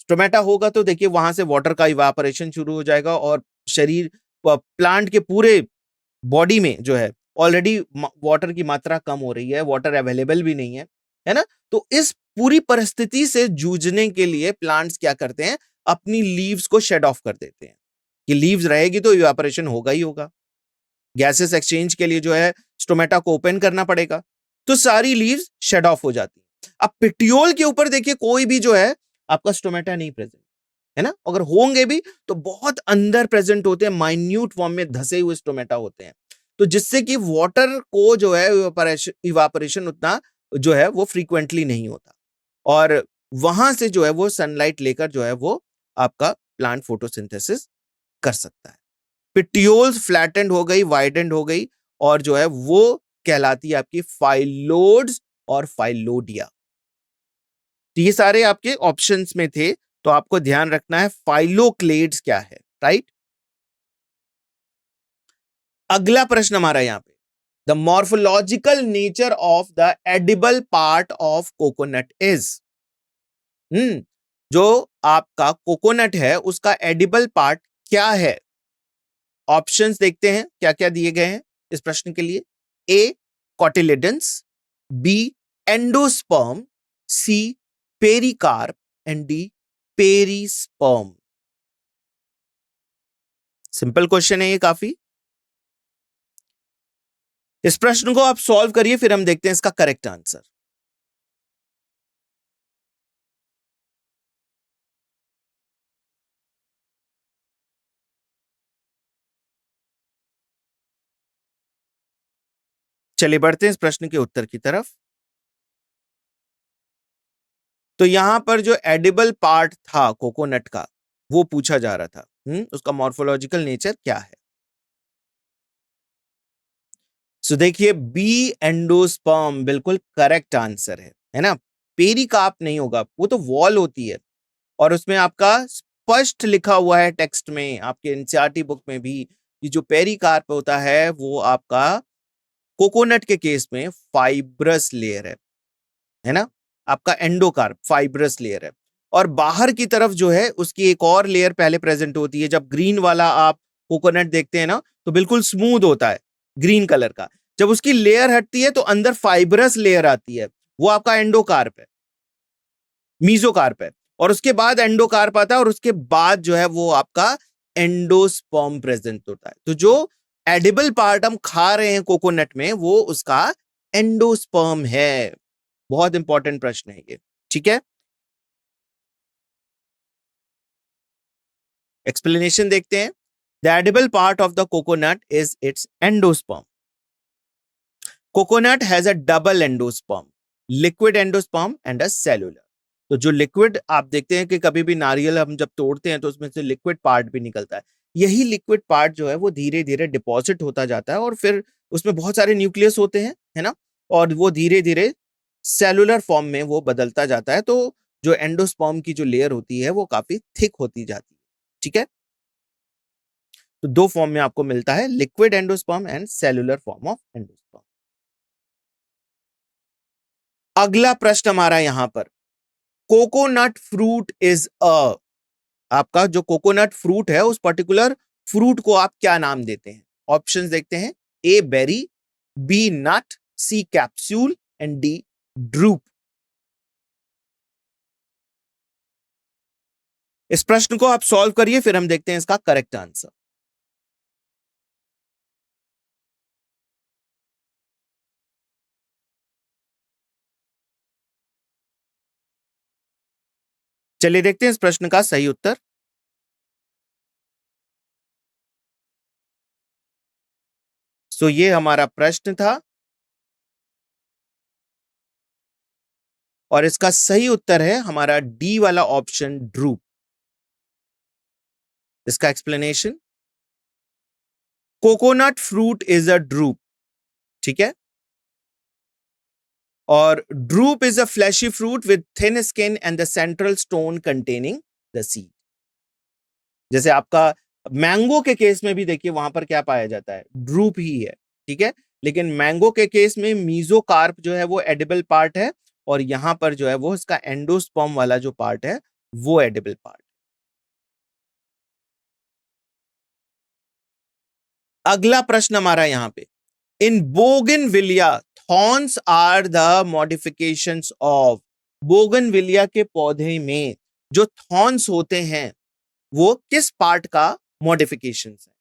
स्टोमेटा होगा तो देखिए वहां से वाटर का इवापोरेशन शुरू हो जाएगा और शरीर प्लांट के पूरे बॉडी में जो है ऑलरेडी वाटर की मात्रा कम हो रही है, वाटर अवेलेबल भी नहीं है ना। तो इस पूरी परिस्थिति से जूझने के लिए प्लांट्स क्या करते हैं, अपनी लीव्स को शेड ऑफ कर देते हैं कि लीव्स रहेगी तो इवापोरेशन होगा ही होगा, गैसेस एक्सचेंज के लिए जो है स्टोमेटा को ओपन करना पड़ेगा, तो सारी लीव्स शेड ऑफ हो जाती है। अब पेटियोल के ऊपर देखिए कोई भी जो है आपका स्टोमेटा नहीं प्रेजेंट है ना, अगर होंगे भी तो बहुत अंदर प्रेजेंट होते हैं, माइन्यूट फॉर्म में धसे हुए स्टोमेटा होते हैं, तो जिससे कि वाटर को जो है इवापोरेशन उतना जो है वो फ्रीक्वेंटली नहीं होता और वहां से जो है वो सनलाइट लेकर जो है वो आपका प्लांट फोटोसिंथेसिस कर सकता है। पेटियोल्स फ्लैटेंड हो गई, वाइडेंड हो गई और जो है वो कहलाती है आपकी फाइलोड्स और फाइलोडिया। तो ये सारे आपके ऑप्शंस में थे, तो आपको ध्यान रखना है फाइलोक्लेड्स क्या है, राइट। अगला प्रश्न हमारा यहां पे, the morphological nature of the edible part of coconut is. जो आपका कोकोनट है उसका एडिबल पार्ट क्या है? ऑप्शंस देखते हैं क्या क्या दिए गए हैं इस प्रश्न के लिए। A cotyledons, B endosperm, C pericarp and D perisperm. Simple question है ये काफी। इस प्रश्न को आप सॉल्व करिए फिर हम देखते हैं इसका करेक्ट आंसर। चलिए बढ़ते हैं इस प्रश्न के उत्तर की तरफ। तो यहां पर जो एडिबल पार्ट था कोकोनट का वो पूछा जा रहा था, उसका मॉर्फोलॉजिकल नेचर क्या है। सो देखिए बी एंडोस्पर्म बिल्कुल करेक्ट आंसर है ना। पेरिकार्प नहीं होगा, वो तो वॉल होती है और उसमें आपका स्पष्ट लिखा हुआ है टेक्स्ट में, आपके एनसीईआरटी बुक में भी, कि जो पेरिकार्प होता है वो आपका कोकोनट के केस में फाइब्रस लेयर है ना। आपका एंडोकार्प फाइब्रस लेयर है और बाहर की तरफ जो है उसकी एक और लेयर पहले प्रेजेंट होती है। जब ग्रीन वाला आप कोकोनट देखते हैं ना तो बिल्कुल स्मूथ होता है ग्रीन कलर का, जब उसकी लेयर हटती है तो अंदर फाइब्रस लेयर आती है, वो आपका एंडोकार्प है, मीजोकार्प है। और उसके बाद एंडोकार्प आता है और उसके बाद जो है वो आपका एंडोस्पर्म प्रेजेंट होता है। तो जो एडिबल पार्ट हम खा रहे हैं कोकोनट में वो उसका एंडोस्पर्म है। बहुत इंपॉर्टेंट प्रश्न है ये, ठीक है। एक्सप्लेनेशन देखते हैं। The edible part of the coconut is it's endosperm. Coconut has a double endosperm, liquid endosperm and a cellular. तो जो लिक्विड आप देखते हैं कि कभी भी नारियल हम जब तोड़ते हैं तो उसमें से लिक्विड पार्ट भी निकलता है, यही लिक्विड पार्ट जो है वो धीरे धीरे डिपॉजिट होता जाता है और फिर उसमें बहुत सारे न्यूक्लियस होते हैं, है ना, और वो धीरे धीरे सेलुलर फॉर्म में वो बदलता जाता है। तो जो एंडोस्पर्म की जो लेयर होती है वो काफी थिक होती जाती है, ठीक है। तो दो फॉर्म में आपको मिलता है, liquid endosperm and cellular form of endosperm. अगला प्रश्न हमारा यहां पर, कोकोनट फ्रूट इज अ, आपका जो कोकोनट फ्रूट है उस पर्टिकुलर फ्रूट को आप क्या नाम देते हैं? ऑप्शंस देखते हैं। A berry, B nut, C capsule and D drupe. इस प्रश्न को आप सॉल्व करिए, फिर हम देखते हैं इसका करेक्ट आंसर। चलिए देखते हैं इस प्रश्न का सही उत्तर। सो ये हमारा प्रश्न था और इसका सही उत्तर है हमारा डी वाला ऑप्शन ड्रूप। इसका explanation, coconut fruit is a drupe, ठीक है, और drupe is a fleshy fruit with thin skin and the central stone containing the seed. जैसे आपका मैंगो के केस में भी देखिए वहां पर क्या पाया जाता है, ड्रूप ही है, ठीक है, लेकिन मैंगो के केस में मीजोकार्प जो है वो एडिबल पार्ट है और यहां पर जो है वो इसका एंडोस्पर्म वाला जो पार्ट है वो एडिबल पार्ट। अगला प्रश्न हमारा यहां पे, in bougainvillea thorns are the modifications of. Bougainvillea के पौधे में जो थॉर्न्स होते हैं वो किस पार्ट का मॉडिफिकेशंस है?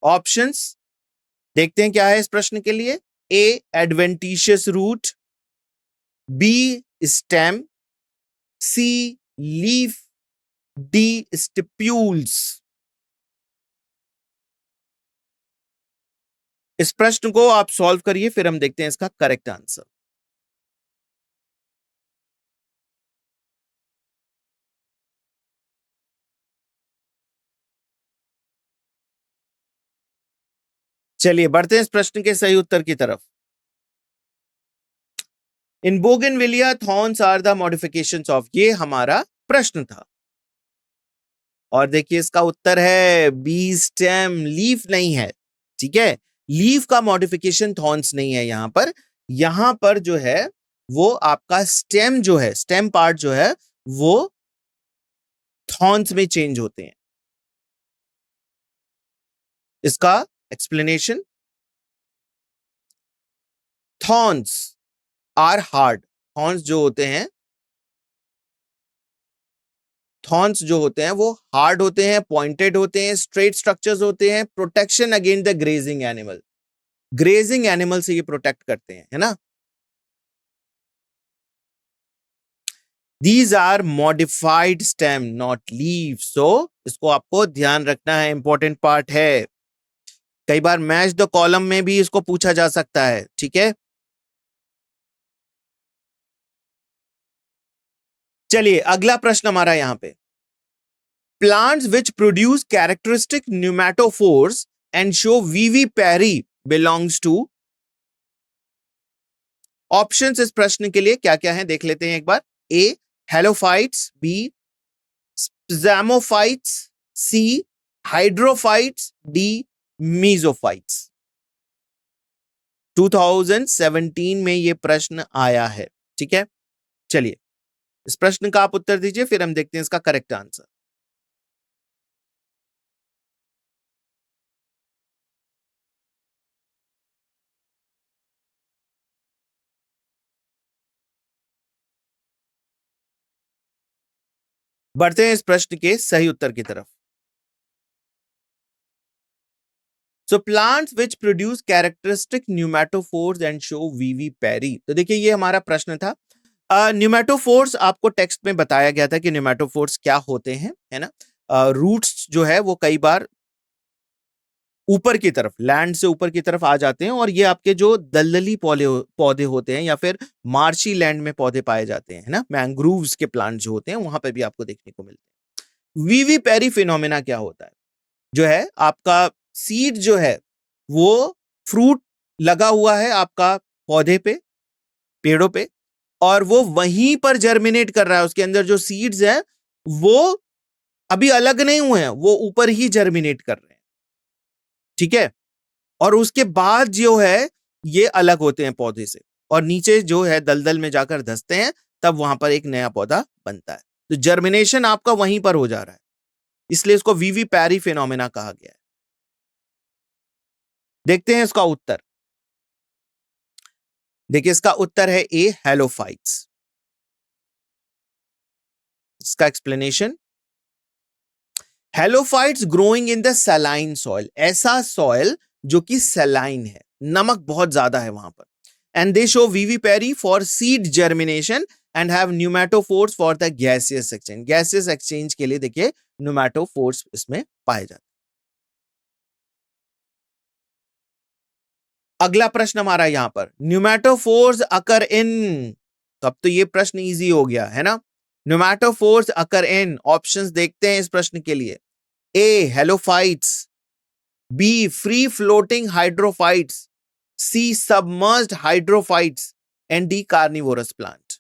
ऑप्शंस देखते हैं क्या है इस प्रश्न के लिए। ए एडवेंटिशियस रूट, बी स्टेम, सी लीफ, डी स्टिप्यूल्स। इस प्रश्न को आप सॉल्व करिए, फिर हम देखते हैं इसका करेक्ट आंसर। चलिए बढ़ते हैं इस प्रश्न के सही उत्तर की तरफ। In bougainvillea thorns are the modifications of, ये हमारा प्रश्न था और देखिए इसका उत्तर है बी स्टेम, लीफ नहीं है, ठीक है, लीफ का मॉडिफिकेशन थॉर्न्स नहीं है यहां पर जो है वो आपका स्टेम जो है, स्टेम पार्ट जो है वो थॉर्न्स में चेंज होते हैं। इसका explanation, thorns are hard, thorns जो होते हैं, थॉर्न्स जो होते हैं वो हार्ड होते हैं, पॉइंटेड होते हैं, स्ट्रेट स्ट्रक्चर्स होते हैं, protection against the grazing animal, grazing animal से ये प्रोटेक्ट करते हैं, है ना। These are modified stem, not leaves. So इसको आपको ध्यान रखना है, इंपॉर्टेंट पार्ट है। कई बार मैच द कॉलम में भी इसको पूछा जा सकता है, ठीक है। चलिए अगला प्रश्न हमारा यहां पे, plants which produce characteristic pneumatophores and show vivipary belongs to. Options इस प्रश्न के लिए क्या क्या है देख लेते हैं एक बार। ए हेलोफाइट्स, बी स्पैमोफाइट्स, सी हाइड्रोफाइट्स, डी मीजोफाइट्स। 2017 में यह प्रश्न आया है, ठीक है। चलिए इस प्रश्न का आप उत्तर दीजिए, फिर हम देखते हैं इसका करेक्ट आंसर। बढ़ते हैं इस प्रश्न के सही उत्तर की तरफ। So plants which produce characteristic pneumatophores and show vivipary, तो देखिए ये हमारा प्रश्न था। न्यूमेटोफोर्स आपको टेक्स्ट में बताया गया था कि न्यूमेटोफोर्स क्या होते हैं, है ना। रूट्स जो है वो कई बार ऊपर की तरफ, लैंड से ऊपर की तरफ आ जाते हैं और ये आपके जो दलदली पौधे होते हैं या फिर मार्शी लैंड में पौधे पाए जाते हैं, है ना, मैंग्रोव्स के प्लांट जो होते हैं वहां पे भी आपको देखने को मिलते हैं। विविपैरी फिनोमेना क्या होता है, जो है आपका सीड जो है वो फ्रूट लगा हुआ है आपका पौधे पे, पेड़ों पे, और वो वहीं पर जर्मिनेट कर रहा है, उसके अंदर जो सीड्स है वो अभी अलग नहीं हुए हैं, वो ऊपर ही जर्मिनेट कर रहे हैं, ठीक है, और उसके बाद जो है ये अलग होते हैं पौधे से और नीचे जो है दलदल में जाकर धंसते हैं, तब वहां पर एक नया पौधा बनता है। तो जर्मिनेशन आपका वहीं पर हो जा रहा है, इसलिए इसको विविपैरी फिनोमेना कहा गया है। देखते हैं इसका उत्तर। देखिए इसका उत्तर है ए, हेलोफाइट्स। इसका explanation, halophytes growing in the saline soil, ऐसा सॉइल जो कि सलाइन है, नमक बहुत ज्यादा है वहां पर। And they show vivipary for seed germination and have pneumatophores for the gaseous exchange, gaseous exchange के लिए देखिए न्यूमेटोफोर्स इसमें पाए जाते हैं। अगला प्रश्न हमारा यहां पर, न्यूमेटोफोर्स अकर इन, तो अब तो ये प्रश्न इजी हो गया है ना। न्यूमेटोफोर्स अकर इन, ऑप्शंस देखते हैं इस प्रश्न के लिए। A, halophytes, B, free floating hydrophytes, C, submerged hydrophytes, and D, carnivorous plant.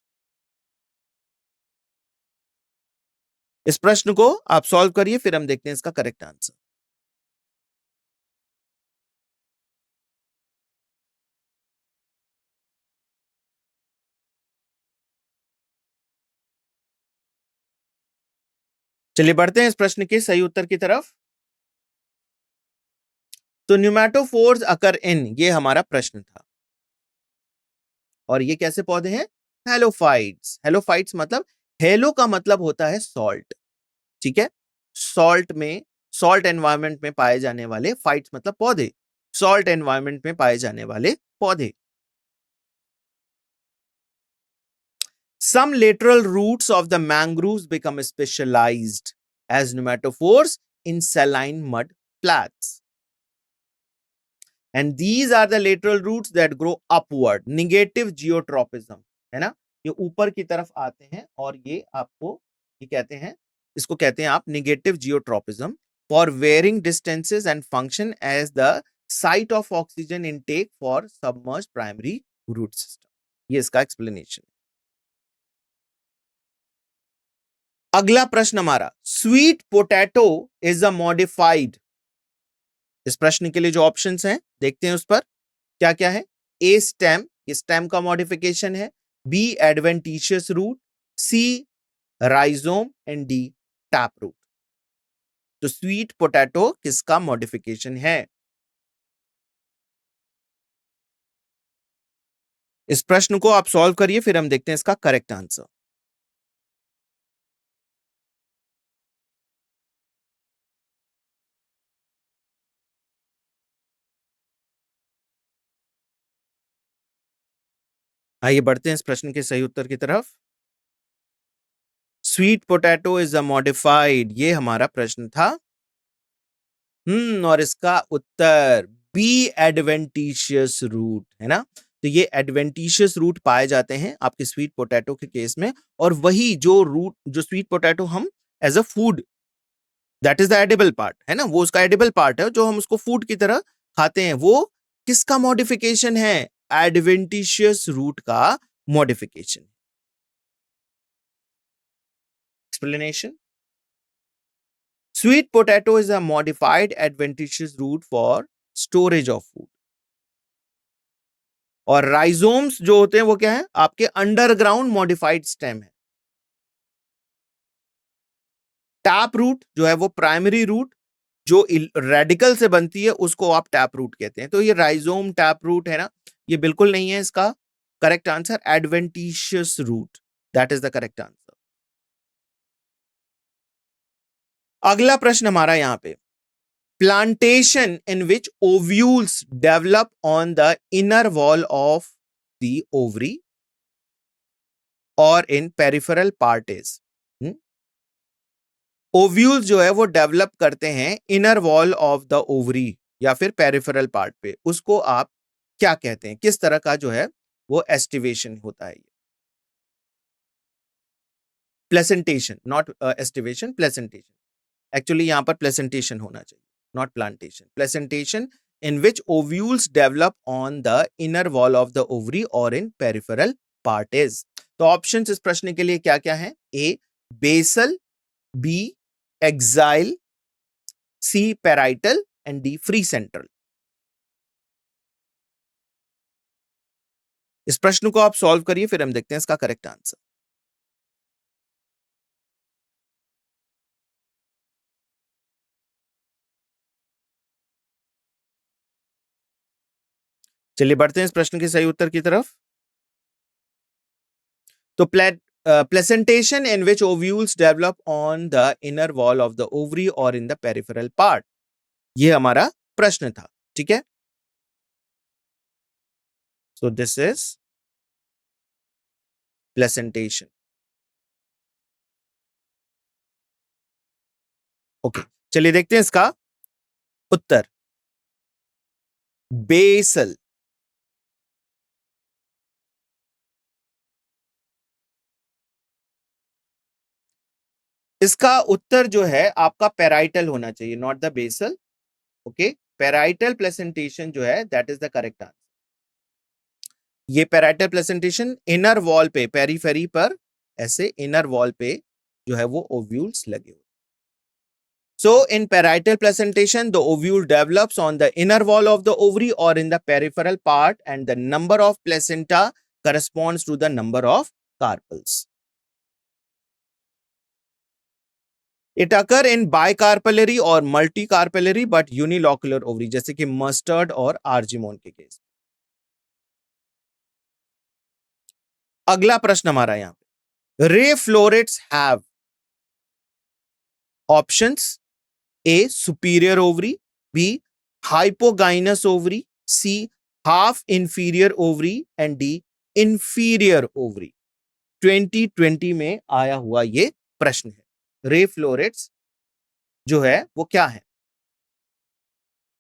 इस प्रश्न को आप सॉल्व करिए, फिर हम देखते हैं इसका करेक्ट आंसर। चलिए बढ़ते हैं इस प्रश्न के सही उत्तर की तरफ। तो न्यूमेटोफोर्स अकर इन, ये हमारा प्रश्न था। और ये कैसे पौधे हैं? हेलोफाइट्स। हेलोफाइट्स मतलब, हेलो का मतलब होता है सॉल्ट, ठीक है। सॉल्ट में, सॉल्ट एनवायरनमेंट में पाए जाने वाले, फाइट्स मतलब पौधे, सॉल्ट एनवायरनमेंट में पाए जाने वाले पौधे। Some lateral roots of the mangroves become specialized as pneumatophores in saline mud flats. And these are the lateral roots that grow upward, negative geotropism, है ना, ये ऊपर की तरफ आते हैं और ये आपको, ये कहते हैं, इसको कहते हैं आप negative geotropism for varying distances and function as the site of oxygen intake for submerged primary root system. ये इसका explanation। अगला प्रश्न हमारा, sweet potato is a modified, इस प्रश्न के लिए जो ऑप्शंस हैं देखते हैं उस पर क्या क्या है। ए, स्टेम, ये स्टेम का मॉडिफिकेशन है। B, adventitious root, C, rhizome, and D, tap root. तो स्वीट पोटैटो किसका मॉडिफिकेशन है? इस प्रश्न को आप सॉल्व करिए, फिर हम देखते हैं इसका करेक्ट आंसर। आइए बढ़ते हैं इस प्रश्न के सही उत्तर की तरफ। Sweet potato is a modified, ये हमारा प्रश्न था। और इसका उत्तर बी, एडवेंटिशियस रूट, है ना। तो ये एडवेंटिशियस रूट पाए जाते हैं आपके स्वीट पोटैटो के केस में, और वही जो रूट, जो स्वीट पोटैटो हम as a food, that is the edible part, है ना, वो उसका एडिबल पार्ट है जो हम उसको फूड की तरह खाते हैं, वो किसका मॉडिफिकेशन है? एडवेंटिशियस रूट का modification. Explanation, sweet potato is a modified adventitious root for storage of food. और राइजोम्स जो होते हैं वो क्या है? आपके अंडरग्राउंड मॉडिफाइड स्टेम है। टैप रूट जो है वो प्राइमरी रूट जो रेडिकल से बनती है, उसको आप टैप रूट कहते हैं। तो ये राइजोम टैप रूट है ना, ये बिल्कुल नहीं है इसका correct answer. Adventitious root, that is the correct answer. अगला प्रश्न हमारा यहां पे, plantation in which ovules develop on the inner wall of the ovary or in peripheral part is, ovules जो है वो डेवलप करते हैं inner wall of the ovary या फिर पेरिफेरल पार्ट पे, उसको आप क्या कहते हैं? किस तरह का जो है वो एस्टिवेशन होता है? Placentation, not aestivation, placentation. Actually यहां पर प्लेसेंटेशन होना चाहिए, not plantation. Placentation in which ovules develop on the inner wall of the ovary or in peripheral part is। तो ऑप्शंस इस प्रश्न के लिए क्या क्या है? A, basal, B, axile, C, parietal, and D, free central. इस प्रश्न को आप सॉल्व करिए, फिर हम देखते हैं इसका करेक्ट आंसर। चलिए बढ़ते हैं इस प्रश्न के सही उत्तर की तरफ। तो placentation in which ovules develop on the inner wall of the ovary और इन द पेरिफेरल पार्ट, ये हमारा प्रश्न था, ठीक है। So this is placentation. Okay, चलिए देखते हैं इसका उत्तर। बेसल। इसका उत्तर जो है आपका पेराइटल होना चाहिए, not the basal. Okay, parietal placentation जो है that is the correct answer. ये पेराइटल प्लेसेंटेशन इनर वॉल पे, पेरीफेरी पर ऐसे इनर वॉल पे जो है वो ओव्यूल्स लगे हुए। So in parietal placentation, the ovule develops on the inner wall of the ovary or in the peripheral part, and the number of placenta corresponds to the number of carpels. It occur in bicarpellary or multicarpellary but unilocular ovary, जैसे कि mustard और argemone के case. अगला प्रश्न हमारा यहां पे, ray florets have options: A, superior ovary; B, hypogynous ovary; C, half inferior ovary; and D, inferior ovary। 2020 में आया हुआ ये प्रश्न है। रे फ्लोरेट्स जो है वो क्या है,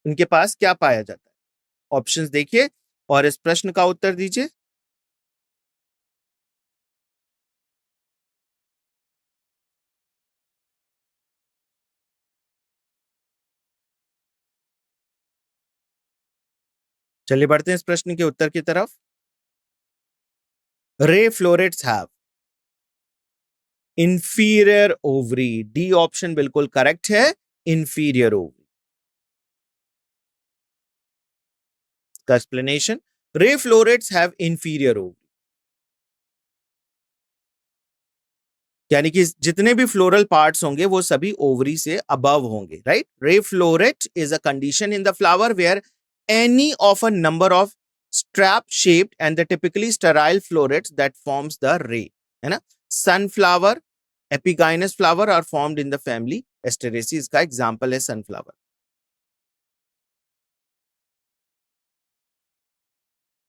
उनके पास क्या पाया जाता है? ऑप्शंस देखिए और इस प्रश्न का उत्तर दीजिए। चलिए बढ़ते हैं इस प्रश्न के उत्तर की तरफ। Ray florets have inferior ovary, D option बिल्कुल करेक्ट है, इंफीरियर ओवरी। का explanation, ray florets have inferior ovary, यानी कि जितने भी फ्लोरल पार्ट्स होंगे वो सभी ओवरी से अबव होंगे, right. Ray floret is a condition in the flower where any of a number of strap shaped and the typically sterile florets that forms the ray, है ना। Sunflower, epigynous flower are formed in the family Asteraceae, इसका example है sunflower.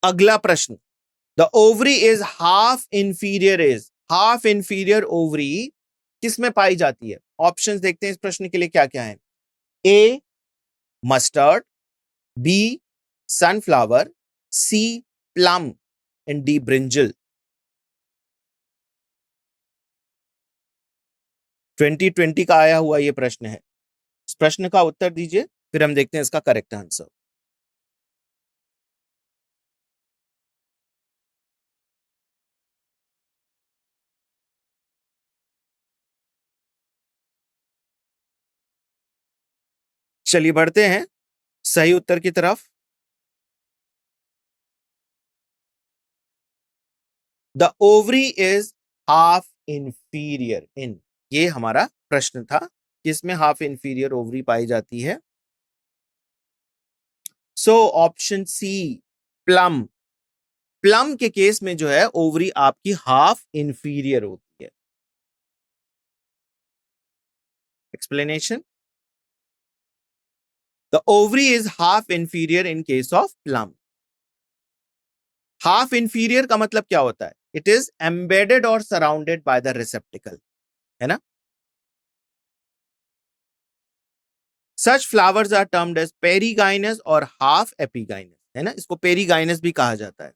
अगला प्रश्न, the ovary is half inferior, is half inferior ovary किस में पाई जाती है? ऑप्शंस देखते हैं इस प्रश्न के लिए क्या क्या है। A, mustard; B, sunflower; C, plum; and D, brinjal. 2020 का आया हुआ यह प्रश्न है। इस प्रश्न का उत्तर दीजिए, फिर हम देखते हैं इसका करेक्ट आंसर। चलिए बढ़ते हैं सही उत्तर की तरफ। The ovary is half inferior in, ये हमारा प्रश्न था, किसमें हाफ इंफीरियर ओवरी पाई जाती है। So option C, plum. Plum के केस में जो है ओवरी आपकी हाफ इंफीरियर होती है। Explanation, the ovary is half inferior in case of plum. Half inferior का मतलब क्या होता है? इट इज एम्बेडेड और सराउंडेड बाय द रिसेप्टिकल, है ना। Such flowers are termed as perigynous और हाफ एपिगाइनस, है ना, इसको पेरीगाइनस भी कहा जाता है।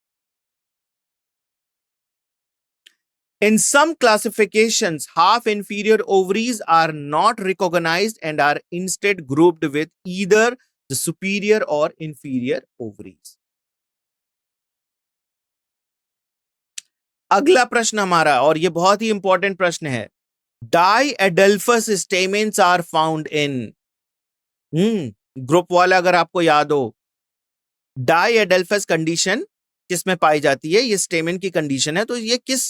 In some classifications, half inferior ovaries are not recognized and are instead grouped with either the superior or inferior ovaries. अगला प्रश्न हमारा, और ये बहुत ही इंपॉर्टेंट प्रश्न है, डाइएडल्फस स्टेमेन्स आर फाउंड इन, ग्रुप वाला अगर आपको याद हो, डाइएडल्फस कंडीशन किसमें पाई जाती है? ये स्टेमेन की कंडीशन है, तो ये किस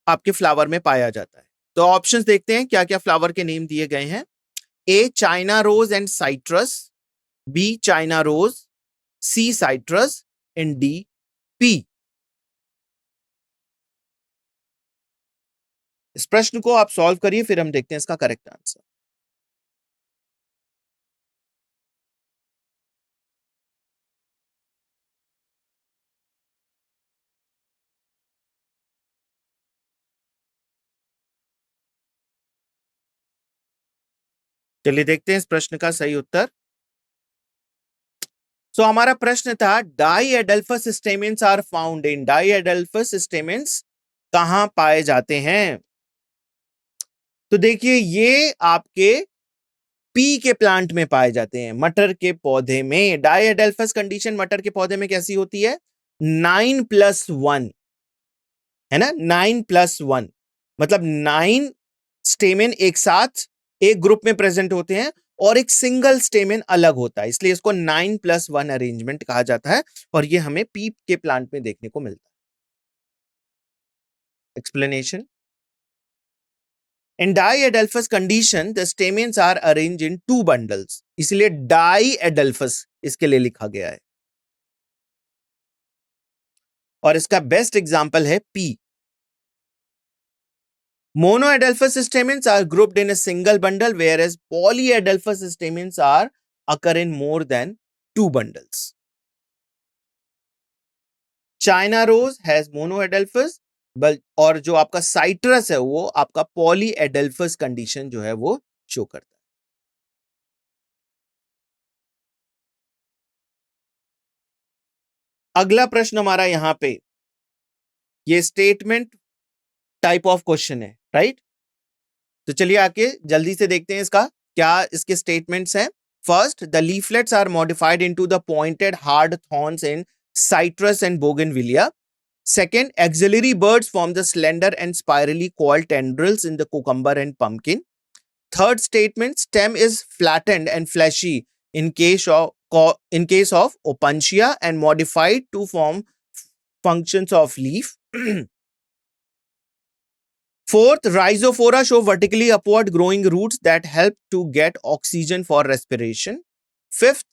आपके फ्लावर में पाया जाता है? तो ऑप्शंस देखते हैं क्या क्या फ्लावर के नेम दिए गए हैं। A, China rose and citrus; B, China rose; C, citrus; and D, pea. इस प्रश्न को आप सॉल्व करिए, फिर हम देखते हैं इसका करेक्ट आंसर। चलिए देखते हैं इस प्रश्न का सही उत्तर। हमारा प्रश्न था diadelphous stamens are found in, diadelphous stamens कहां पाए जाते हैं? तो देखिए ये आपके पी के प्लांट में पाए जाते हैं, मटर के पौधे में। डाइएडल्फस कंडीशन मटर के पौधे में कैसी होती है? 9+1, है ना, 9+1 मतलब 9 स्टेमेन एक साथ एक ग्रुप में प्रेजेंट होते हैं और एक सिंगल स्टेमेन अलग होता है, इसलिए इसको 9+1 अरेंजमेंट कहा जाता है और ये हमें पीप के प्लांट में देखने को मिलता है। Explanation: In diadelphous condition, the stamens are arranged in 2 bundles, इसलिए diadelphous इसके लिए लिखा गया है। और इसका बेस्ट एग्जांपल है P. Monoadelphous stamens are grouped in a single bundle, whereas polyadelphous stamens are occur in more than 2 bundles. China rose has monoadelphous, और जो आपका साइट्रस है वो आपका पॉलीएडेल्फस कंडीशन जो है वो शो करता है। अगला प्रश्न हमारा यहां पे, ये स्टेटमेंट टाइप ऑफ क्वेश्चन है, राइट? तो चलिए आके जल्दी से देखते हैं इसका क्या इसके स्टेटमेंट्स हैं। First, the leaflets are modified into the pointed hard thorns in citrus and bougainvillea. Second, axillary buds form the slender and spirally coiled tendrils in the cucumber and pumpkin. Third statement, stem is flattened and fleshy in case of opuntia and modified to form functions of leaf. Fourth, rhizophora show vertically upward growing roots that help to get oxygen for respiration. Fifth,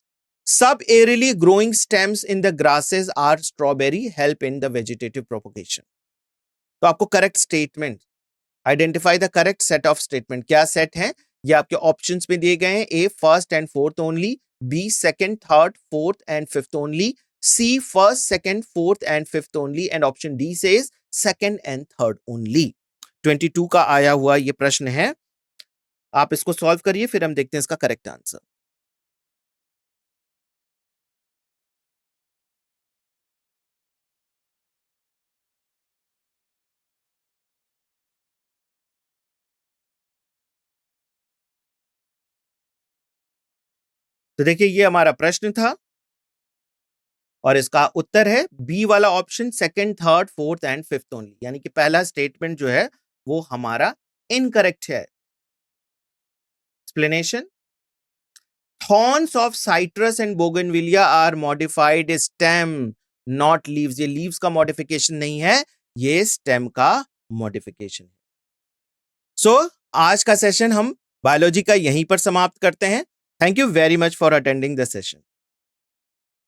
subaerially growing stems in the grasses are strawberry help in the vegetative propagation. तो आपको correct statement, identify the correct set of statement. क्या set है ये आपके options में दिए गए हैं। A first and fourth only, B second third fourth and fifth only, C first second fourth and fifth only, and option D says second and third only. 22 का आया हुआ ये प्रश्न है, आप इसको सॉल्व करिए, फिर हम देखते हैं इसका करेक्ट आंसर। तो देखिए ये हमारा प्रश्न था और इसका उत्तर है बी वाला option, second third fourth and fifth only, यानी कि पहला स्टेटमेंट जो है वो हमारा इनकरेक्ट है। Explanation: thorns of citrus and bougainvillea are modified stem not leaves. ये लीव्स का मॉडिफिकेशन नहीं है, ये स्टेम का मॉडिफिकेशन है। सो आज का सेशन हम बायोलॉजी का यहीं पर समाप्त करते हैं। Thank you very much for attending the session.